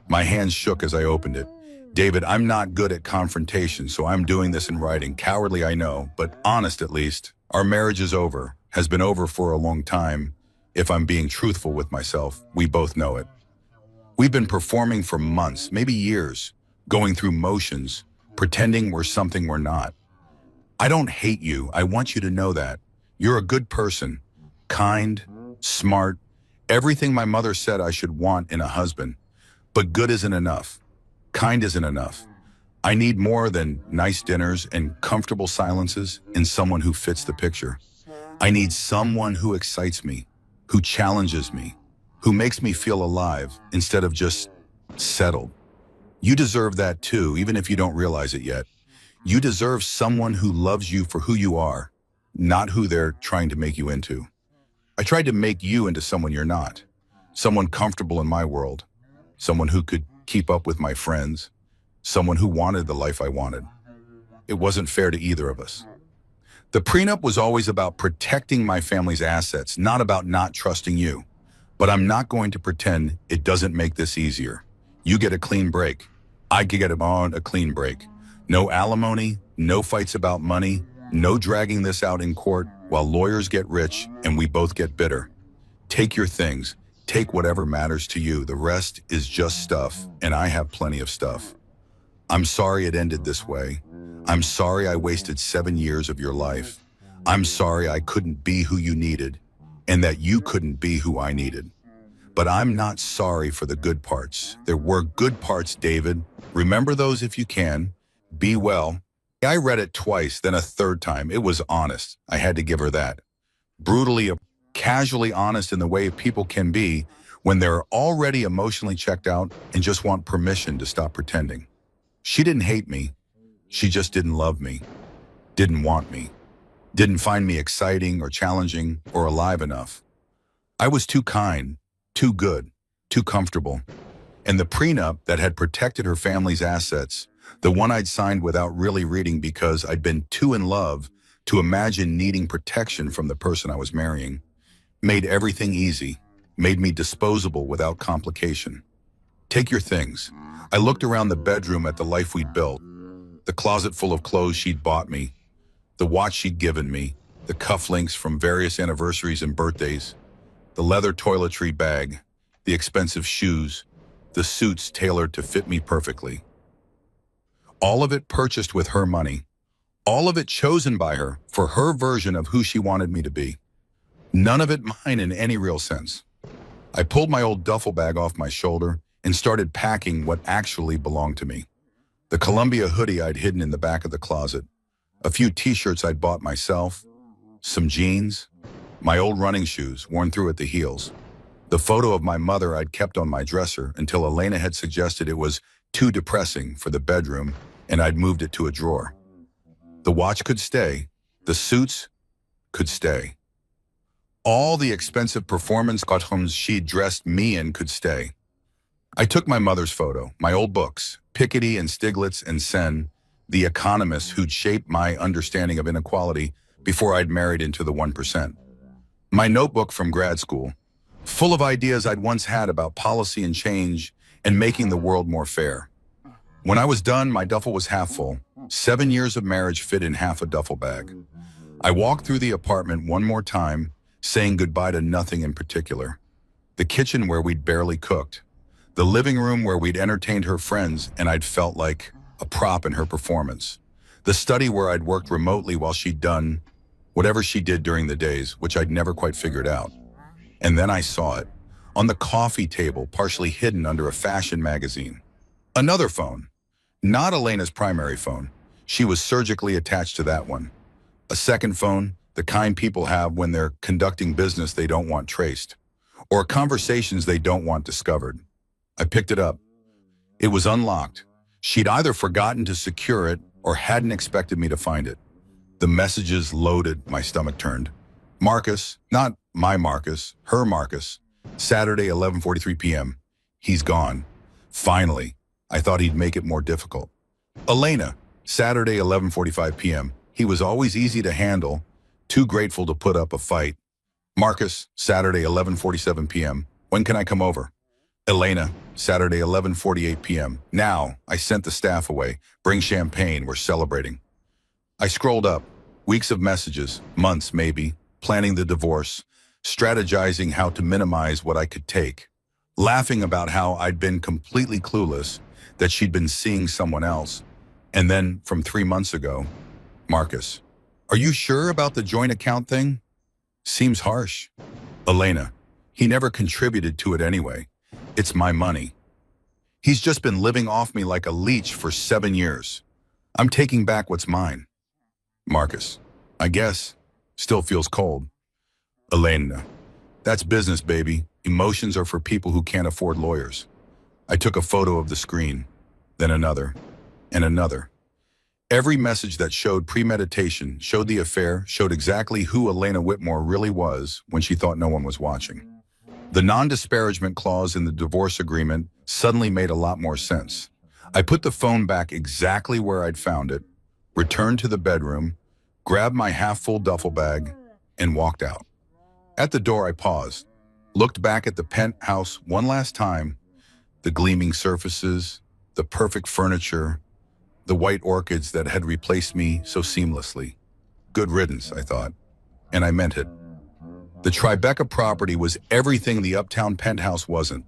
My hands shook as I opened it. David, I'm not good at confrontation, so I'm doing this in writing. Cowardly, I know, but honest at least. Our marriage is over, has been over for a long time. If I'm being truthful with myself, we both know it. We've been performing for months, maybe years, going through motions, pretending we're something we're not. I don't hate you. I want you to know that. You're a good person, kind, smart, everything my mother said I should want in a husband. But good isn't enough. Kind isn't enough. I need more than nice dinners and comfortable silences in someone who fits the picture. I need someone who excites me, who challenges me, who makes me feel alive instead of just settled. You deserve that too, even if you don't realize it yet. You deserve someone who loves you for who you are, not who they're trying to make you into. I tried to make you into someone you're not, someone comfortable in my world, someone who could keep up with my friends, someone who wanted the life I wanted. It wasn't fair to either of us. The prenup was always about protecting my family's assets, not about not trusting you. But I'm not going to pretend it doesn't make this easier. You get a clean break. I could get on a clean break. No alimony, no fights about money, no dragging this out in court while lawyers get rich and we both get bitter. Take your things. Take whatever matters to you. The rest is just stuff, and I have plenty of stuff. I'm sorry it ended this way. I'm sorry I wasted 7 years of your life. I'm sorry I couldn't be who you needed, and that you couldn't be who I needed. But I'm not sorry for the good parts. There were good parts, David. Remember those if you can. Be well. I read it twice, then a third time. It was honest. I had to give her that. Brutally, casually honest in the way people can be when they're already emotionally checked out and just want permission to stop pretending. She didn't hate me. She just didn't love me, didn't want me, didn't find me exciting or challenging or alive enough. I was too kind, too good, too comfortable. And the prenup that had protected her family's assets, the one I'd signed without really reading because I'd been too in love to imagine needing protection from the person I was marrying, made everything easy, made me disposable without complication. Take your things. I looked around the bedroom at the life we'd built, the closet full of clothes she'd bought me, the watch she'd given me, the cufflinks from various anniversaries and birthdays, the leather toiletry bag, the expensive shoes, the suits tailored to fit me perfectly. All of it purchased with her money, all of it chosen by her for her version of who she wanted me to be. None of it mine in any real sense. I pulled my old duffel bag off my shoulder and started packing what actually belonged to me. The Columbia hoodie I'd hidden in the back of the closet, A few t-shirts I'd bought myself, some jeans, my old running shoes worn through at the heels. The photo of my mother I'd kept on my dresser until Elena had suggested it was too depressing for the bedroom and I'd moved it to a drawer. The watch could stay. The suits could stay. All the expensive performance costumes she'd dressed me in could stay. I took my mother's photo, my old books, Piketty and Stiglitz and Sen, the economists who'd shaped my understanding of inequality before I'd married into the 1%. My notebook from grad school, full of ideas I'd once had about policy and change and making the world more fair. When I was done, my duffel was half full. 7 years of marriage fit in half a duffel bag. I walked through the apartment one more time, saying goodbye to nothing in particular. The kitchen where we'd barely cooked. The living room where we'd entertained her friends and I'd felt like a prop in her performance. The study where I'd worked remotely while she'd done whatever she did during the days, which I'd never quite figured out. And then I saw it, on the coffee table, partially hidden under a fashion magazine. Another phone, not Elena's primary phone. She was surgically attached to that one. A second phone, the kind people have when they're conducting business they don't want traced, or conversations they don't want discovered. I picked it up. It was unlocked. She'd either forgotten to secure it or hadn't expected me to find it. The messages loaded, my stomach turned. Marcus, not my Marcus, her Marcus. Saturday, 11:43 p.m. He's gone. Finally, I thought he'd make it more difficult. Elena, Saturday, 11:45 p.m. He was always easy to handle, too grateful to put up a fight. Marcus, Saturday, 11:47 p.m. When can I come over? Elena, Saturday, 11:48 p.m. Now, I sent the staff away. Bring champagne, we're celebrating. I scrolled up. Weeks of messages, months maybe, planning the divorce, strategizing how to minimize what I could take, laughing about how I'd been completely clueless, that she'd been seeing someone else. And then, from 3 months ago, Marcus, are you sure about the joint account thing? Seems harsh. Elena, he never contributed to it anyway. It's my money. He's just been living off me like a leech for 7 years. I'm taking back what's mine. Marcus, I guess, still feels cold. Elena, that's business, baby. Emotions are for people who can't afford lawyers. I took a photo of the screen, then another, and another. Every message that showed premeditation, showed the affair, showed exactly who Elena Whitmore really was when she thought no one was watching. The non-disparagement clause in the divorce agreement suddenly made a lot more sense. I put the phone back exactly where I'd found it, returned to the bedroom, grabbed my half-full duffel bag, and walked out. At the door, I paused, looked back at the penthouse one last time, the gleaming surfaces, the perfect furniture, the white orchids that had replaced me so seamlessly. Good riddance, I thought, and I meant it. The Tribeca property was everything the uptown penthouse wasn't.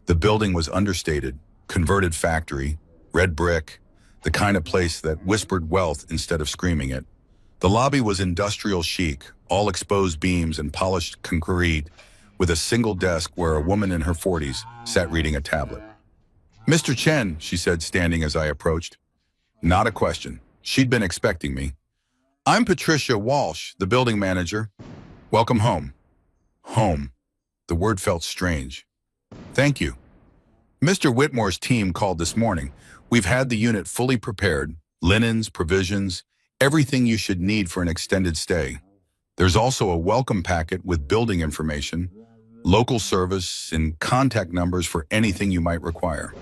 The building was understated, converted factory, red brick, the kind of place that whispered wealth instead of screaming it. The lobby was industrial chic, all exposed beams and polished concrete, with a single desk where a woman in her 40s sat reading a tablet. Mr. Chen, she said, standing as I approached. Not a question. She'd been expecting me. I'm Patricia Walsh, the building manager. Welcome home. Home. The word felt strange. Thank you. Mr. Whitmore's team called this morning. We've had the unit fully prepared, linens, provisions, everything you should need for an extended stay. There's also a welcome packet with building information, local service, and contact numbers for anything you might require.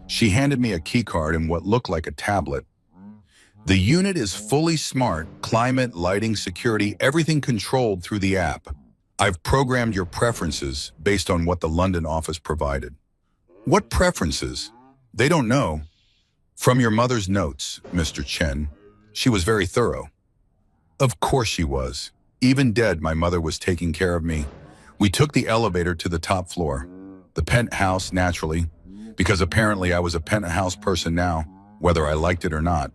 She handed me a key card and what looked like a tablet. The unit is fully smart, climate, lighting, security, everything controlled through the app. I've programmed your preferences based on what the London office provided. What preferences? They don't know. From your mother's notes, Mr. Chen. She was very thorough. Of course she was. Even dead, my mother was taking care of me. We took the elevator to the top floor. The penthouse, naturally, because apparently I was a penthouse person now, whether I liked it or not.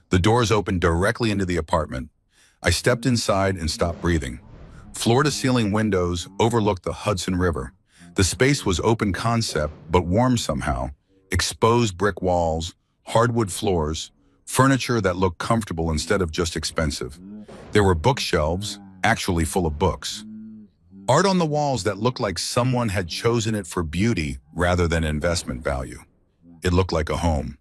The doors opened directly into the apartment. I stepped inside and stopped breathing. Floor-to-ceiling windows overlooked the Hudson River. The space was open concept, but warm somehow. Exposed brick walls, hardwood floors, Furniture that looked comfortable instead of just expensive. There were bookshelves, actually full of books. Art on the walls that looked like someone had chosen it for beauty rather than investment value. It looked like a home.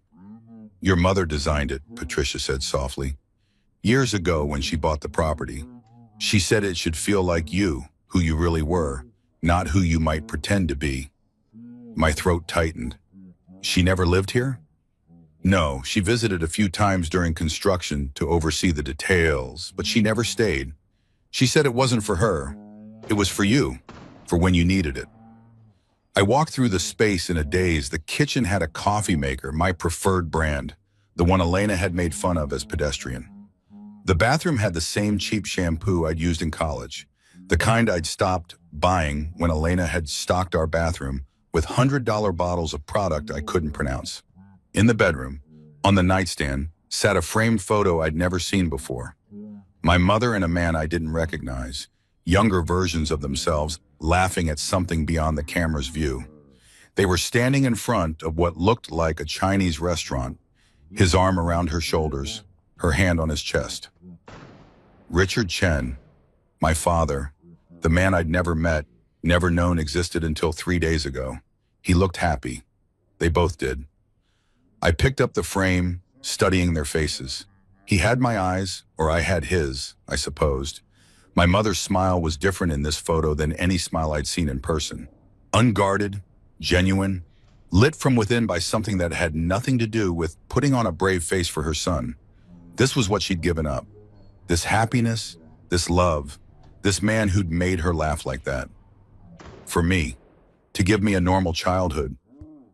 Your mother designed it, Patricia said softly. Years ago when she bought the property, she said it should feel like you, who you really were, not who you might pretend to be. My throat tightened. She never lived here? No, she visited a few times during construction to oversee the details, but she never stayed. She said it wasn't for her. It was for you, for when you needed it. I walked through the space in a daze. The kitchen had a coffee maker, my preferred brand, the one Elena had made fun of as pedestrian. The bathroom had the same cheap shampoo I'd used in college, the kind I'd stopped buying when Elena had stocked our bathroom with $100 bottles of product I couldn't pronounce. In the bedroom, on the nightstand, sat a framed photo I'd never seen before. My mother and a man I didn't recognize, younger versions of themselves, laughing at something beyond the camera's view. They were standing in front of what looked like a Chinese restaurant, his arm around her shoulders, her hand on his chest. Richard Chen, my father, the man I'd never met, never known existed until 3 days ago. He looked happy. They both did. I picked up the frame, studying their faces. He had my eyes, or I had his, I supposed. My mother's smile was different in this photo than any smile I'd seen in person. Unguarded, genuine, lit from within by something that had nothing to do with putting on a brave face for her son. This was what she'd given up. This happiness, this love, this man who'd made her laugh like that. For me, to give me a normal childhood,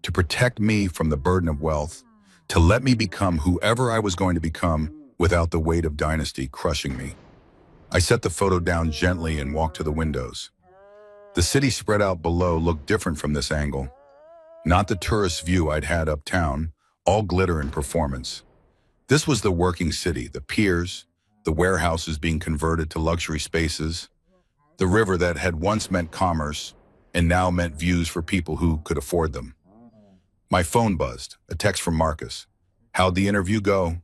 to protect me from the burden of wealth, to let me become whoever I was going to become without the weight of dynasty crushing me. I set the photo down gently and walked to the windows. The city spread out below looked different from this angle. Not the tourist view I'd had uptown, all glitter and performance. This was the working city, the piers, the warehouses being converted to luxury spaces, the river that had once meant commerce and now meant views for people who could afford them. My phone buzzed, a text from Marcus. How'd the interview go?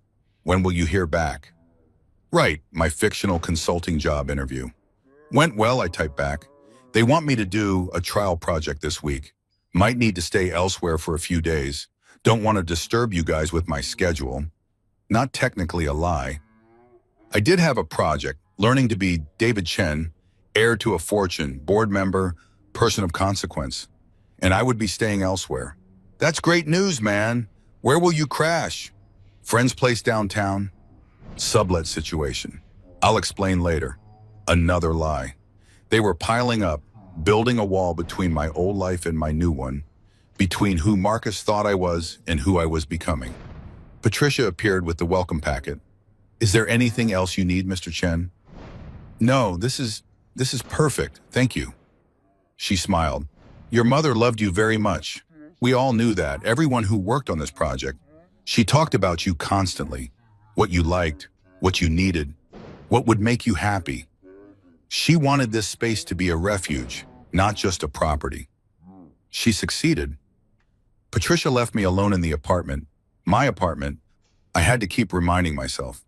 When will you hear back? Right, my fictional consulting job interview. Went well, I typed back. They want me to do a trial project this week. Might need to stay elsewhere for a few days. Don't want to disturb you guys with my schedule. Not technically a lie. I did have a project, learning to be David Chen, heir to a fortune, board member, person of consequence. And I would be staying elsewhere. That's great news, man. Where will you crash? Friend's place downtown? Sublet situation. I'll explain later. Another lie. They were piling up, building a wall between my old life and my new one, between who Marcus thought I was and who I was becoming. Patricia appeared with the welcome packet. Is there anything else you need, Mr. Chen? No, this is perfect. Thank you. She smiled. Your mother loved you very much. We all knew that, everyone who worked on this project. She talked about you constantly, what you liked, what you needed, what would make you happy. She wanted this space to be a refuge, not just a property. She succeeded. Patricia left me alone in the apartment, my apartment. I had to keep reminding myself.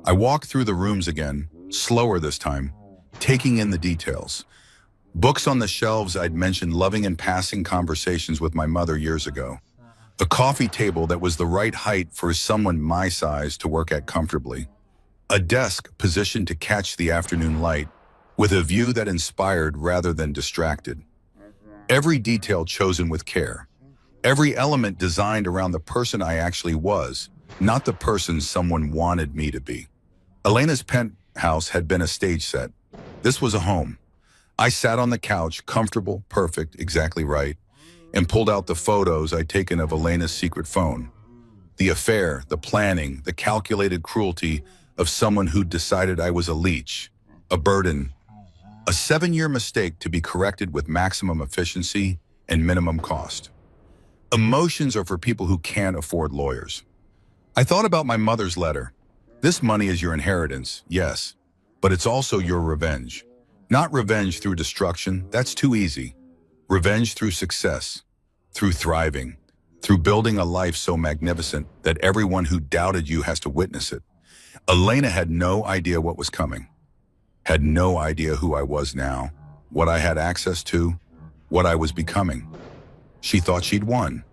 I walked through the rooms again, slower this time, taking in the details. Books on the shelves I'd mentioned, loving in passing conversations with my mother years ago. A coffee table that was the right height for someone my size to work at comfortably. A desk positioned to catch the afternoon light, with a view that inspired rather than distracted. Every detail chosen with care. Every element designed around the person I actually was, not the person someone wanted me to be. Elena's penthouse had been a stage set. This was a home. I sat on the couch, comfortable, perfect, exactly right, and pulled out the photos I'd taken of Elena's secret phone. The affair, the planning, the calculated cruelty of someone who'd decided I was a leech, a burden, a 7-year mistake to be corrected with maximum efficiency and minimum cost. Emotions are for people who can't afford lawyers. I thought about my mother's letter. This money is your inheritance, yes, but it's also your revenge. Not revenge through destruction, that's too easy. Revenge through success, through thriving, through building a life so magnificent that everyone who doubted you has to witness it. Elena had no idea what was coming, had no idea who I was now, what I had access to, what I was becoming. She thought she'd won,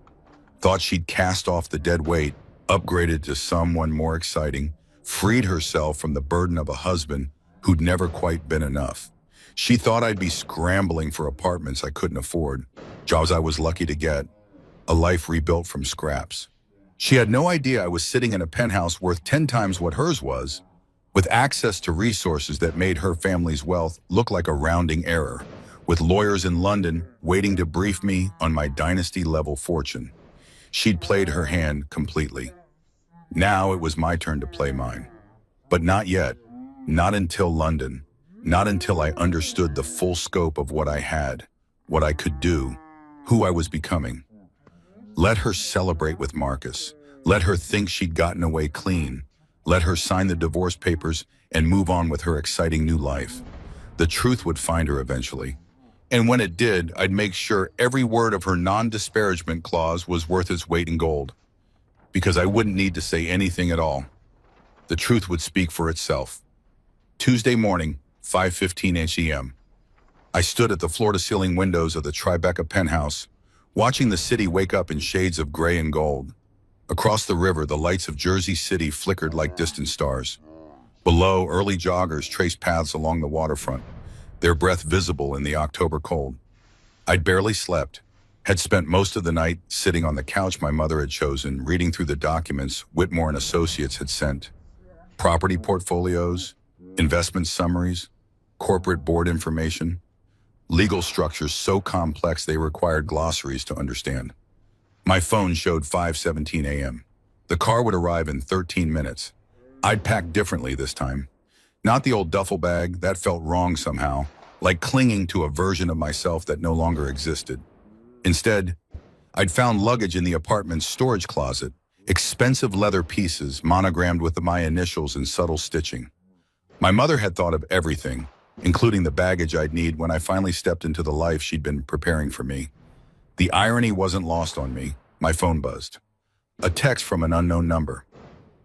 thought she'd cast off the dead weight, upgraded to someone more exciting, freed herself from the burden of a husband who'd never quite been enough. She thought I'd be scrambling for apartments I couldn't afford, jobs I was lucky to get, a life rebuilt from scraps. She had no idea I was sitting in a penthouse worth 10 times what hers was, with access to resources that made her family's wealth look like a rounding error, with lawyers in London waiting to brief me on my dynasty-level fortune. She'd played her hand completely. Now it was my turn to play mine. But not yet. Not until London. Not until I understood the full scope of what I had, what I could do, who I was becoming. Let her celebrate with Marcus. Let her think she'd gotten away clean. Let her sign the divorce papers and move on with her exciting new life. The truth would find her eventually. And when it did, I'd make sure every word of her non-disparagement clause was worth its weight in gold. Because I wouldn't need to say anything at all. The truth would speak for itself. Tuesday morning, 5:15 a.m. I stood at the floor-to-ceiling windows of the Tribeca penthouse, watching the city wake up in shades of gray and gold. Across the river, the lights of Jersey City flickered like distant stars. Below, early joggers traced paths along the waterfront, their breath visible in the October cold. I'd barely slept, had spent most of the night sitting on the couch my mother had chosen, reading through the documents Whitmore and Associates had sent. Property portfolios, investment summaries, corporate board information, legal structures so complex they required glossaries to understand. My phone showed 5:17 a.m. The car would arrive in 13 minutes. I'd packed differently this time. Not the old duffel bag, that felt wrong somehow, like clinging to a version of myself that no longer existed. Instead, I'd found luggage in the apartment's storage closet, expensive leather pieces monogrammed with my initials in subtle stitching. My mother had thought of everything, including the baggage I'd need when I finally stepped into the life she'd been preparing for me. The irony wasn't lost on me. My phone buzzed. A text from an unknown number.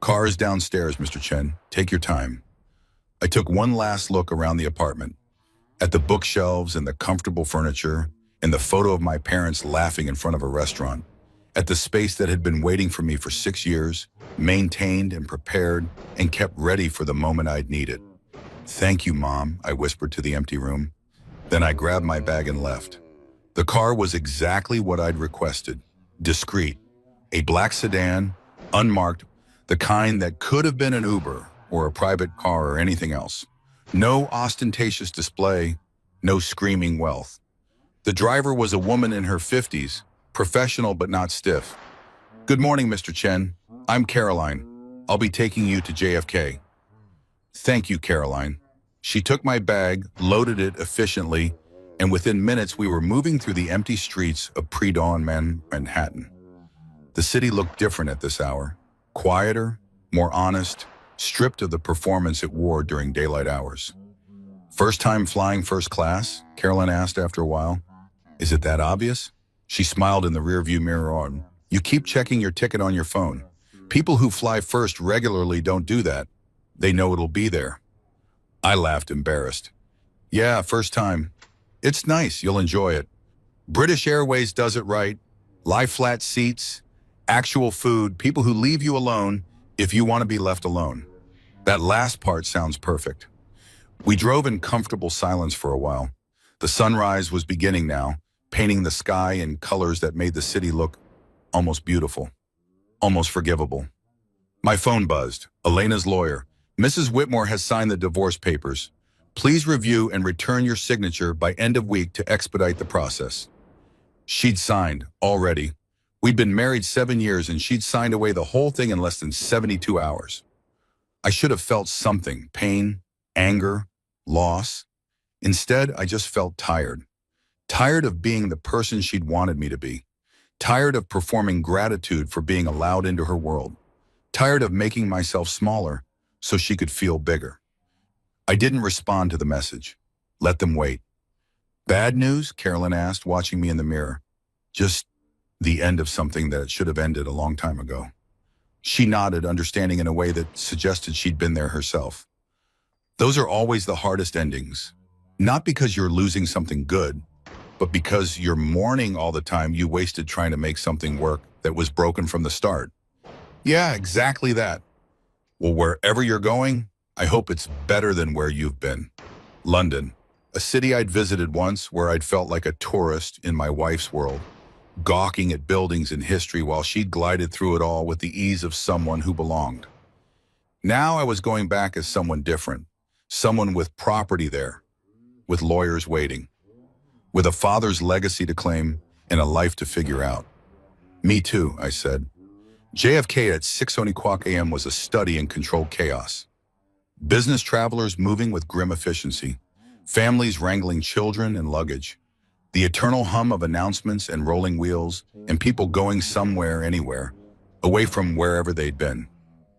"Car is downstairs, Mr. Chen. Take your time." I took one last look around the apartment, at the bookshelves and the comfortable furniture, and the photo of my parents laughing in front of a restaurant, at the space that had been waiting for me for 6 years, maintained and prepared and kept ready for the moment I'd need it. "Thank you, Mom," I whispered to the empty room. Then I grabbed my bag and left. The car was exactly what I'd requested. Discreet. A black sedan, unmarked, the kind that could have been an Uber or a private car or anything else. No ostentatious display, no screaming wealth. The driver was a woman in her 50s, professional but not stiff. "Good morning, Mr. Chen. I'm Caroline. I'll be taking you to JFK." "Thank you, Caroline." She took my bag, loaded it efficiently, and within minutes we were moving through the empty streets of pre-dawn Manhattan. The city looked different at this hour. Quieter, more honest, stripped of the performance it wore during daylight hours. "First time flying first class?" Caroline asked after a while. "Is it that obvious?" She smiled in the rearview mirror on. "You keep checking your ticket on your phone. People who fly first regularly don't do that. They know it'll be there." I laughed, embarrassed. "Yeah, first time. It's nice, you'll enjoy it. British Airways does it right. Lie flat seats, actual food, people who leave you alone if you want to be left alone." That last part sounds perfect. We drove in comfortable silence for a while. The sunrise was beginning now, painting the sky in colors that made the city look almost beautiful, almost forgivable. My phone buzzed. Elena's lawyer. "Mrs. Whitmore has signed the divorce papers. Please review and return your signature by end of week to expedite the process." She'd signed, already. We'd been married 7 years and she'd signed away the whole thing in less than 72 hours. I should have felt something, pain, anger, loss. Instead, I just felt tired. Tired of being the person she'd wanted me to be. Tired of performing gratitude for being allowed into her world. Tired of making myself smaller so she could feel bigger. I didn't respond to the message. Let them wait. "Bad news?" Carolyn asked, watching me in the mirror. Just The end of something that should have ended a long time ago. She nodded, understanding in a way that suggested she'd been there herself. Those are always the hardest endings. Not because you're losing something good, but because you're mourning all the time you wasted trying to make something work that was broken from the start. Yeah, exactly that. Well, wherever you're going, I hope it's better than where you've been. London, a city I'd visited once where I'd felt like a tourist in my wife's world, gawking at buildings and history while she'd glided through it all with the ease of someone who belonged. Now I was going back as someone different, someone with property there, with lawyers waiting, with a father's legacy to claim and a life to figure out. Me too, I said. JFK at 6:00 a.m. was a study in controlled chaos. Business travelers moving with grim efficiency, families wrangling children and luggage, the eternal hum of announcements and rolling wheels, and people going somewhere, anywhere, away from wherever they'd been.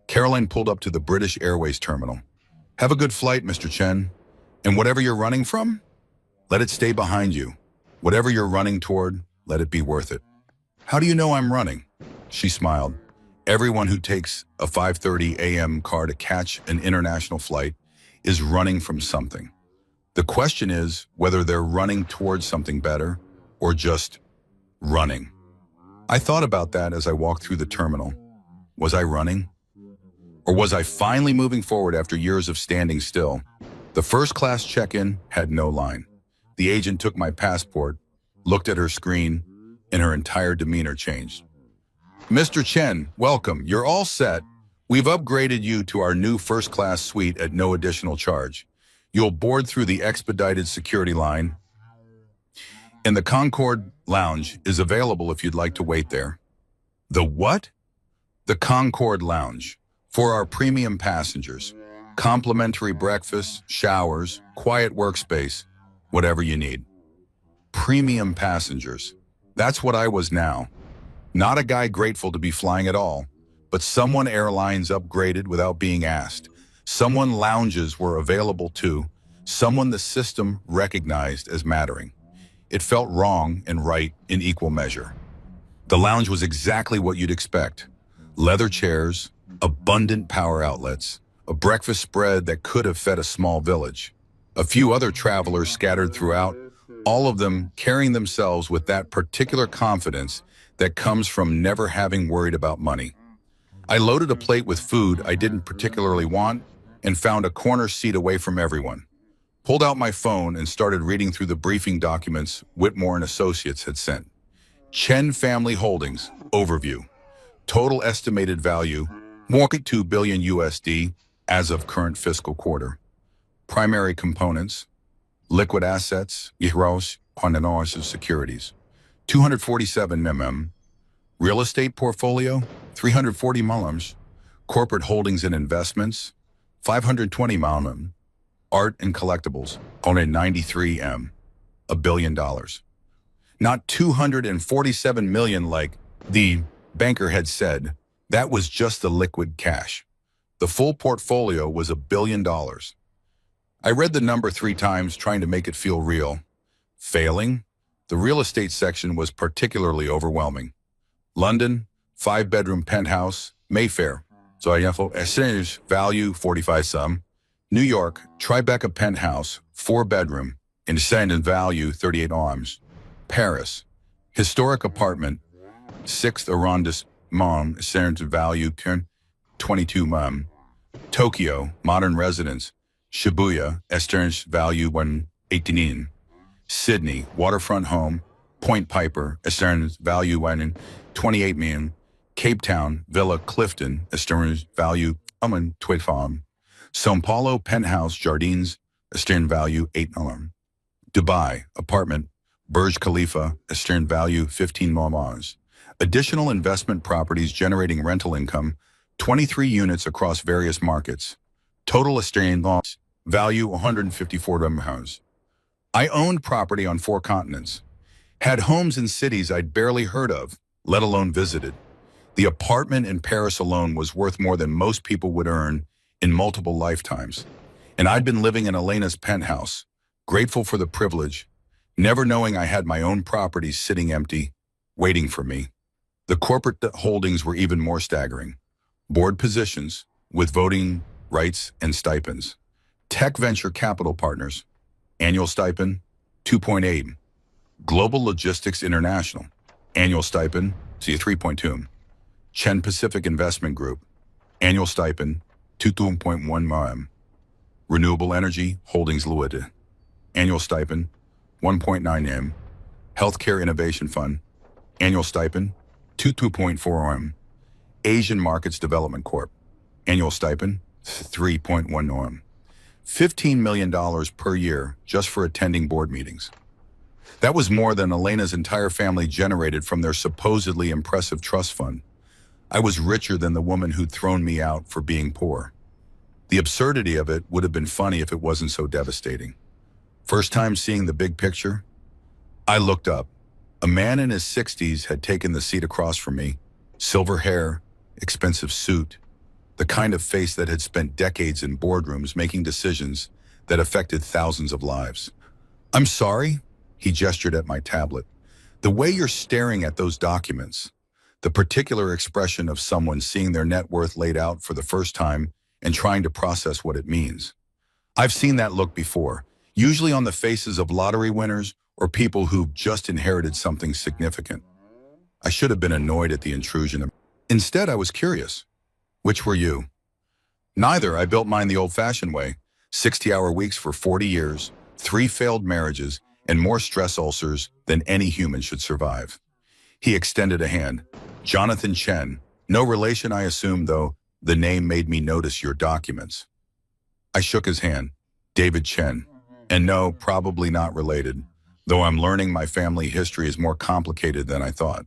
Caroline pulled up to the British Airways terminal. Have a good flight, Mr. Chen. And whatever you're running from, let it stay behind you. Whatever you're running toward, let it be worth it. How do you know I'm running? She smiled. Everyone who takes a 5:30 a.m. car to catch an international flight is running from something. The question is whether they're running towards something better or just running. I thought about that as I walked through the terminal. Was I running? Or was I finally moving forward after years of standing still? The first-class check-in had no line. The agent took my passport, looked at her screen, and her entire demeanor changed. Mr. Chen, welcome. You're all set. We've upgraded you to our new first-class suite at no additional charge. You'll board through the expedited security line, and the Concorde Lounge is available if you'd like to wait there. The what? The Concorde Lounge, for our premium passengers. Complimentary breakfast, showers, quiet workspace, whatever you need. Premium passengers. That's what I was now. Not a guy grateful to be flying at all, but someone airlines upgraded without being asked. Someone lounges were available to, someone the system recognized as mattering. It felt wrong and right in equal measure. The lounge was exactly what you'd expect. Leather chairs, abundant power outlets, a breakfast spread that could have fed a small village. A few other travelers scattered throughout, all of them carrying themselves with that particular confidence that comes from never having worried about money. I loaded a plate with food I didn't particularly want and found a corner seat away from everyone. Pulled out my phone and started reading through the briefing documents Whitmore and Associates had sent. Chen Family Holdings, overview. Total estimated value, $2 billion USD as of current fiscal quarter. Primary components, liquid assets, euros, and securities, 247 mm. Real estate portfolio, 340 mm. Corporate holdings and investments, 520 mm. Art and collectibles, only 93 m. $1 billion. Not 247 million like the banker had said. That was just the liquid cash. The full portfolio was $1 billion. I read the number 3 times trying to make it feel real. Failing, the real estate section was particularly overwhelming. London, 5-bedroom penthouse, Mayfair. So I have value 45 some. New York, Tribeca penthouse, 4-bedroom, and value 38 arms. Paris, historic apartment, 6th arrondissement, value 22 mm. Tokyo, modern residence, Shibuya, Estern's value 118. Sydney, waterfront home, Point Piper, Estern's value 28 million. Cape Town, Villa Clifton, Estern's value 25. São Paulo, penthouse, Jardines, Estern value 8 million. Dubai, apartment, Burj Khalifa, Estern value 15 million. Additional investment properties generating rental income, 23 units across various markets. Total Estern value 154 million. I owned property on 4 continents. Had homes in cities I'd barely heard of, let alone visited. The apartment in Paris alone was worth more than most people would earn in multiple lifetimes. And I'd been living in Elena's penthouse, grateful for the privilege, never knowing I had my own property sitting empty, waiting for me. The corporate holdings were even more staggering. Board positions with voting rights and stipends. Tech venture capital partners, annual stipend 2.8. Global Logistics International, annual stipend, see 3.2. Chen Pacific Investment Group, annual stipend 2.1 Renewable Energy Holdings Limited, annual stipend 1.9 M. Healthcare Innovation Fund, annual stipend 2.4 M. Asian Markets Development Corp, annual stipend 3.1 M. $15 million per year just for attending board meetings. That was more than Elena's entire family generated from their supposedly impressive trust fund. I was richer than the woman who'd thrown me out for being poor. The absurdity of it would have been funny if it wasn't so devastating. First time seeing the big picture, I looked up. A man in his 60s had taken the seat across from me. Silver hair, expensive suit, the kind of face that had spent decades in boardrooms making decisions that affected thousands of lives. "I'm sorry," he gestured at my tablet. "The way you're staring at those documents, the particular expression of someone seeing their net worth laid out for the first time and trying to process what it means. I've seen that look before, usually on the faces of lottery winners or people who've just inherited something significant." I should have been annoyed at the intrusion. Instead, I was curious. "Which were you?" "Neither. I built mine the old-fashioned way. 60-hour weeks for 40 years, 3 failed marriages, and more stress ulcers than any human should survive." He extended a hand. "Jonathan Chen. No relation, I assume, though the name made me notice your documents." I shook his hand. "David Chen. And no, probably not related, though I'm learning my family history is more complicated than I thought."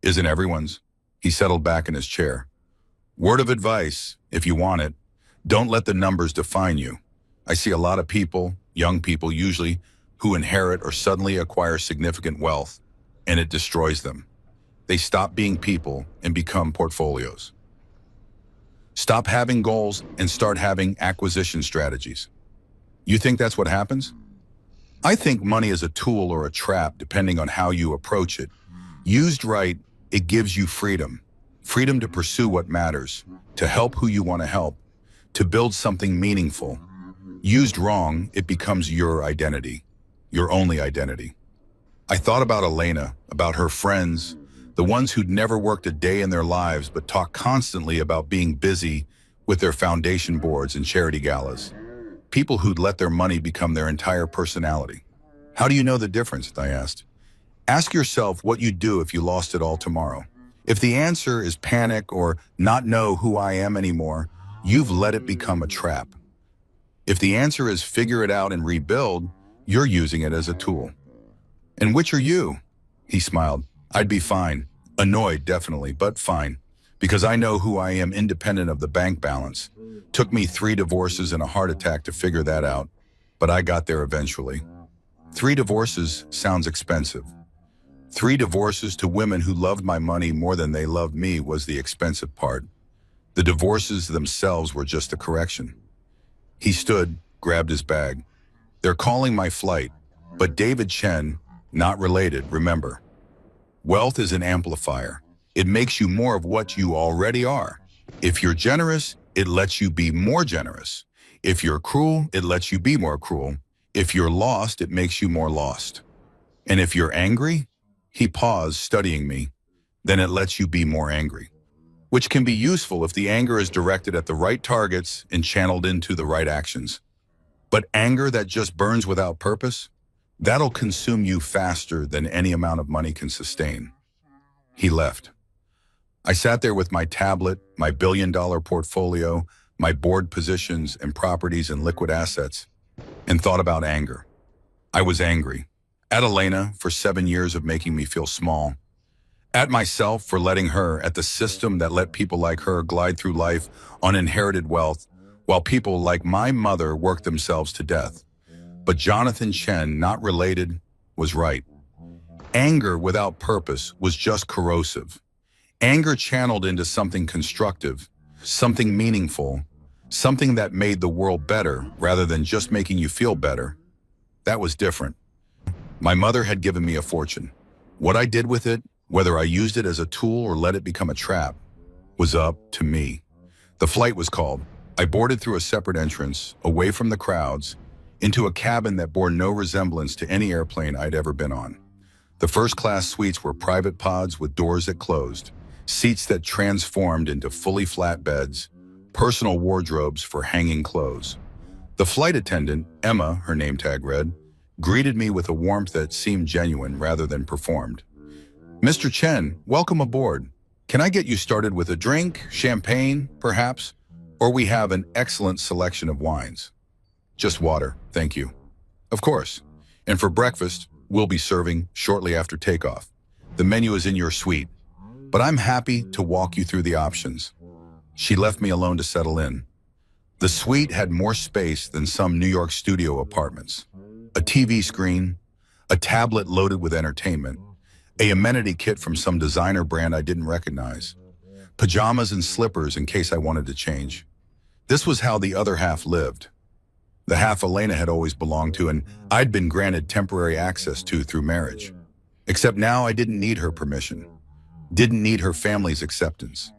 "Isn't everyone's?" He settled back in his chair. "Word of advice, if you want it, don't let the numbers define you. I see a lot of people, young people usually, who inherit or suddenly acquire significant wealth, and it destroys them. They stop being people and become portfolios. Stop having goals and start having acquisition strategies." "You think that's what happens?" "I think money is a tool or a trap depending on how you approach it. Used right, it gives you freedom. Freedom to pursue what matters, to help who you want to help, to build something meaningful. Used wrong, it becomes your identity, your only identity." I thought about Elena, about her friends, the ones who'd never worked a day in their lives but talked constantly about being busy with their foundation boards and charity galas. People who'd let their money become their entire personality. "How do you know the difference?" I asked. "Ask yourself what you'd do if you lost it all tomorrow. If the answer is panic or not know who I am anymore, you've let it become a trap. If the answer is figure it out and rebuild, you're using it as a tool." "And which are you?" He smiled. "I'd be fine. Annoyed, definitely, but fine. Because I know who I am independent of the bank balance. Took me 3 divorces and a heart attack to figure that out, but I got there eventually. 3 divorces sounds expensive. 3 divorces to women who loved my money more than they loved me was the expensive part. The divorces themselves were just a correction." He stood, grabbed his bag. "They're calling my flight, but David Chen, not related, remember. Wealth is an amplifier. It makes you more of what you already are. If you're generous, it lets you be more generous. If you're cruel, it lets you be more cruel. If you're lost, it makes you more lost. And if you're angry," he paused, studying me, "then it lets you be more angry. Which can be useful if the anger is directed at the right targets and channeled into the right actions. But anger that just burns without purpose, that'll consume you faster than any amount of money can sustain." He left. I sat there with my tablet, my billion-dollar portfolio, my board positions and properties and liquid assets, and thought about anger. I was angry. At Elena for 7 years of making me feel small. At myself for letting her, at the system that let people like her glide through life on inherited wealth, while people like my mother worked themselves to death. But Jonathan Chen, not related, was right. Anger without purpose was just corrosive. Anger channeled into something constructive, something meaningful, something that made the world better rather than just making you feel better. That was different. My mother had given me a fortune. What I did with it Whether I used it as a tool or let it become a trap was up to me. The flight was called. I boarded through a separate entrance, away from the crowds, into a cabin that bore no resemblance to any airplane I'd ever been on. The first-class suites were private pods with doors that closed, seats that transformed into fully flat beds, personal wardrobes for hanging clothes. The flight attendant, Emma, her name tag read, greeted me with a warmth that seemed genuine rather than performed. "Mr. Chen, welcome aboard. Can I get you started with a drink, champagne, perhaps? Or we have an excellent selection of wines." "Just water, thank you." "Of course. And for breakfast, we'll be serving shortly after takeoff. The menu is in your suite, but I'm happy to walk you through the options." She left me alone to settle in. The suite had more space than some New York studio apartments. A TV screen, a tablet loaded with entertainment, a amenity kit from some designer brand I didn't recognize, pajamas and slippers in case I wanted to change. This was how the other half lived. The half Elena had always belonged to and I'd been granted temporary access to through marriage. Except now I didn't need her permission, didn't need her family's acceptance,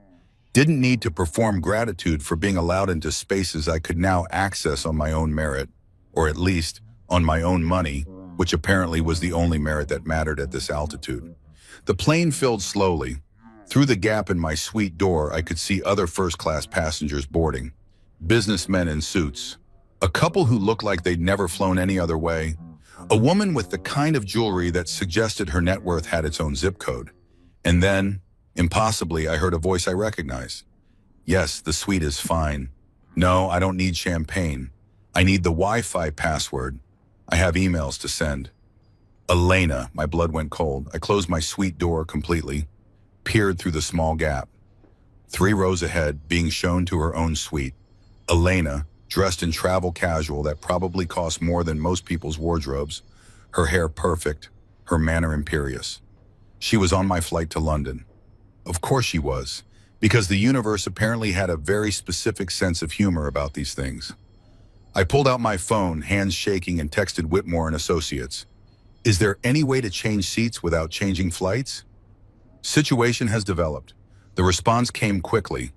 didn't need to perform gratitude for being allowed into spaces I could now access on my own merit, or at least on my own money, which apparently was the only merit that mattered at this altitude. The plane filled slowly. Through the gap in my suite door, I could see other first-class passengers boarding, businessmen in suits, a couple who looked like they'd never flown any other way, a woman with the kind of jewelry that suggested her net worth had its own zip code. And then, impossibly, I heard a voice I recognized. "Yes, the suite is fine. No, I don't need champagne. I need the Wi-Fi password. I have emails to send." Elena, my blood went cold. I closed my suite door completely, peered through the small gap. 3 rows ahead, being shown to her own suite. Elena, dressed in travel casual that probably cost more than most people's wardrobes, her hair perfect, her manner imperious. She was on my flight to London. Of course she was, because the universe apparently had a very specific sense of humor about these things. I pulled out my phone, hands shaking, and texted Whitmore and Associates. "Is there any way to change seats without changing flights?" "Situation has developed." The response came quickly.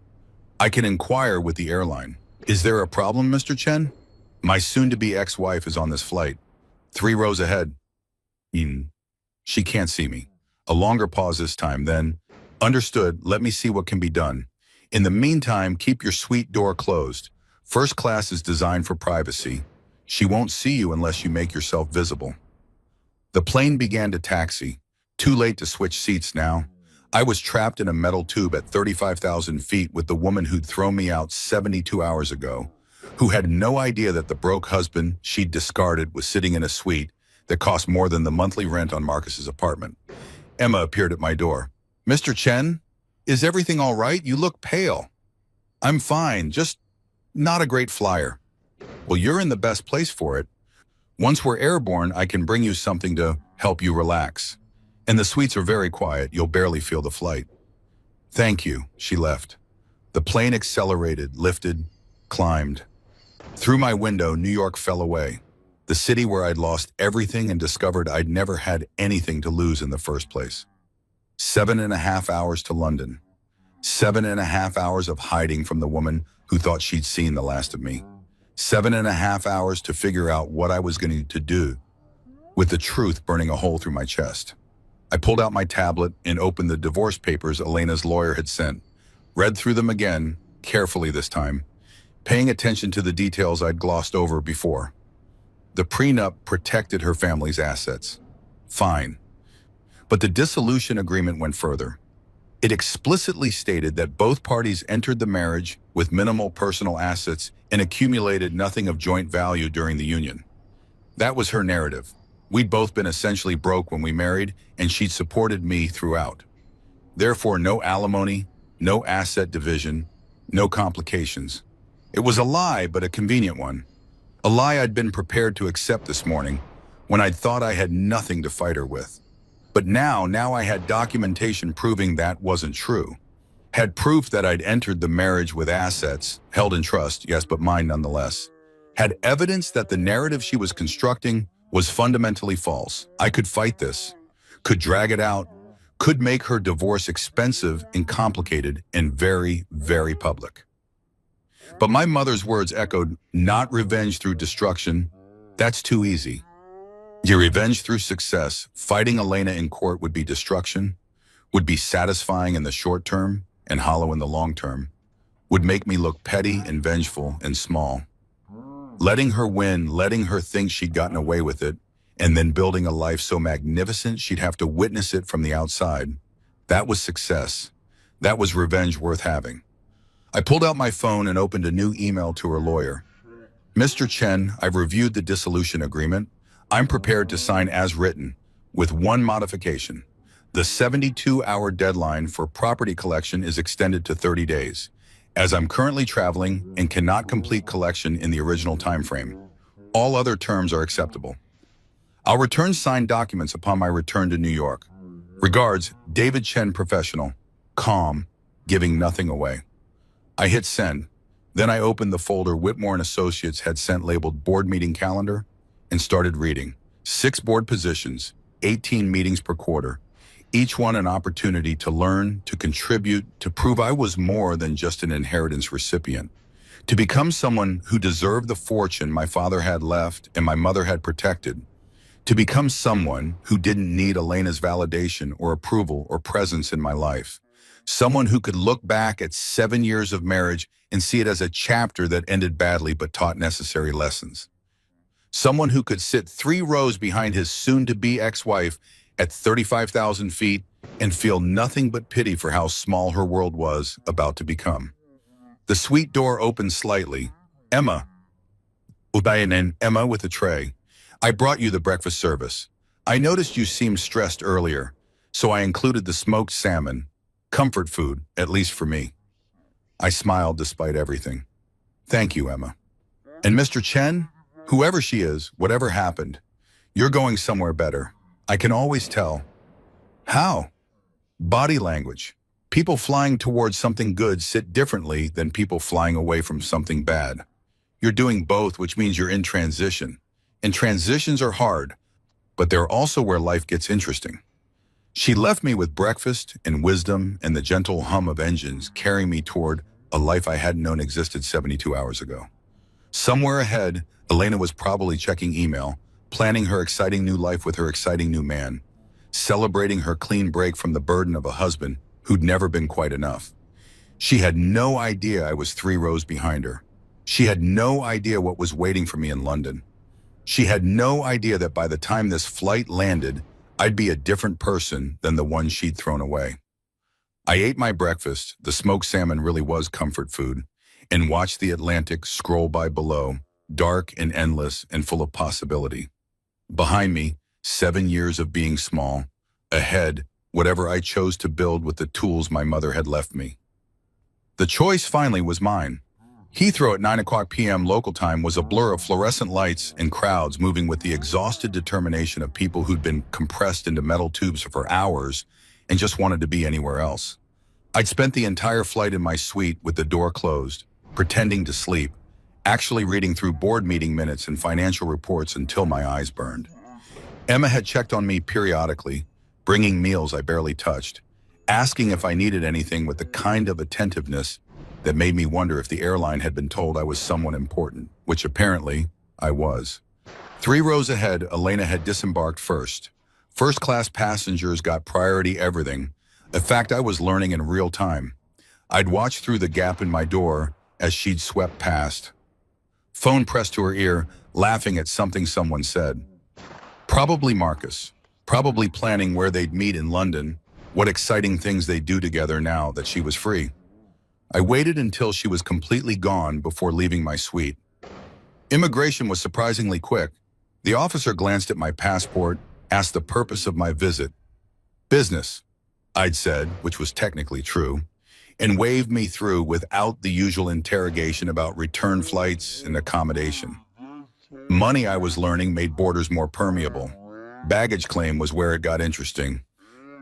"I can inquire with the airline." "Is there a problem, Mr. Chen?" "My soon-to-be ex-wife is on this flight. 3 rows ahead." She can't see me." A longer pause this time, then, "Understood, let me see what can be done. In the meantime, keep your suite door closed. First class is designed for privacy. She won't see you unless you make yourself visible." The plane began to taxi. Too late to switch seats now. I was trapped in a metal tube at 35,000 feet with the woman who'd thrown me out 72 hours ago, who had no idea that the broke husband she'd discarded was sitting in a suite that cost more than the monthly rent on Marcus's apartment. Emma appeared at my door. "Mr. Chen, is everything all right? You look pale." "I'm fine, just not a great flyer." "Well, you're in the best place for it. Once we're airborne, I can bring you something to help you relax. And the suites are very quiet. You'll barely feel the flight." "Thank you." She left. The plane accelerated, lifted, climbed. Through my window, New York fell away. The city where I'd lost everything and discovered I'd never had anything to lose in the first place. 7.5 hours to London. 7.5 hours of hiding from the woman who thought she'd seen the last of me. 7.5 hours to figure out what I was going to do, with the truth burning a hole through my chest. I pulled out my tablet and opened the divorce papers Elena's lawyer had sent, read through them again, carefully this time, paying attention to the details I'd glossed over before. The prenup protected her family's assets. Fine. But the dissolution agreement went further. It explicitly stated that both parties entered the marriage with minimal personal assets and accumulated nothing of joint value during the union. That was her narrative. We'd both been essentially broke when we married, and she'd supported me throughout. Therefore, no alimony, no asset division, no complications. It was a lie, but a convenient one. A lie I'd been prepared to accept this morning, when I'd thought I had nothing to fight her with. But now I had documentation proving that wasn't true. Had proof that I'd entered the marriage with assets, held in trust, yes, but mine nonetheless. Had evidence that the narrative she was constructing was fundamentally false. I could fight this, could drag it out, could make her divorce expensive and complicated and very, very public. But my mother's words echoed, not revenge through destruction. That's too easy. Your revenge through success, fighting Elena in court would be destruction, would be satisfying in the short term and hollow in the long term, would make me look petty and vengeful and small. Letting her win, letting her think she'd gotten away with it, and then building a life so magnificent she'd have to witness it from the outside. That was success. That was revenge worth having. I pulled out my phone and opened a new email to her lawyer. Mr. Chen, I've reviewed the dissolution agreement. I'm prepared to sign as written, with one modification. The 72-hour deadline for property collection is extended to 30 days, as I'm currently traveling and cannot complete collection in the original time frame. All other terms are acceptable. I'll return signed documents upon my return to New York. Regards, David Chen, professional, calm, giving nothing away. I hit send. Then I opened the folder Whitmore and Associates had sent labeled Board Meeting Calendar and started reading. 6 board positions, 18 meetings per quarter. Each one an opportunity to learn, to contribute, to prove I was more than just an inheritance recipient. To become someone who deserved the fortune my father had left and my mother had protected. To become someone who didn't need Elena's validation or approval or presence in my life. Someone who could look back at 7 years of marriage and see it as a chapter that ended badly but taught necessary lessons. Someone who could sit 3 rows behind his soon-to-be ex-wife at 35,000 feet and feel nothing but pity for how small her world was about to become. The suite door opened slightly. Emma. Udayanen, Emma with a tray. I brought you the breakfast service. I noticed you seemed stressed earlier, so I included the smoked salmon, comfort food, at least for me. I smiled despite everything. Thank you, Emma. And Mr. Chen, whoever she is, whatever happened, you're going somewhere better. I can always tell. How? Body language. People flying towards something good sit differently than people flying away from something bad. You're doing both, which means you're in transition. And transitions are hard, but they're also where life gets interesting. She left me with breakfast and wisdom and the gentle hum of engines carrying me toward a life I hadn't known existed 72 hours ago. Somewhere ahead, Elena was probably checking email, planning her exciting new life with her exciting new man, celebrating her clean break from the burden of a husband who'd never been quite enough. She had no idea I was 3 rows behind her. She had no idea what was waiting for me in London. She had no idea that by the time this flight landed, I'd be a different person than the one she'd thrown away. I ate my breakfast, the smoked salmon really was comfort food, and watched the Atlantic scroll by below, dark and endless and full of possibility. Behind me, 7 years of being small. Ahead, whatever I chose to build with the tools my mother had left me. The choice finally was mine. Heathrow at 9 p.m. local time was a blur of fluorescent lights and crowds moving with the exhausted determination of people who'd been compressed into metal tubes for hours and just wanted to be anywhere else. I'd spent the entire flight in my suite with the door closed, pretending to sleep, actually reading through board meeting minutes and financial reports until my eyes burned. Emma had checked on me periodically, bringing meals I barely touched, asking if I needed anything with the kind of attentiveness that made me wonder if the airline had been told I was someone important, which apparently I was. 3 rows ahead, Elena had disembarked first. First-class passengers got priority everything. A fact I was learning in real time. I'd watched through the gap in my door as she'd swept past. Phone pressed to her ear, laughing at something someone said. Probably Marcus. Probably planning where they'd meet in London, what exciting things they'd do together now that she was free. I waited until she was completely gone before leaving my suite. Immigration was surprisingly quick. The officer glanced at my passport, asked the purpose of my visit. Business, I'd said, which was technically true, and waved me through without the usual interrogation about return flights and accommodation. Money, I was learning, made borders more permeable. Baggage claim was where it got interesting.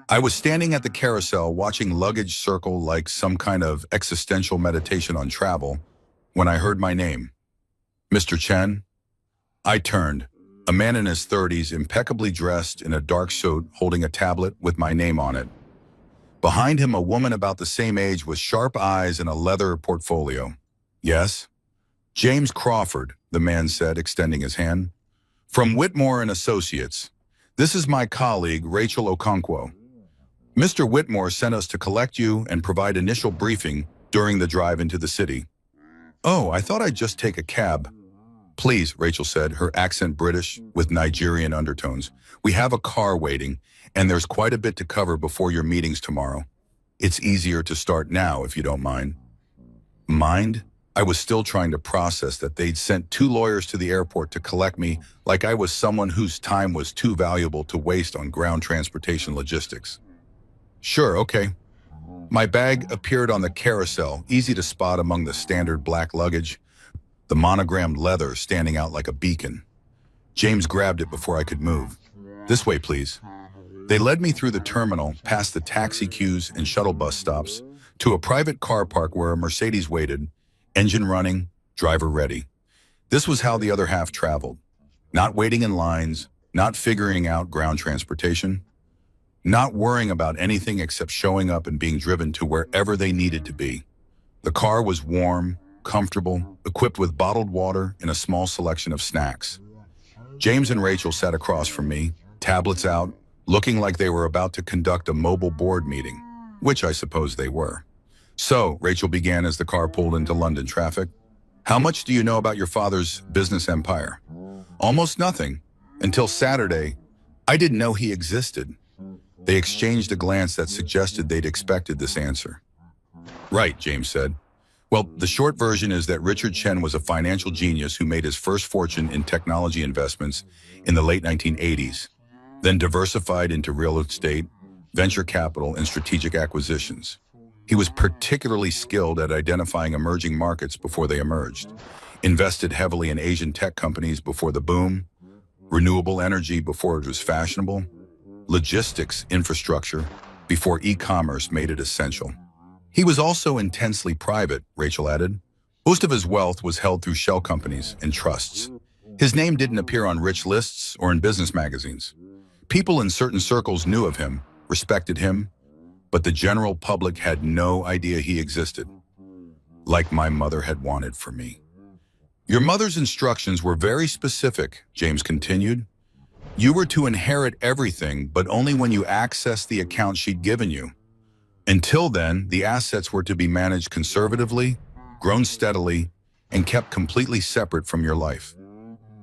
I was standing at the carousel watching luggage circle like some kind of existential meditation on travel when I heard my name. Mr. Chen? I turned. A man in his 30s, impeccably dressed in a dark suit, holding a tablet with my name on it. Behind him, a woman about the same age with sharp eyes and a leather portfolio. Yes? James Crawford, the man said, extending his hand. From Whitmore and Associates. This is my colleague, Rachel Okonkwo. Mr. Whitmore sent us to collect you and provide initial briefing during the drive into the city. Oh, I thought I'd just take a cab. Please, Rachel said, her accent British with Nigerian undertones. We have a car waiting, and there's quite a bit to cover before your meetings tomorrow. It's easier to start now, if you don't mind. Mind? I was still trying to process that they'd sent 2 lawyers to the airport to collect me like I was someone whose time was too valuable to waste on ground transportation logistics. Sure, okay. My bag appeared on the carousel, easy to spot among the standard black luggage, the monogrammed leather standing out like a beacon. James grabbed it before I could move. This way, please. They led me through the terminal, past the taxi queues and shuttle bus stops, to a private car park where a Mercedes waited, engine running, driver ready. This was how the other half traveled. Not waiting in lines, not figuring out ground transportation, not worrying about anything except showing up and being driven to wherever they needed to be. The car was warm, comfortable, equipped with bottled water and a small selection of snacks. James and Rachel sat across from me, tablets out, looking like they were about to conduct a mobile board meeting, which I suppose they were. So, Rachel began as the car pulled into London traffic. How much do you know about your father's business empire? Almost nothing. Until Saturday, I didn't know he existed. They exchanged a glance that suggested they'd expected this answer. Right, James said. Well, the short version is that Richard Chen was a financial genius who made his first fortune in technology investments in the late 1980s, then diversified into real estate, venture capital, and strategic acquisitions. He was particularly skilled at identifying emerging markets before they emerged, invested heavily in Asian tech companies before the boom, renewable energy before it was fashionable, logistics infrastructure before e-commerce made it essential. He was also intensely private, Rachel added. Most of his wealth was held through shell companies and trusts. His name didn't appear on rich lists or in business magazines. People in certain circles knew of him, respected him, but the general public had no idea he existed, like my mother had wanted for me. Your mother's instructions were very specific, James continued. You were to inherit everything, but only when you accessed the account she'd given you. Until then, the assets were to be managed conservatively, grown steadily, and kept completely separate from your life.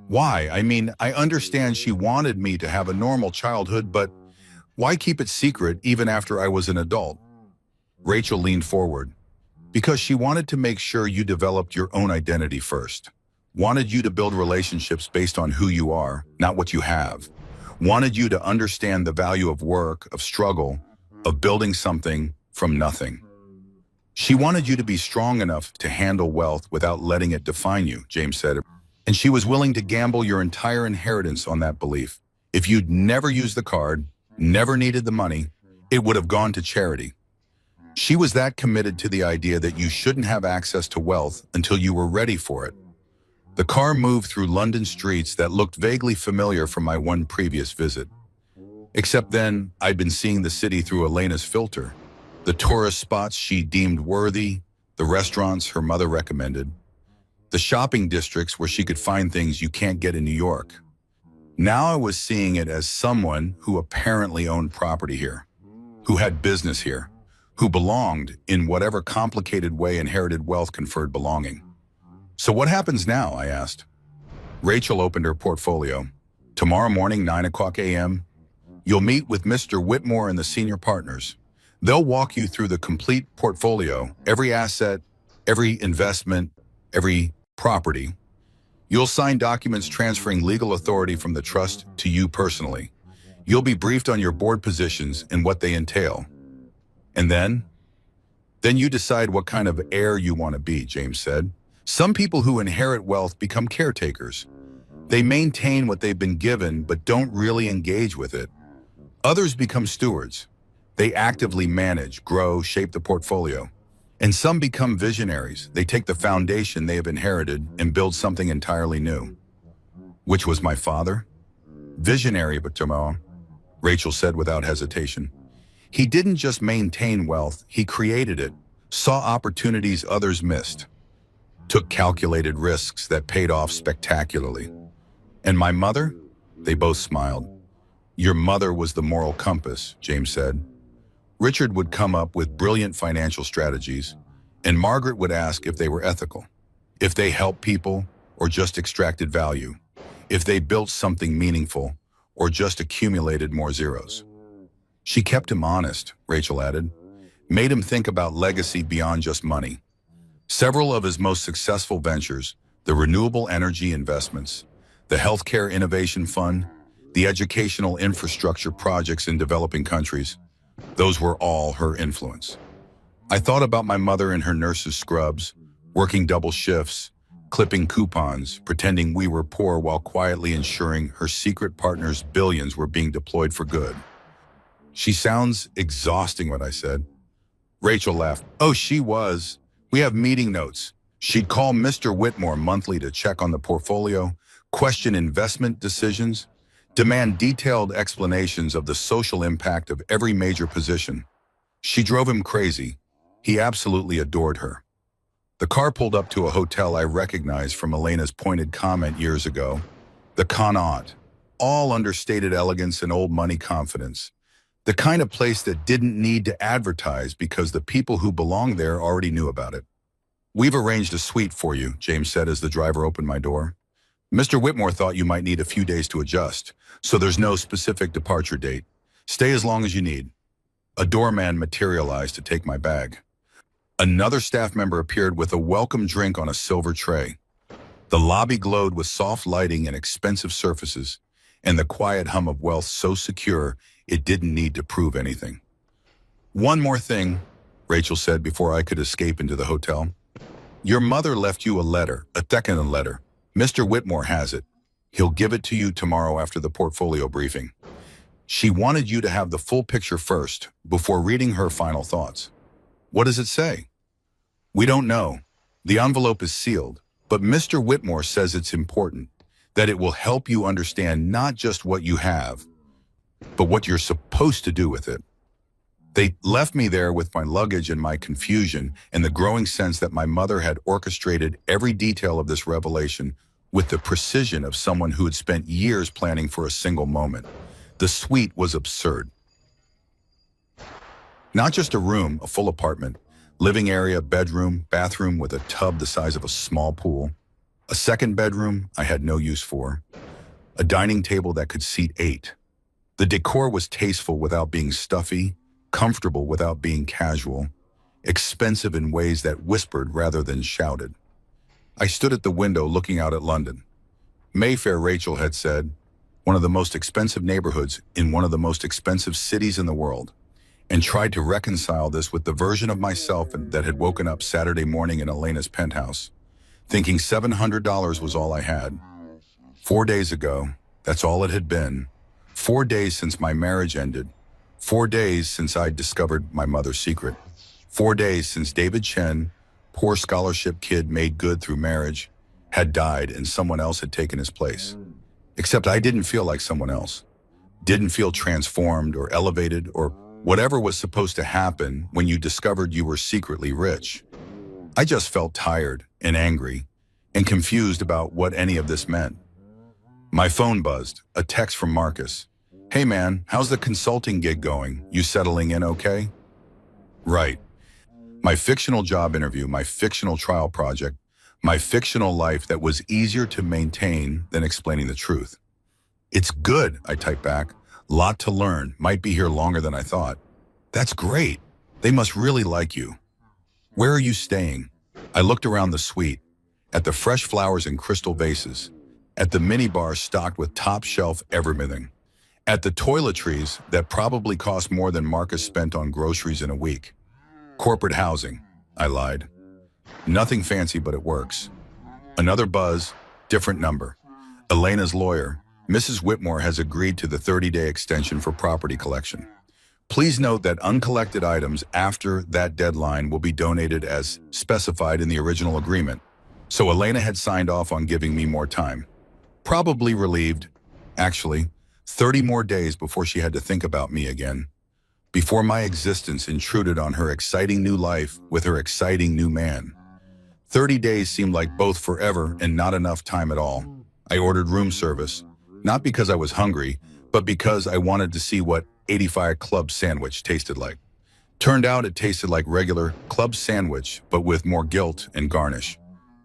Why? I mean, I understand she wanted me to have a normal childhood, but why keep it secret even after I was an adult? Rachel leaned forward. Because she wanted to make sure you developed your own identity first. Wanted you to build relationships based on who you are, not what you have. Wanted you to understand the value of work, of struggle, of building something from nothing. She wanted you to be strong enough to handle wealth without letting it define you, James said. And she was willing to gamble your entire inheritance on that belief. If you'd never used the card, never needed the money, it would have gone to charity. She was that committed to the idea that you shouldn't have access to wealth until you were ready for it. The car moved through London streets that looked vaguely familiar from my one previous visit. Except then, I'd been seeing the city through Elena's filter. The tourist spots she deemed worthy, the restaurants her mother recommended, the shopping districts where she could find things you can't get in New York. Now I was seeing it as someone who apparently owned property here, who had business here, who belonged in whatever complicated way inherited wealth conferred belonging. So what happens now, I asked. Rachel opened her portfolio. Tomorrow morning, 9 o'clock a.m., you'll meet with Mr. Whitmore and the senior partners. They'll walk you through the complete portfolio, every asset, every investment, every property. You'll sign documents transferring legal authority from the trust to you personally. You'll be briefed on your board positions and what they entail. And then you decide what kind of heir you want to be, James said. Some people who inherit wealth become caretakers. They maintain what they've been given but don't really engage with it. Others become stewards. They actively manage, grow, shape the portfolio. And some become visionaries. They take the foundation they have inherited and build something entirely new. Which was my father? Visionary, but tomorrow, Rachel said without hesitation. He didn't just maintain wealth, he created it, saw opportunities others missed, took calculated risks that paid off spectacularly. And my mother? They both smiled. Your mother was the moral compass, James said. Richard would come up with brilliant financial strategies, and Margaret would ask if they were ethical, if they helped people or just extracted value, if they built something meaningful or just accumulated more zeros. She kept him honest, Rachel added, made him think about legacy beyond just money. Several of his most successful ventures, the renewable energy investments, the healthcare innovation fund, the educational infrastructure projects in developing countries, those were all her influence. I thought about my mother in her nurse's scrubs, working double shifts, clipping coupons, pretending we were poor while quietly ensuring her secret partner's billions were being deployed for good. She sounds exhausting, what I said. Rachel laughed. Oh, she was. We have meeting notes. She'd call Mr. Whitmore monthly to check on the portfolio, question investment decisions, demand detailed explanations of the social impact of every major position. She drove him crazy. He absolutely adored her. The car pulled up to a hotel I recognized from Elena's pointed comment years ago. The Connaught. All understated elegance and old money confidence. The kind of place that didn't need to advertise because the people who belonged there already knew about it. We've arranged a suite for you, James said as the driver opened my door. Mr. Whitmore thought you might need a few days to adjust, so there's no specific departure date. Stay as long as you need. A doorman materialized to take my bag. Another staff member appeared with a welcome drink on a silver tray. The lobby glowed with soft lighting and expensive surfaces, and the quiet hum of wealth so secure it didn't need to prove anything. One more thing, Rachel said before I could escape into the hotel. Your mother left you a letter, a second letter. Mr. Whitmore has it. He'll give it to you tomorrow after the portfolio briefing. She wanted you to have the full picture first, before reading her final thoughts. What does it say? We don't know. The envelope is sealed, but Mr. Whitmore says it's important, that it will help you understand not just what you have, but what you're supposed to do with it. They left me there with my luggage and my confusion and the growing sense that my mother had orchestrated every detail of this revelation with the precision of someone who had spent years planning for a single moment. The suite was absurd. Not just a room, a full apartment, living area, bedroom, bathroom with a tub the size of a small pool, a second bedroom I had no use for, a dining table that could seat 8. The decor was tasteful without being stuffy, comfortable without being casual, expensive in ways that whispered rather than shouted. I stood at the window looking out at London. Mayfair, Rachel had said, one of the most expensive neighborhoods in one of the most expensive cities in the world, and tried to reconcile this with the version of myself that had woken up Saturday morning in Elena's penthouse, thinking $700 was all I had. 4 days ago, that's all it had been. 4 days since my marriage ended. 4 days since I'd discovered my mother's secret. 4 days since David Chen, poor scholarship kid made good through marriage, had died and someone else had taken his place. Except I didn't feel like someone else. Didn't feel transformed or elevated or whatever was supposed to happen when you discovered you were secretly rich. I just felt tired and angry and confused about what any of this meant. My phone buzzed, a text from Marcus. Hey man, how's the consulting gig going? You settling in okay? Right. My fictional job interview, my fictional trial project, my fictional life that was easier to maintain than explaining the truth. It's good, I typed back. Lot to learn, might be here longer than I thought. That's great. They must really like you. Where are you staying? I looked around the suite, at the fresh flowers in crystal vases, at the minibar stocked with top-shelf everything, at the toiletries that probably cost more than Marcus spent on groceries in a week. Corporate housing, I lied. Nothing fancy, but it works. Another buzz, different number. Elena's lawyer, Mrs. Whitmore, has agreed to the 30-day extension for property collection. Please note that uncollected items after that deadline will be donated as specified in the original agreement. So Elena had signed off on giving me more time. Probably relieved. Actually, 30 more days before she had to think about me again. before my existence intruded on her exciting new life with her exciting new man. 30 days seemed like both forever and not enough time at all. I ordered room service, not because I was hungry, but because I wanted to see what 85 Club sandwich tasted like. Turned out it tasted like regular club sandwich, but with more guilt and garnish.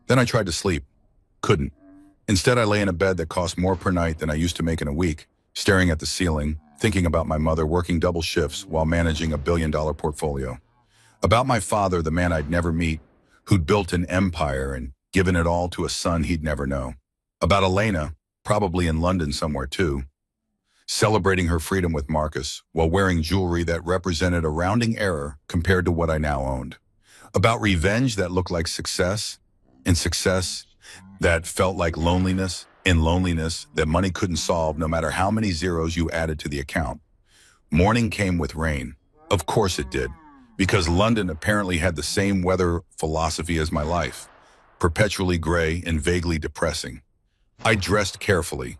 Then I tried to sleep. Couldn't. Instead, I lay in a bed that cost more per night than I used to make in a week, staring at the ceiling, thinking about my mother working double shifts while managing a billion-dollar portfolio. About my father, the man I'd never meet, who'd built an empire and given it all to a son he'd never know. About Elena, probably in London somewhere too, celebrating her freedom with Marcus while wearing jewelry that represented a rounding error compared to what I now owned. About revenge that looked like success, and success that felt like loneliness, and loneliness that money couldn't solve no matter how many zeros you added to the account. Morning came with rain. Of course it did, because London apparently had the same weather philosophy as my life, perpetually gray and vaguely depressing. I dressed carefully.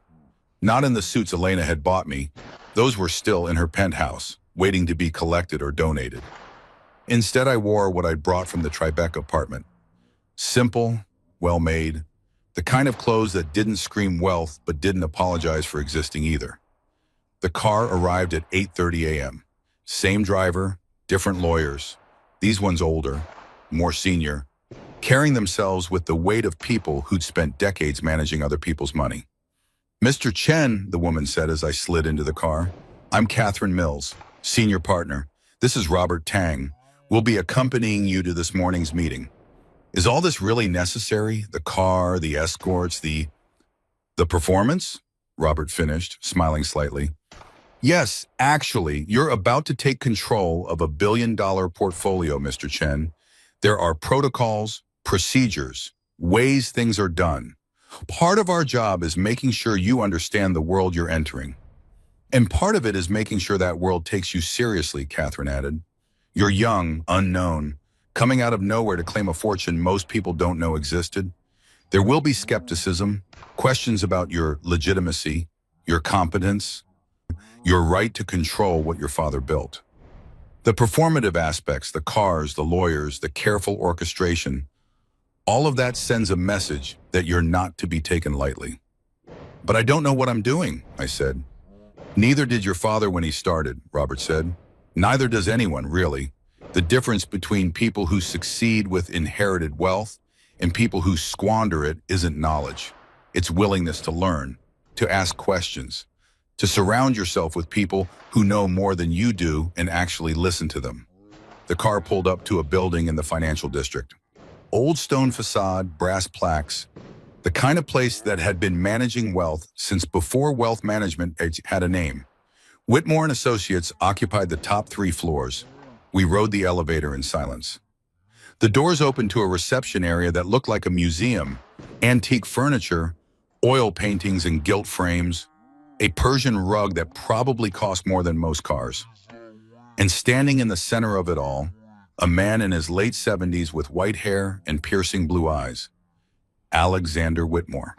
Not in the suits Elena had bought me. Those were still in her penthouse, waiting to be collected or donated. Instead, I wore what I'd brought from the Tribeca apartment. Simple, well-made, the kind of clothes that didn't scream wealth but didn't apologize for existing either. The car arrived at 8:30 a.m. Same driver, different lawyers. These ones older, more senior, carrying themselves with the weight of people who'd spent decades managing other people's money. "Mr. Chen," the woman said as I slid into the car. "I'm Catherine Mills, senior partner. This is Robert Tang. We'll be accompanying you to this morning's meeting." Is all this really necessary? The car, the escorts, the performance? Robert finished, smiling slightly. "Yes, actually, you're about to take control of a billion-dollar portfolio, Mr. Chen. There are protocols, procedures, ways things are done. Part of our job is making sure you understand the world you're entering. And part of it is making sure that world takes you seriously," Catherine added. "You're young, unknown, coming out of nowhere to claim a fortune most people don't know existed. There will be skepticism, questions about your legitimacy, your competence, your right to control what your father built. The performative aspects, the cars, the lawyers, the careful orchestration, all of that sends a message that you're not to be taken lightly." "But I don't know what I'm doing," I said. "Neither did your father when he started," Robert said. "Neither does anyone, really. The difference between people who succeed with inherited wealth and people who squander it isn't knowledge. It's willingness to learn, to ask questions, to surround yourself with people who know more than you do and actually listen to them." The car pulled up to a building in the financial district. Old stone facade, brass plaques, the kind of place that had been managing wealth since before wealth management had a name. Whitmore and Associates occupied the top 3 floors. We rode the elevator in silence. The doors opened to a reception area that looked like a museum, antique furniture, oil paintings and gilt frames, a Persian rug that probably cost more than most cars. And standing in the center of it all, a man in his late 70s with white hair and piercing blue eyes. Alexander Whitmore.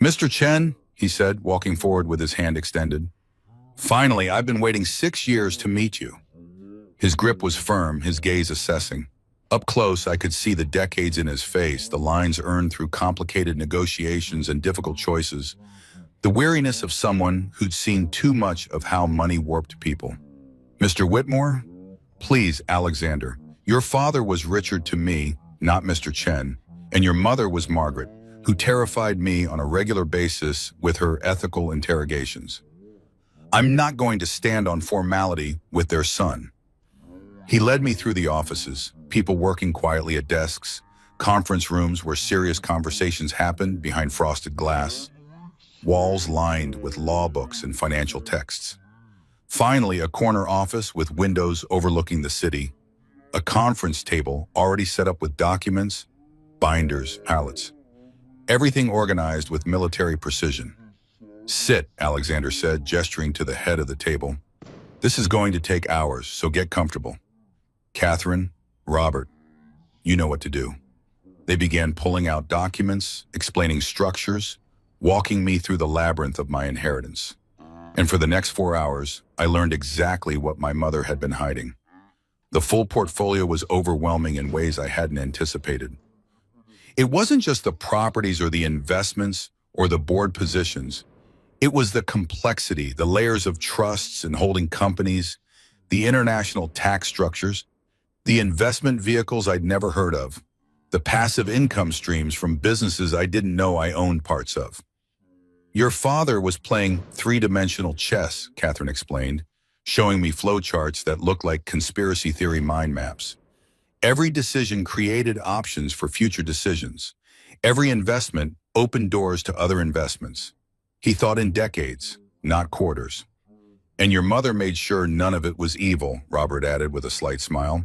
"Mr. Chen," he said, walking forward with his hand extended. "Finally, I've been waiting 6 years to meet you." His grip was firm, his gaze assessing. Up close, I could see the decades in his face, the lines earned through complicated negotiations and difficult choices, the weariness of someone who'd seen too much of how money warped people. "Mr. Whitmore? Please, Alexander. Your father was Richard to me, not Mr. Chen, and your mother was Margaret, who terrified me on a regular basis with her ethical interrogations. I'm not going to stand on formality with their son." He led me through the offices, people working quietly at desks, conference rooms where serious conversations happened behind frosted glass, walls lined with law books and financial texts. Finally, a corner office with windows overlooking the city, a conference table already set up with documents, binders, pallets, everything organized with military precision. "Sit," Alexander said, gesturing to the head of the table. "This is going to take hours, so get comfortable. Catherine, Robert, you know what to do." They began pulling out documents, explaining structures, walking me through the labyrinth of my inheritance. And for the next 4 hours, I learned exactly what my mother had been hiding. The full portfolio was overwhelming in ways I hadn't anticipated. It wasn't just the properties or the investments or the board positions. It was the complexity, the layers of trusts and holding companies, the international tax structures, the investment vehicles I'd never heard of, the passive income streams from businesses I didn't know I owned parts of. Your father was playing three-dimensional chess, Catherine explained, showing me flowcharts that looked like conspiracy theory mind maps. Every decision created options for future decisions. Every investment opened doors to other investments. He thought in decades, not quarters. And your mother made sure none of it was evil, Robert added with a slight smile.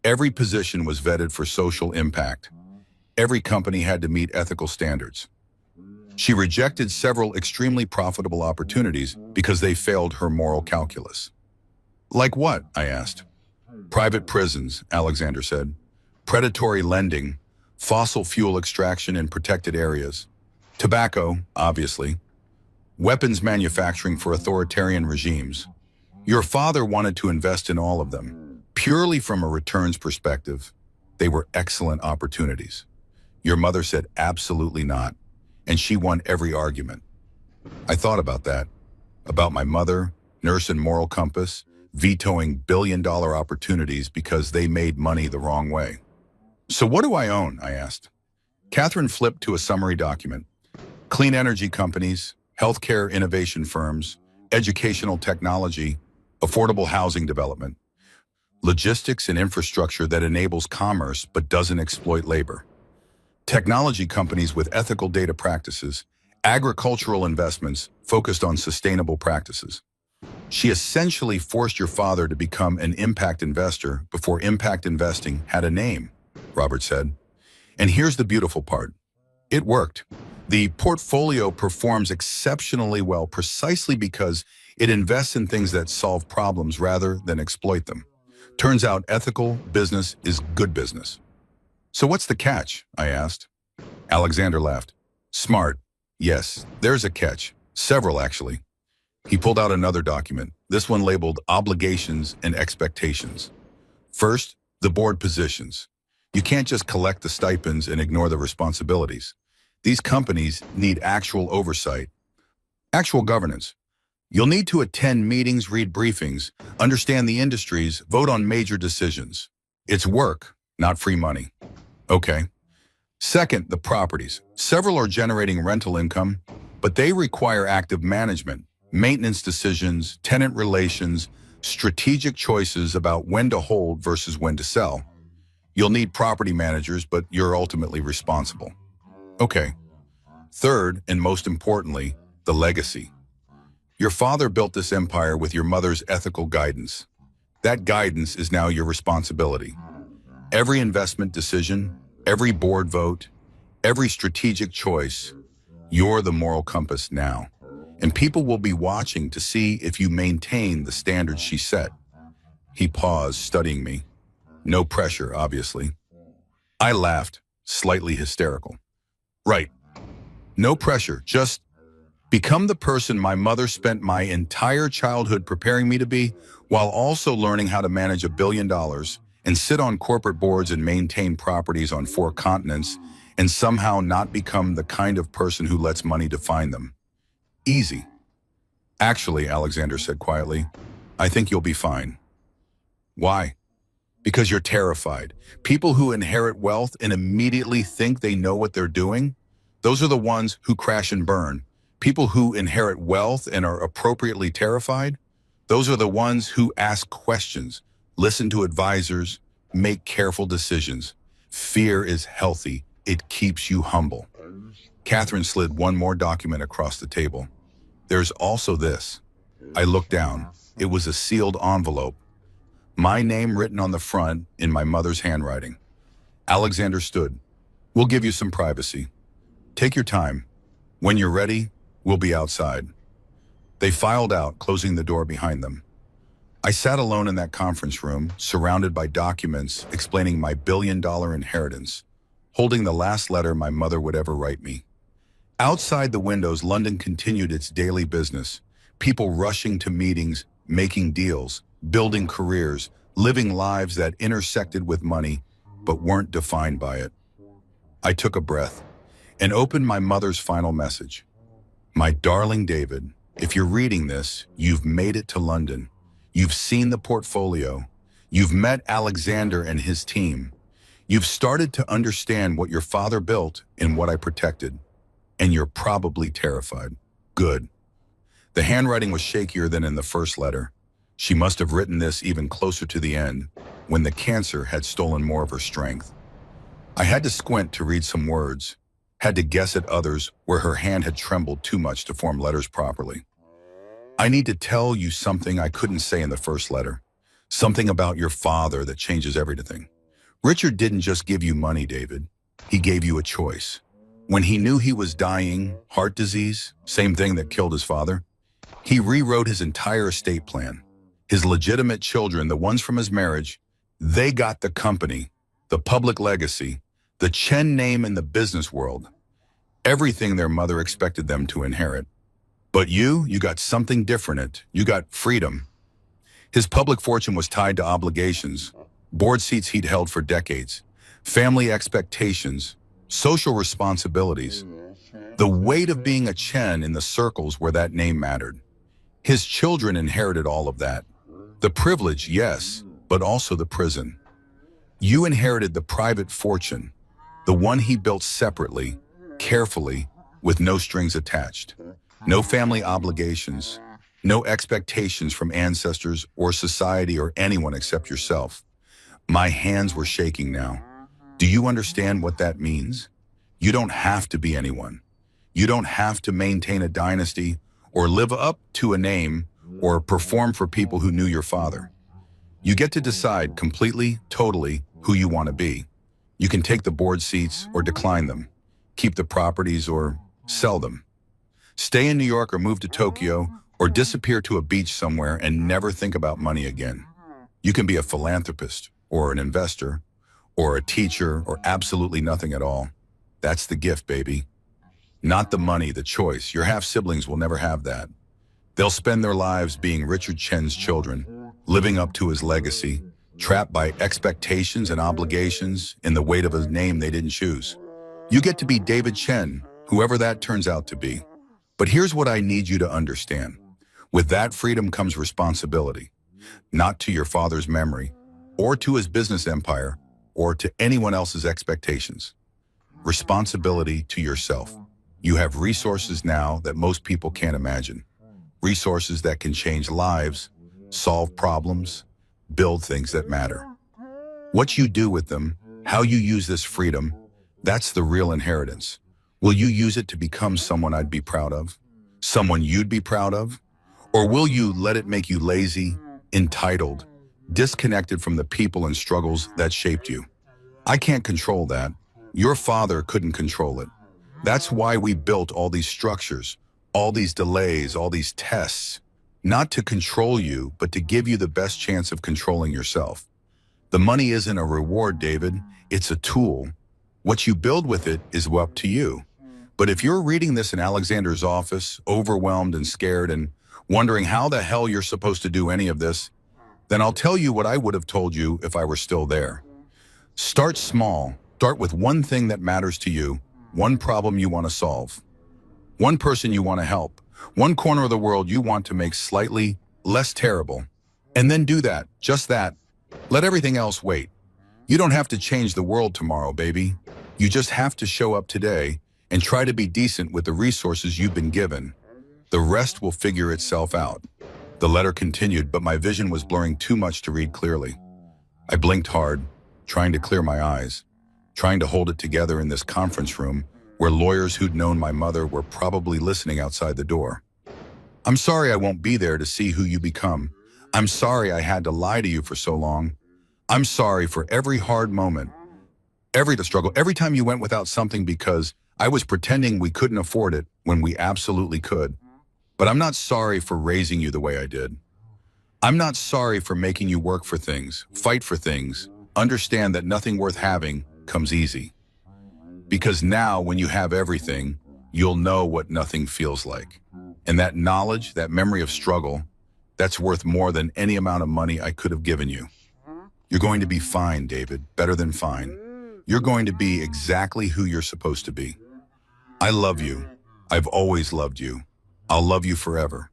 Every position was vetted for social impact. Every company had to meet ethical standards. She rejected several extremely profitable opportunities because they failed her moral calculus. Like what? I asked. Private prisons, Alexander said. Predatory lending, fossil fuel extraction in protected areas. Tobacco, obviously. Weapons manufacturing for authoritarian regimes. Your father wanted to invest in all of them. Purely from a returns perspective, they were excellent opportunities. Your mother said absolutely not, and she won every argument. I thought about that, about my mother, nurse and moral compass, vetoing billion-dollar opportunities because they made money the wrong way. So what do I own? I asked. Catherine flipped to a summary document. Clean energy companies, healthcare innovation firms, educational technology, affordable housing development, logistics and infrastructure that enables commerce but doesn't exploit labor, technology companies with ethical data practices, agricultural investments focused on sustainable practices. She essentially forced your father to become an impact investor before impact investing had a name, Robert said. And here's the beautiful part. It worked. The portfolio performs exceptionally well precisely because it invests in things that solve problems rather than exploit them. Turns out ethical business is good business. So what's the catch? I asked. Alexander laughed. Smart. Yes, there's a catch. Several, actually. He pulled out another document, this one labeled Obligations and Expectations. First, the board positions. You can't just collect the stipends and ignore the responsibilities. These companies need actual oversight, actual governance. You'll need to attend meetings, read briefings, understand the industries, vote on major decisions. It's work, not free money. Okay. Second, the properties. Several are generating rental income, but they require active management, maintenance decisions, tenant relations, strategic choices about when to hold versus when to sell. You'll need property managers, but you're ultimately responsible. Okay. Third, and most importantly, the legacy. Your father built this empire with your mother's ethical guidance. That guidance is now your responsibility. Every investment decision, every board vote, every strategic choice, you're the moral compass now. And people will be watching to see if you maintain the standards she set. He paused, studying me. No pressure, obviously. I laughed, slightly hysterical. Right. No pressure, just become the person my mother spent my entire childhood preparing me to be, while also learning how to manage $1 billion and sit on corporate boards and maintain properties on 4 continents and somehow not become the kind of person who lets money define them. Easy. Actually, Alexander said quietly, I think you'll be fine. Why? Because you're terrified. People who inherit wealth and immediately think they know what they're doing, those are the ones who crash and burn. People who inherit wealth and are appropriately terrified, those are the ones who ask questions, listen to advisors, make careful decisions. Fear is healthy. It keeps you humble. Catherine slid one more document across the table. There's also this. I looked down. It was a sealed envelope. My name written on the front in my mother's handwriting. Alexander stood. We'll give you some privacy. Take your time. When you're ready, we'll be outside. They filed out, closing the door behind them. I sat alone in that conference room, surrounded by documents explaining my billion-dollar inheritance, holding the last letter my mother would ever write me. Outside the windows, London continued its daily business. People rushing to meetings, making deals, building careers, living lives that intersected with money, but weren't defined by it. I took a breath and opened my mother's final message. My darling David, if you're reading this, you've made it to London. You've seen the portfolio. You've met Alexander and his team. You've started to understand what your father built and what I protected. And you're probably terrified. Good. The handwriting was shakier than in the first letter. She must have written this even closer to the end, when the cancer had stolen more of her strength. I had to squint to read some words, had to guess at others where her hand had trembled too much to form letters properly. I need to tell you something I couldn't say in the first letter. Something about your father that changes everything. Richard didn't just give you money, David. He gave you a choice. When he knew he was dying, heart disease, same thing that killed his father, he rewrote his entire estate plan. His legitimate children, the ones from his marriage, they got the company, the public legacy, the Chen name in the business world, everything their mother expected them to inherit. But you got something different. You got freedom. His public fortune was tied to obligations, board seats he'd held for decades, family expectations, social responsibilities, the weight of being a Chen in the circles where that name mattered. His children inherited all of that. The privilege, yes, but also the prison. You inherited the private fortune, the one he built separately, carefully, with no strings attached. No family obligations, no expectations from ancestors or society or anyone except yourself. My hands were shaking now. Do you understand what that means? You don't have to be anyone. You don't have to maintain a dynasty or live up to a name or perform for people who knew your father. You get to decide completely, totally who you want to be. You can take the board seats or decline them, keep the properties or sell them. Stay in New York or move to Tokyo or disappear to a beach somewhere and never think about money again. You can be a philanthropist or an investor or a teacher or absolutely nothing at all. That's the gift, baby. Not the money, the choice. Your half-siblings will never have that. They'll spend their lives being Richard Chen's children, living up to his legacy, trapped by expectations and obligations in the weight of a name they didn't choose. You get to be David Chen, whoever that turns out to be. But here's what I need you to understand. With that freedom comes responsibility, not to your father's memory, or to his business empire, or to anyone else's expectations. Responsibility to yourself. You have resources now that most people can't imagine. Resources that can change lives, solve problems, build things that matter. What you do with them, how you use this freedom, that's the real inheritance. Will you use it to become someone I'd be proud of? Someone you'd be proud of? Or will you let it make you lazy, entitled, disconnected from the people and struggles that shaped you? I can't control that. Your father couldn't control it. That's why we built all these structures, all these delays, all these tests, not to control you, but to give you the best chance of controlling yourself. The money isn't a reward, David. It's a tool. What you build with it is up to you. But if you're reading this in Alexander's office, overwhelmed and scared and wondering how the hell you're supposed to do any of this, then I'll tell you what I would have told you if I were still there. Start small. Start with one thing that matters to you, one problem you want to solve, one person you want to help, one corner of the world you want to make slightly less terrible. And then do that, just that. Let everything else wait. You don't have to change the world tomorrow, baby. You just have to show up today and try to be decent with the resources you've been given. The rest will figure itself out. The letter continued, but my vision was blurring too much to read clearly. I blinked hard, trying to clear my eyes, trying to hold it together in this conference room where lawyers who'd known my mother were probably listening outside the door. I'm sorry I won't be there to see who you become. I'm sorry I had to lie to you for so long. I'm sorry for every hard moment, every struggle, every time you went without something because I was pretending we couldn't afford it when we absolutely could. But I'm not sorry for raising you the way I did. I'm not sorry for making you work for things, fight for things, understand that nothing worth having comes easy. Because now, when you have everything, you'll know what nothing feels like. And that knowledge, that memory of struggle, that's worth more than any amount of money I could have given you. You're going to be fine, David, better than fine. You're going to be exactly who you're supposed to be. I love you. I've always loved you. I'll love you forever.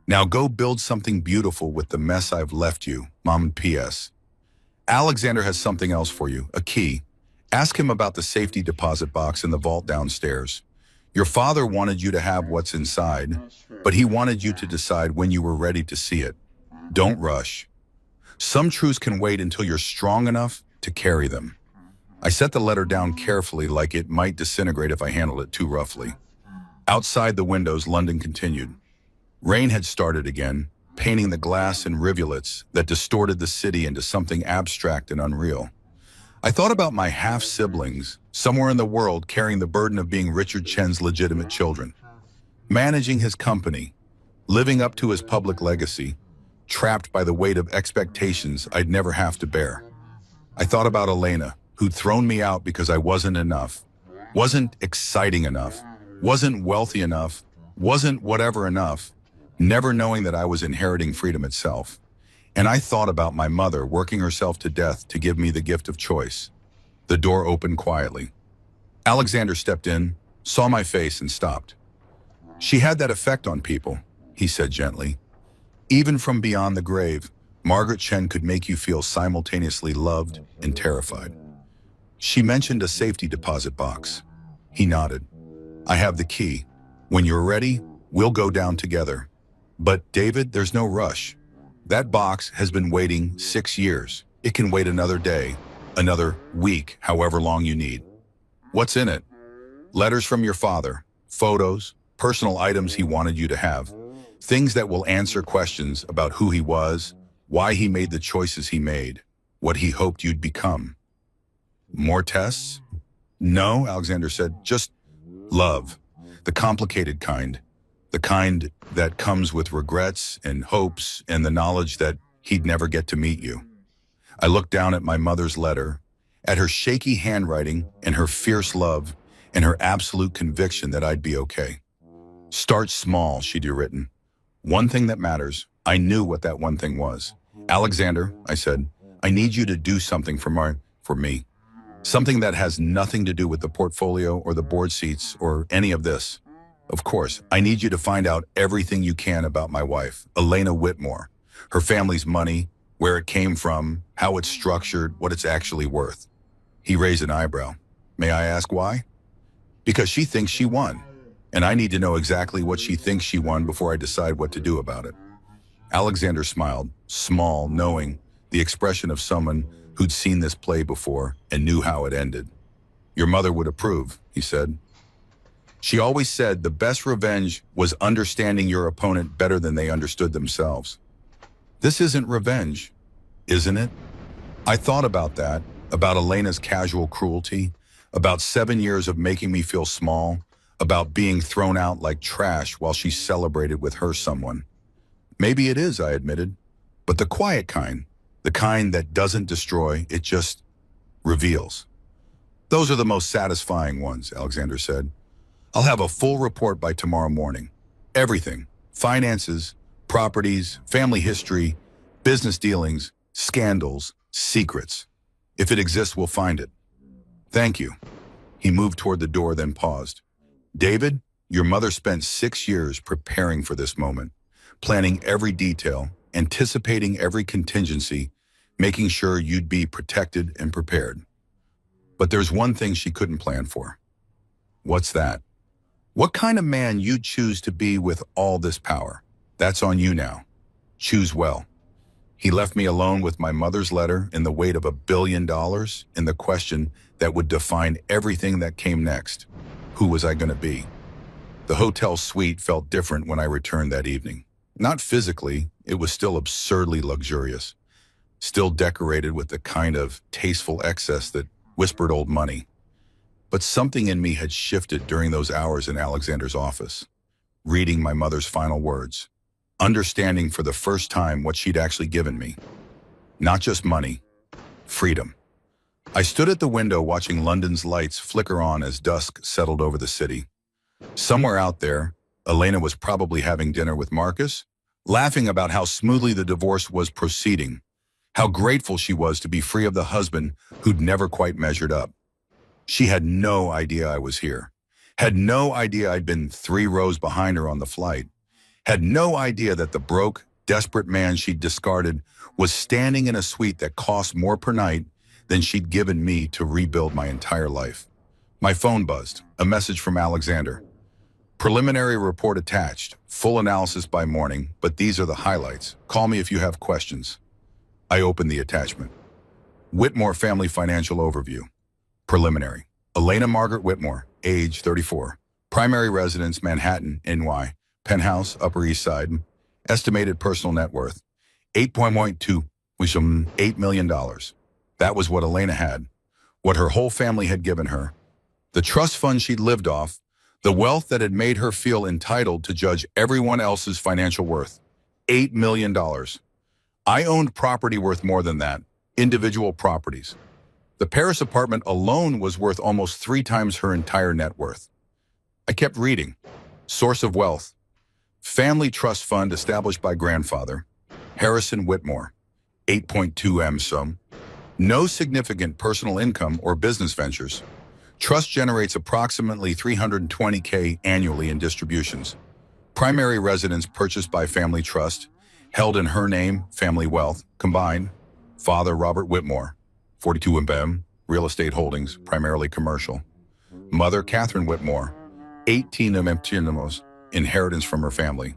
Now go build something beautiful with the mess I've left you, Mom. P.S. Alexander has something else for you, a key. Ask him about the safety deposit box in the vault downstairs. Your father wanted you to have what's inside, but he wanted you to decide when you were ready to see it. Don't rush. Some truths can wait until you're strong enough to carry them. I set the letter down carefully, like it might disintegrate if I handled it too roughly. Outside the windows, London continued. Rain had started again, painting the glass in rivulets that distorted the city into something abstract and unreal. I thought about my half-siblings, somewhere in the world carrying the burden of being Richard Chen's legitimate children, managing his company, living up to his public legacy, trapped by the weight of expectations I'd never have to bear. I thought about Elena, who'd thrown me out because I wasn't enough, wasn't exciting enough, wasn't wealthy enough, wasn't whatever enough, never knowing that I was inheriting freedom itself. And I thought about my mother working herself to death to give me the gift of choice. The door opened quietly. Alexander stepped in, saw my face, and stopped. She had that effect on people, he said gently. Even from beyond the grave, Margaret Chen could make you feel simultaneously loved and terrified. She mentioned a safety deposit box. He nodded. I have the key. When you're ready, we'll go down together. But David, there's no rush. That box has been waiting 6 years. It can wait another day, another week, however long you need. What's in it? Letters from your father, photos, personal items he wanted you to have, things that will answer questions about who he was, why he made the choices he made, what he hoped you'd become. More tests? No, Alexander said, just love, the complicated kind. The kind that comes with regrets and hopes and the knowledge that he'd never get to meet you. I looked down at my mother's letter, at her shaky handwriting and her fierce love and her absolute conviction that I'd be okay. Start small, she'd written. One thing that matters. I knew what that one thing was. Alexander, I said, I need you to do something for me. Something that has nothing to do with the portfolio or the board seats or any of this. Of course, I need you to find out everything you can about my wife, Elena Whitmore, her family's money, where it came from, how it's structured, what it's actually worth. He raised an eyebrow. May I ask why? Because she thinks she won, and I need to know exactly what she thinks she won before I decide what to do about it. Alexander smiled, small, knowing, the expression of someone who'd seen this play before and knew how it ended. Your mother would approve, he said. She always said the best revenge was understanding your opponent better than they understood themselves. This isn't revenge, isn't it? I thought about that, about Elena's casual cruelty, about 7 years of making me feel small, about being thrown out like trash while she celebrated with her someone. Maybe it is, I admitted, but the quiet kind, the kind that doesn't destroy, it just reveals. Those are the most satisfying ones, Alexander said. I'll have a full report by tomorrow morning. Everything, finances, properties, family history, business dealings, scandals, secrets. If it exists, we'll find it. Thank you. He moved toward the door, then paused. David, your mother spent 6 years preparing for this moment, planning every detail, anticipating every contingency, making sure you'd be protected and prepared. But there's one thing she couldn't plan for. What's that? What kind of man you'd choose to be with all this power? That's on you now. Choose well. He left me alone with my mother's letter and the weight of $1 billion and the question that would define everything that came next. Who was I going to be? The hotel suite felt different when I returned that evening. Not physically, it was still absurdly luxurious, still decorated with the kind of tasteful excess that whispered old money. But something in me had shifted during those hours in Alexander's office, reading my mother's final words, understanding for the first time what she'd actually given me. Not just money, freedom. I stood at the window watching London's lights flicker on as dusk settled over the city. Somewhere out there, Elena was probably having dinner with Marcus, laughing about how smoothly the divorce was proceeding, how grateful she was to be free of the husband who'd never quite measured up. She had no idea I was here, had no idea I'd been 3 rows behind her on the flight, had no idea that the broke, desperate man she'd discarded was standing in a suite that cost more per night than she'd given me to rebuild my entire life. My phone buzzed, a message from Alexander. Preliminary report attached, full analysis by morning, but these are the highlights. Call me if you have questions. I opened the attachment. Whitmore Family Financial Overview. Preliminary. Elena Margaret Whitmore, age 34. Primary residence, Manhattan, NY. Penthouse, Upper East Side. Estimated personal net worth, 8.12, which is $8 million. That was what Elena had, what her whole family had given her. The trust fund she'd lived off, the wealth that had made her feel entitled to judge everyone else's financial worth. $8 million. I owned property worth more than that, individual properties. The Paris apartment alone was worth almost 3 times her entire net worth. I kept reading. Source of wealth. Family trust fund established by grandfather, Harrison Whitmore, 8.2 M sum. No significant personal income or business ventures. Trust generates approximately $320K annually in distributions. Primary residence purchased by family trust, held in her name, family wealth, combined. Father Robert Whitmore, 42 M, real estate holdings, primarily commercial. Mother Catherine Whitmore, 18 M, inheritance from her family.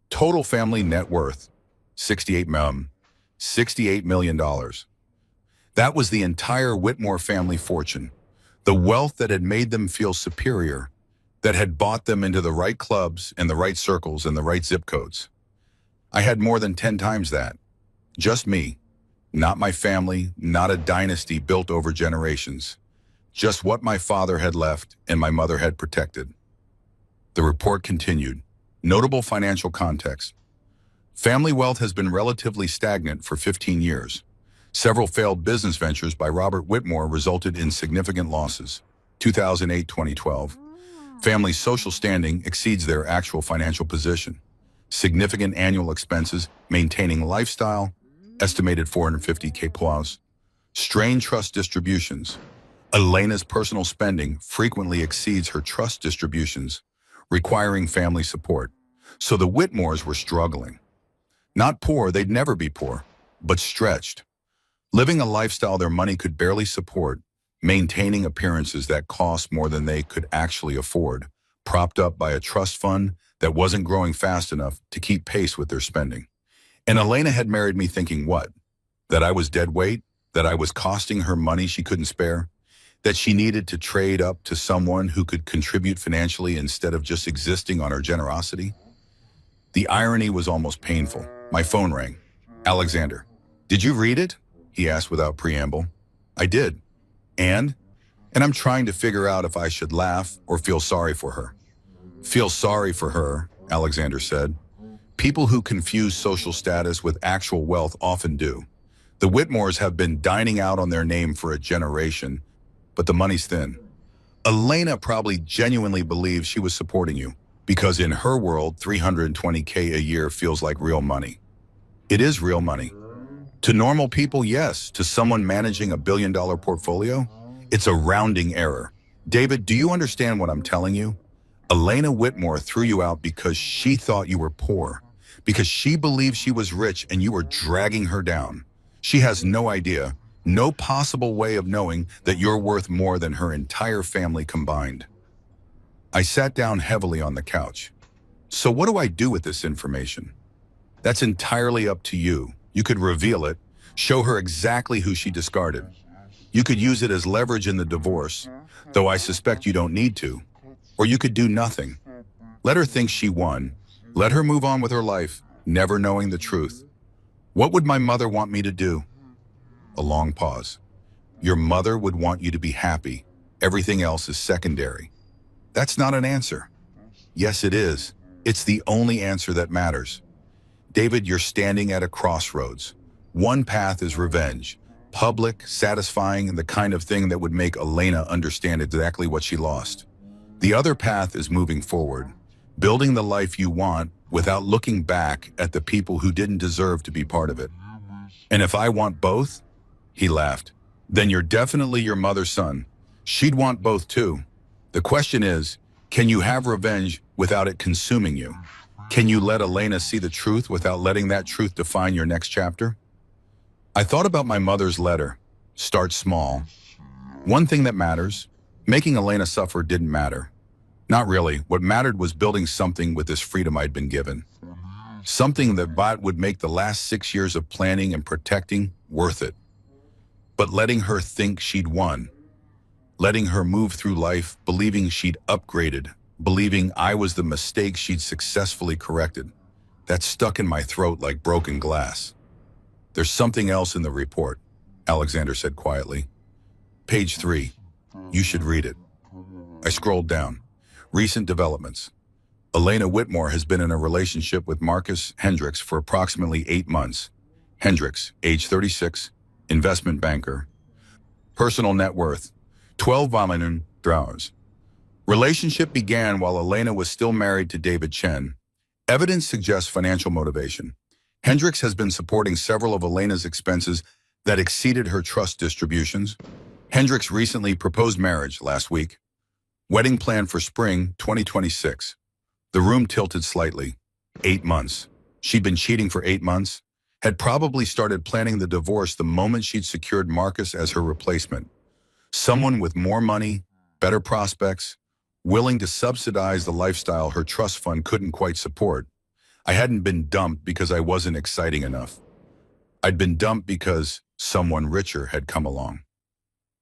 Total family net worth, 68 M, $68 million. That was the entire Whitmore family fortune. The wealth that had made them feel superior, that had bought them into the right clubs and the right circles and the right zip codes. I had more than 10 times that. Just me. Not my family, not a dynasty built over generations. Just what my father had left and my mother had protected. The report continued. Notable financial context. Family wealth has been relatively stagnant for 15 years. Several failed business ventures by Robert Whitmore resulted in significant losses. 2008-2012. Family social standing exceeds their actual financial position. Significant annual expenses, maintaining lifestyle, estimated $450K plus. Strained trust distributions. Elena's personal spending frequently exceeds her trust distributions, requiring family support. So the Whitmores were struggling. Not poor, they'd never be poor, but stretched. Living a lifestyle their money could barely support, maintaining appearances that cost more than they could actually afford, propped up by a trust fund that wasn't growing fast enough to keep pace with their spending. And Elena had married me thinking what? That I was dead weight? That I was costing her money she couldn't spare? That she needed to trade up to someone who could contribute financially instead of just existing on her generosity? The irony was almost painful. My phone rang. Alexander. Did you read it? He asked without preamble. I did. And I'm trying to figure out if I should laugh or feel sorry for her. Feel sorry for her, Alexander said. People who confuse social status with actual wealth often do. The Whitmores have been dining out on their name for a generation, but the money's thin. Elena probably genuinely believes she was supporting you, because in her world, $320K a year feels like real money. It is real money. To normal people, yes. To someone managing $1 billion portfolio, it's a rounding error. David, do you understand what I'm telling you? Elena Whitmore threw you out because she thought you were poor, because she believed she was rich and you were dragging her down. She has no idea, no possible way of knowing that you're worth more than her entire family combined. I sat down heavily on the couch. So what do I do with this information? That's entirely up to you. You could reveal it, show her exactly who she discarded. You could use it as leverage in the divorce, though I suspect you don't need to. Or you could do nothing. Let her think she won. Let her move on with her life, never knowing the truth. What would my mother want me to do? A long pause. Your mother would want you to be happy. Everything else is secondary. That's not an answer. Yes, it is. It's the only answer that matters. David, you're standing at a crossroads. One path is revenge. Public, satisfying, and the kind of thing that would make Elena understand exactly what she lost. The other path is moving forward, building the life you want without looking back at the people who didn't deserve to be part of it. And if I want both, he laughed, then you're definitely your mother's son. She'd want both too. The question is, can you have revenge without it consuming you? Can you let Elena see the truth without letting that truth define your next chapter? I thought about my mother's letter. Start small. One thing that matters, making Elena suffer didn't matter. Not really. What mattered was building something with this freedom I'd been given. Something that would make the last 6 years of planning and protecting worth it. But letting her think she'd won. Letting her move through life believing she'd upgraded, believing I was the mistake she'd successfully corrected. That stuck in my throat like broken glass. There's something else in the report, Alexander said quietly. Page 3. You should read it. I scrolled down. Recent developments. Elena Whitmore has been in a relationship with Marcus Hendricks for approximately 8 months. Hendricks, age 36, investment banker. Personal net worth, $12 million. Relationship began while Elena was still married to David Chen. Evidence suggests financial motivation. Hendricks has been supporting several of Elena's expenses that exceeded her trust distributions. Hendricks recently proposed marriage last week. Wedding planned for spring 2026. The room tilted slightly. 8 months. She'd been cheating for 8 months, had probably started planning the divorce the moment she'd secured Marcus as her replacement. Someone with more money, better prospects, willing to subsidize the lifestyle her trust fund couldn't quite support. I hadn't been dumped because I wasn't exciting enough. I'd been dumped because someone richer had come along.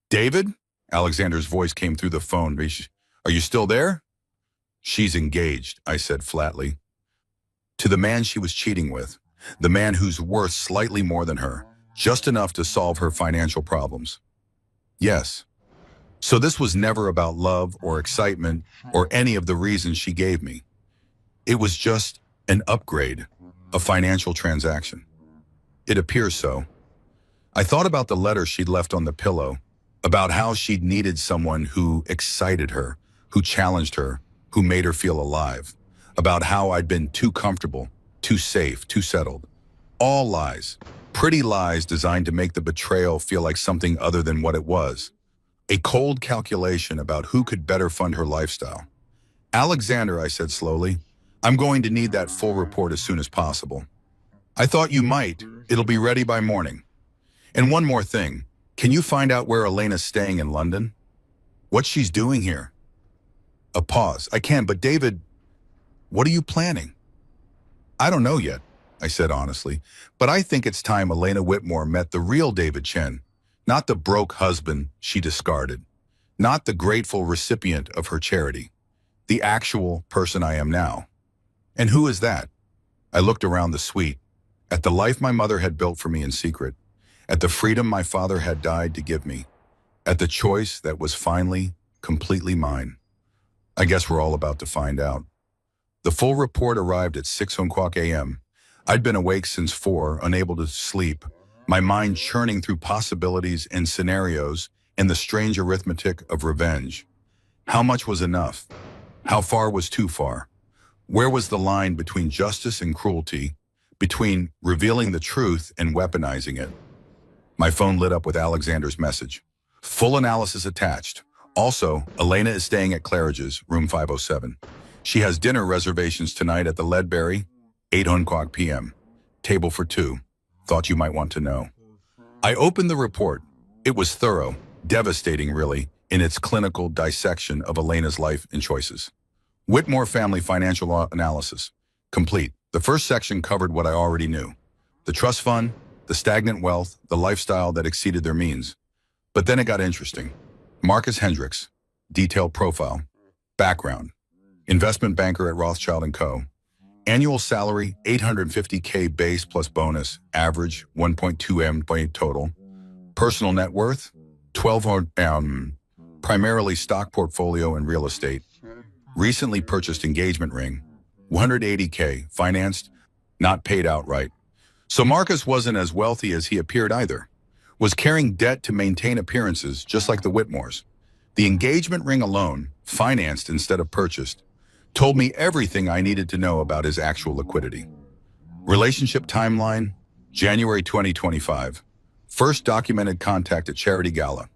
David? Alexander's voice came through the phone. Are you still there? She's engaged, I said flatly. To the man she was cheating with, the man who's worth slightly more than her, just enough to solve her financial problems. Yes. So this was never about love or excitement or any of the reasons she gave me. It was just an upgrade, a financial transaction. It appears so. I thought about the letter she'd left on the pillow, about how she'd needed someone who excited her, who challenged her, who made her feel alive, about how I'd been too comfortable, too safe, too settled. All lies, pretty lies designed to make the betrayal feel like something other than what it was. A cold calculation about who could better fund her lifestyle. Alexander, I said slowly, I'm going to need that full report as soon as possible. I thought you might. It'll be ready by morning. And one more thing. Can you find out where Elena's staying in London? What she's doing here? A pause. I can, but David, what are you planning? I don't know yet, I said honestly, but I think it's time Elena Whitmore met the real David Chen, not the broke husband she discarded, not the grateful recipient of her charity, the actual person I am now. And who is that? I looked around the suite, at the life my mother had built for me in secret, at the freedom my father had died to give me, at the choice that was finally, completely mine. I guess we're all about to find out. The full report arrived at 6:00 a.m. I'd been awake since 4, unable to sleep, my mind churning through possibilities and scenarios and the strange arithmetic of revenge. How much was enough? How far was too far? Where was the line between justice and cruelty, between revealing the truth and weaponizing it? My phone lit up with Alexander's message. Full analysis attached. Also, Elena is staying at Claridge's, room 507. She has dinner reservations tonight at the Ledbury, 8:00 p.m. Table for 2. Thought you might want to know. I opened the report. It was thorough, devastating really, in its clinical dissection of Elena's life and choices. Whitmore Family Financial Analysis. Complete. The first section covered what I already knew. The trust fund, the stagnant wealth, the lifestyle that exceeded their means. But then it got interesting. Marcus Hendricks, detailed profile, background, investment banker at Rothschild & Co. Annual salary, $850K base plus bonus, average 1.2 M total. Personal net worth, 12 primarily stock portfolio and real estate. Recently purchased engagement ring, 180K, financed, not paid outright. So Marcus wasn't as wealthy as he appeared either. Was carrying debt to maintain appearances, just like the Whitmores. The engagement ring alone, financed instead of purchased, told me everything I needed to know about his actual liquidity. Relationship timeline, January 2025. First documented contact at charity gala.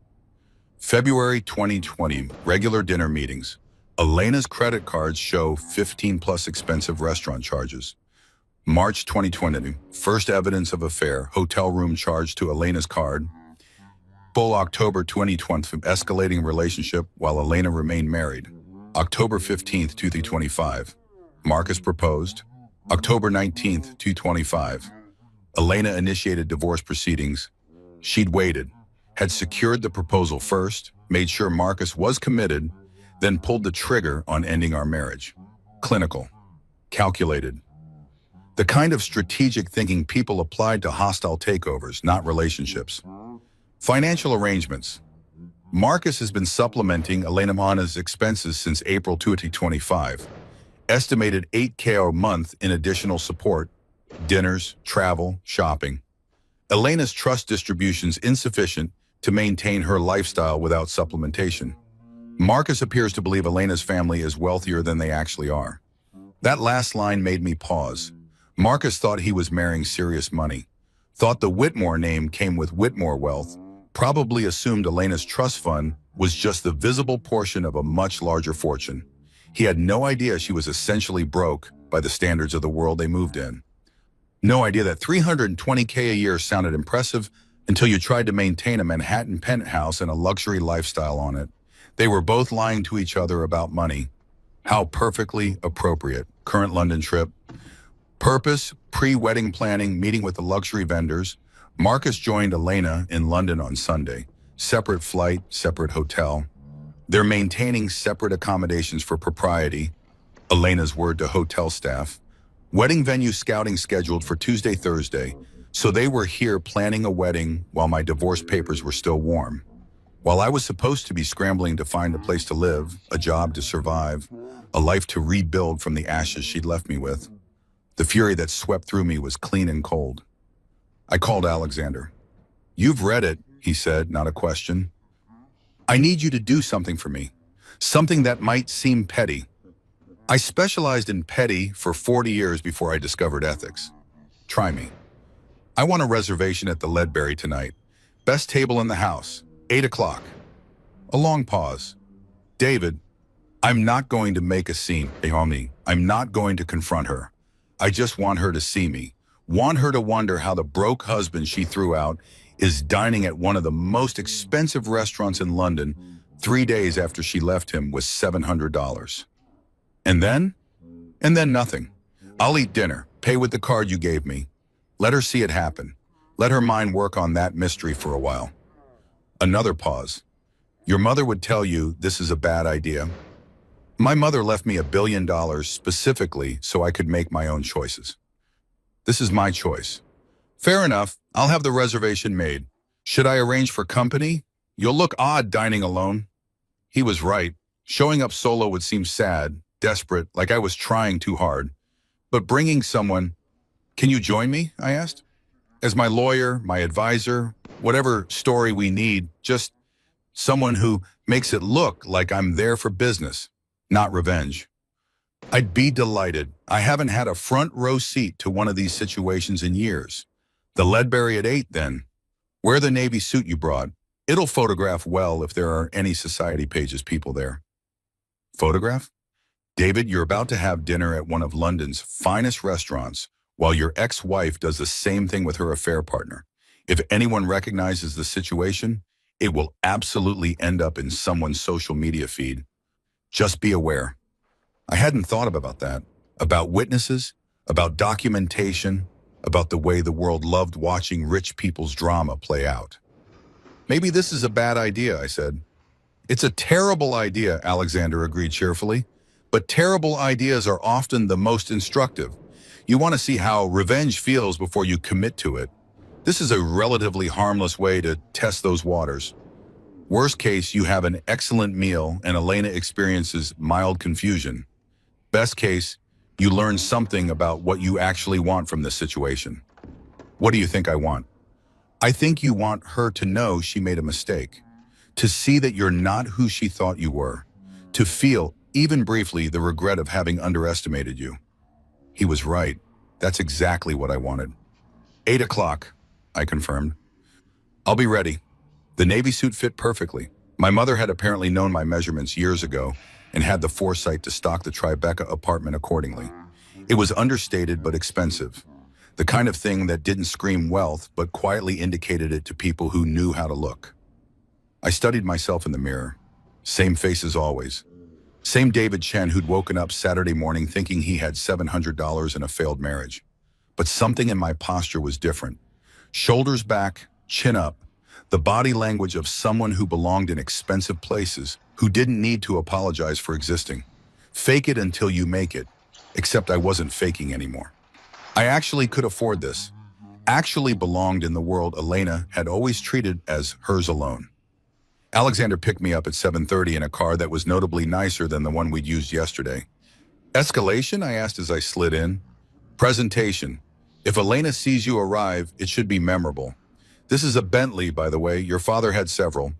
February 2020, regular dinner meetings. Elena's credit cards show 15 plus expensive restaurant charges. March 2020, first evidence of affair, hotel room charged to Elena's card. Full October 2020, escalating relationship while Elena remained married. October 15th, 2025, Marcus proposed. October 19th, 2025, Elena initiated divorce proceedings. She'd waited, had secured the proposal first, made sure Marcus was committed, then pulled the trigger on ending our marriage. Clinical, calculated. The kind of strategic thinking people applied to hostile takeovers, not relationships. Financial arrangements. Marcus has been supplementing Elena's expenses since April 2025. Estimated $8,000 a month in additional support, dinners, travel, shopping. Elena's trust distributions insufficient to maintain her lifestyle without supplementation. Marcus appears to believe Elena's family is wealthier than they actually are. That last line made me pause. Marcus thought he was marrying serious money, thought the Whitmore name came with Whitmore wealth, probably assumed Elena's trust fund was just the visible portion of a much larger fortune. He had no idea she was essentially broke by the standards of the world they moved in. No idea that $320K a year sounded impressive until you tried to maintain a Manhattan penthouse and a luxury lifestyle on it. They were both lying to each other about money. How perfectly appropriate. Current London trip. Purpose, pre-wedding planning, meeting with the luxury vendors. Marcus joined Elena in London on Sunday. Separate flight, separate hotel. They're maintaining separate accommodations for propriety. Elena's word to hotel staff. Wedding venue scouting scheduled for Tuesday, Thursday. So they were here planning a wedding while my divorce papers were still warm. While I was supposed to be scrambling to find a place to live, a job to survive, a life to rebuild from the ashes she'd left me with. The fury that swept through me was clean and cold. I called Alexander. "You've read it," he said, not a question. "I need you to do something for me. Something that might seem petty." I specialized in petty for 40 years before I discovered ethics. Try me. "I want a reservation at the Ledbury tonight. Best table in the house. 8 o'clock. A long pause. "David, I'm not going to make a scene, Naomi. I'm not going to confront her. I just want her to see me. Want her to wonder how the broke husband she threw out is dining at one of the most expensive restaurants in London 3 days after she left him with $700. And then nothing. I'll eat dinner, pay with the card you gave me. Let her see it happen. Let her mind work on that mystery for a while." Another pause. "Your mother would tell you this is a bad idea." My mother left me $1 billion specifically so I could make my own choices. This is my choice. "Fair enough, I'll have the reservation made. Should I arrange for company? You'll look odd dining alone." He was right. Showing up solo would seem sad, desperate, like I was trying too hard. But bringing someone, "Can you join me?" I asked. "As my lawyer, my advisor, whatever story we need, just someone who makes it look like I'm there for business, not revenge." "I'd be delighted. I haven't had a front row seat to one of these situations in years." "The Ledbury at 8 then. Wear the navy suit you brought. It'll photograph well if there are any society pages people there." Photograph? "David, you're about to have dinner at one of London's finest restaurants while your ex-wife does the same thing with her affair partner. If anyone recognizes the situation, it will absolutely end up in someone's social media feed. Just be aware." I hadn't thought about that, about witnesses, about documentation, about the way the world loved watching rich people's drama play out. "Maybe this is a bad idea," I said. "It's a terrible idea," Alexander agreed cheerfully. "But terrible ideas are often the most instructive. You want to see how revenge feels before you commit to it. This is a relatively harmless way to test those waters. Worst case, you have an excellent meal and Elena experiences mild confusion. Best case, you learn something about what you actually want from this situation." "What do you think I want?" "I think you want her to know she made a mistake, To see that you're not who she thought you were. To feel, even briefly, the regret of having underestimated you. He was right. That's exactly what I wanted. 8 o'clock, I confirmed. I'll be ready. The Navy suit fit perfectly. My mother had apparently known my measurements years ago and had the foresight to stock the Tribeca apartment accordingly. It was understated but expensive. The kind of thing that didn't scream wealth but quietly indicated it to people who knew how to look. I studied myself in the mirror. Same face as always. Same David Chen who'd woken up Saturday morning thinking he had $700 in a failed marriage. But something in my posture was different. Shoulders back, chin up. The body language of someone who belonged in expensive places, who didn't need to apologize for existing. Fake it until you make it. Except I wasn't faking anymore. I actually could afford this. Actually belonged in the world Elena had always treated as hers alone. Alexander picked me up at 7:30 in a car that was notably nicer than the one we'd used yesterday. Escalation? I asked as I slid in. Presentation. If Elena sees you arrive, it should be memorable. This is a Bentley, by the way. Your father had several.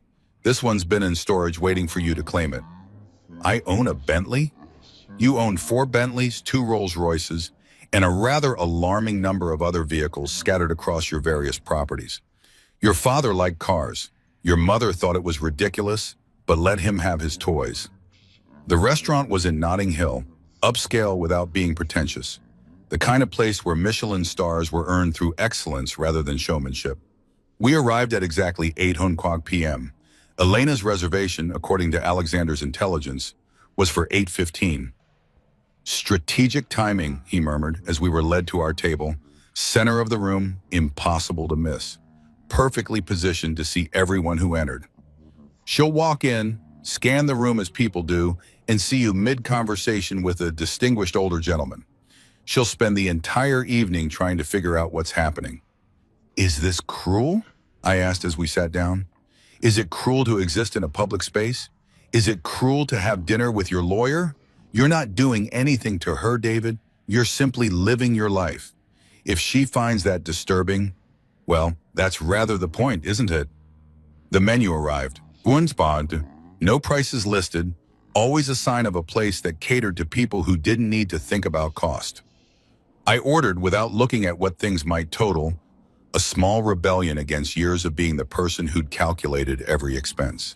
This one's been in storage waiting for you to claim it. I own a Bentley? You own 4 Bentleys, 2 Rolls Royces, and a rather alarming number of other vehicles scattered across your various properties. Your father liked cars. Your mother thought it was ridiculous, but let him have his toys. The restaurant was in Notting Hill, upscale without being pretentious. The kind of place where Michelin stars were earned through excellence rather than showmanship. We arrived at exactly 8 p.m. Elena's reservation, according to Alexander's intelligence, was for 8:15. Strategic timing, he murmured as we were led to our table. Center of the room, impossible to miss. Perfectly positioned to see everyone who entered. She'll walk in, scan the room as people do, and see you mid-conversation with a distinguished older gentleman. She'll spend the entire evening trying to figure out what's happening. Is this cruel? I asked as we sat down. Is it cruel to exist in a public space? Is it cruel to have dinner with your lawyer? You're not doing anything to her, David. You're simply living your life. If she finds that disturbing, well, that's rather the point, isn't it? The menu arrived. Unspanned, no prices listed, always a sign of a place that catered to people who didn't need to think about cost. I ordered without looking at what things might total, a small rebellion against years of being the person who'd calculated every expense.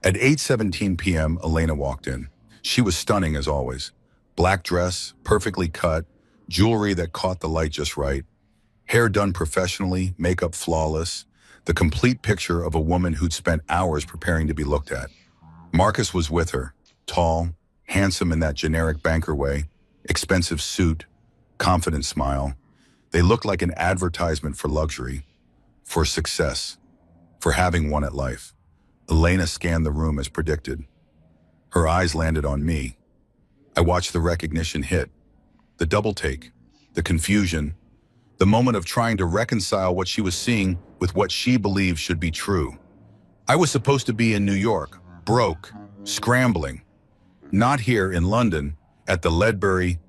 At 8:17 p.m., Elena walked in. She was stunning as always. Black dress, perfectly cut, jewelry that caught the light just right, hair done professionally, makeup flawless, the complete picture of a woman who'd spent hours preparing to be looked at. Marcus was with her, tall, handsome in that generic banker way, expensive suit, confident smile. They looked like an advertisement for luxury, for success, for having won at life. Elena scanned the room as predicted. Her eyes landed on me. I watched the recognition hit, the double take, the confusion, the moment of trying to reconcile what she was seeing with what she believed should be true. I was supposed to be in New York, broke, scrambling. Not here in London, at the Ledbury,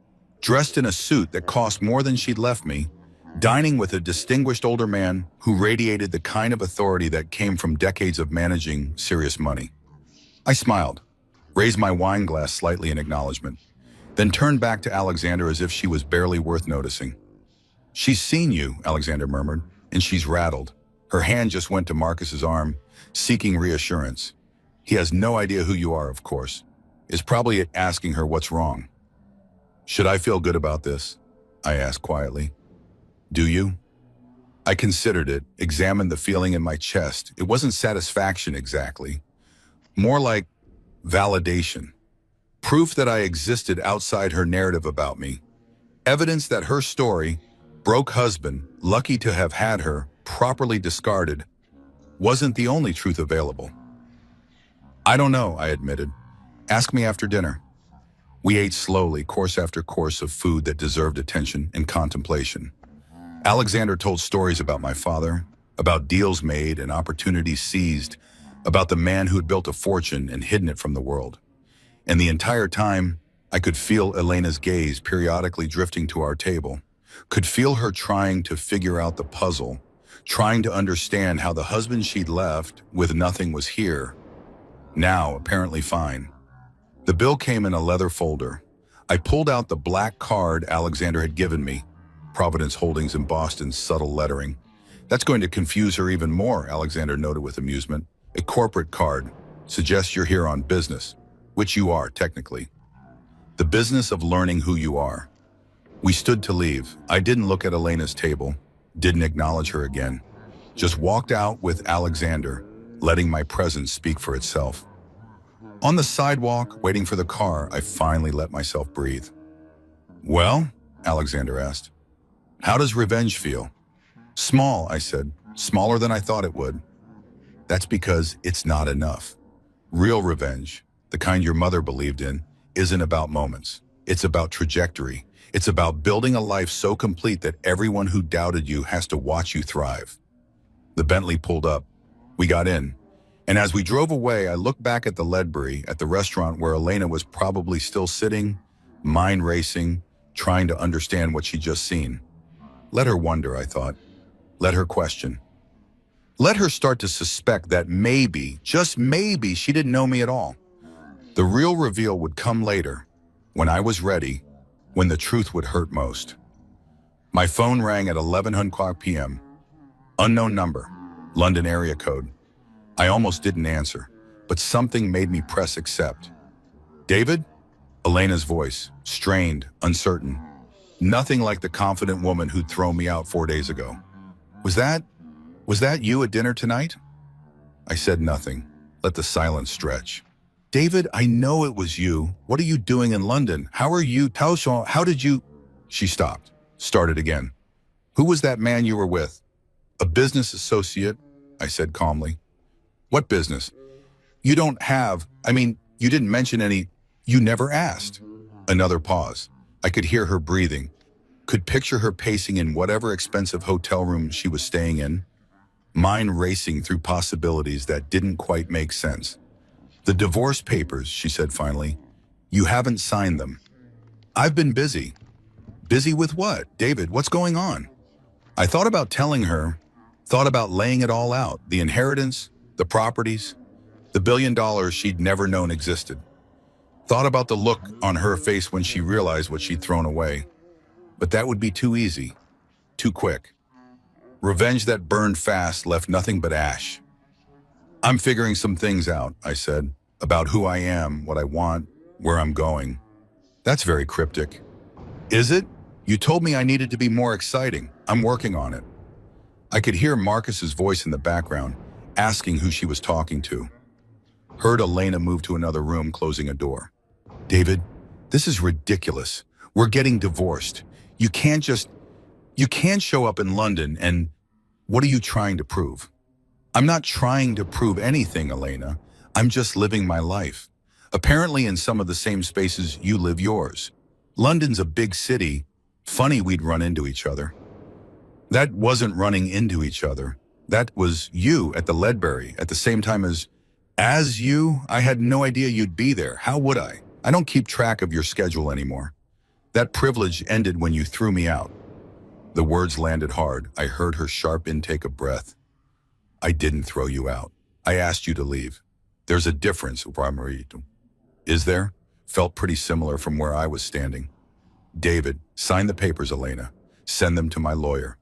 dressed in a suit that cost more than she'd left me, dining with a distinguished older man who radiated the kind of authority that came from decades of managing serious money. I smiled, raised my wine glass slightly in acknowledgement, then turned back to Alexander as if she was barely worth noticing. She's seen you, Alexander murmured, and she's rattled. Her hand just went to Marcus's arm, seeking reassurance. He has no idea who you are, of course. Is probably asking her what's wrong. Should I feel good about this? I asked quietly. Do you? I considered it, examined the feeling in my chest. It wasn't satisfaction exactly. More like validation. Proof that I existed outside her narrative about me. Evidence that her story, broke husband, lucky to have had her, properly discarded, wasn't the only truth available. I don't know, I admitted. Ask me after dinner. We ate slowly, course after course of food that deserved attention and contemplation. Alexander told stories about my father, about deals made and opportunities seized, about the man who'd built a fortune and hidden it from the world. And the entire time, I could feel Elena's gaze periodically drifting to our table, could feel her trying to figure out the puzzle, trying to understand how the husband she'd left with nothing was here, now apparently fine. The bill came in a leather folder. I pulled out the black card Alexander had given me, Providence Holdings in Boston's subtle lettering. That's going to confuse her even more, Alexander noted with amusement. A corporate card suggests you're here on business, which you are technically. The business of learning who you are. We stood to leave. I didn't look at Elena's table, didn't acknowledge her again. Just walked out with Alexander, letting my presence speak for itself. On the sidewalk, waiting for the car, I finally let myself breathe. Well, Alexander asked, how does revenge feel? Small, I said, smaller than I thought it would. That's because it's not enough. Real revenge, the kind your mother believed in, isn't about moments. It's about trajectory. It's about building a life so complete that everyone who doubted you has to watch you thrive. The Bentley pulled up. We got in. And as we drove away, I looked back at the Ledbury, at the restaurant where Elena was probably still sitting, mind racing, trying to understand what she'd just seen. Let her wonder, I thought. Let her question. Let her start to suspect that maybe, just maybe, she didn't know me at all. The real reveal would come later, when I was ready, when the truth would hurt most. My phone rang at 11:00 p.m. Unknown number, London area code. I almost didn't answer, but something made me press accept. David? Elena's voice, strained, uncertain. Nothing like the confident woman who'd thrown me out 4 days ago. Was that you at dinner tonight? I said nothing, let the silence stretch. David, I know it was you. What are you doing in London? How are you? How did you? She stopped, started again. Who was that man you were with? A business associate, I said calmly. What business? You didn't mention any. You never asked. Another pause. I could hear her breathing, could picture her pacing in whatever expensive hotel room she was staying in, mind racing through possibilities that didn't quite make sense. The divorce papers, she said finally. You haven't signed them. I've been busy. Busy with what? David, what's going on? I thought about telling her, thought about laying it all out, the inheritance, the properties, the $1 billion she'd never known existed. Thought about the look on her face when she realized what she'd thrown away. But that would be too easy, too quick. Revenge that burned fast left nothing but ash. I'm figuring some things out, I said, about who I am, what I want, where I'm going. That's very cryptic. Is it? You told me I needed to be more exciting. I'm working on it. I could hear Marcus's voice in the background, asking who she was talking to. Heard Elena move to another room, closing a door. David, this is ridiculous. We're getting divorced. You can't show up in London and what are you trying to prove? I'm not trying to prove anything, Elena. I'm just living my life. Apparently in some of the same spaces you live yours. London's a big city. Funny we'd run into each other. That wasn't running into each other. That was you at the Ledbury at the same time as you. I had no idea you'd be there. How would I? I don't keep track of your schedule anymore. That privilege ended when you threw me out. The words landed hard. I heard her sharp intake of breath. I didn't throw you out. I asked you to leave. There's a difference, Ramarito. Is there? Felt pretty similar from where I was standing. David, sign the papers, Elena. Send them to my lawyer.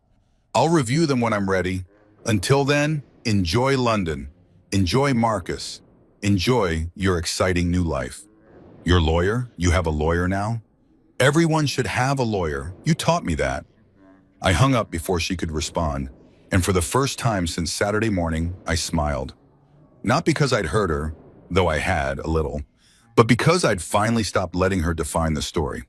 I'll review them when I'm ready. Until then, enjoy London. Enjoy Marcus. Enjoy your exciting new life. Your lawyer? You have a lawyer now? Everyone should have a lawyer. You taught me that. I hung up before she could respond, and for the first time since Saturday morning, I smiled. Not because I'd hurt her, though I had a little, but because I'd finally stopped letting her define the story.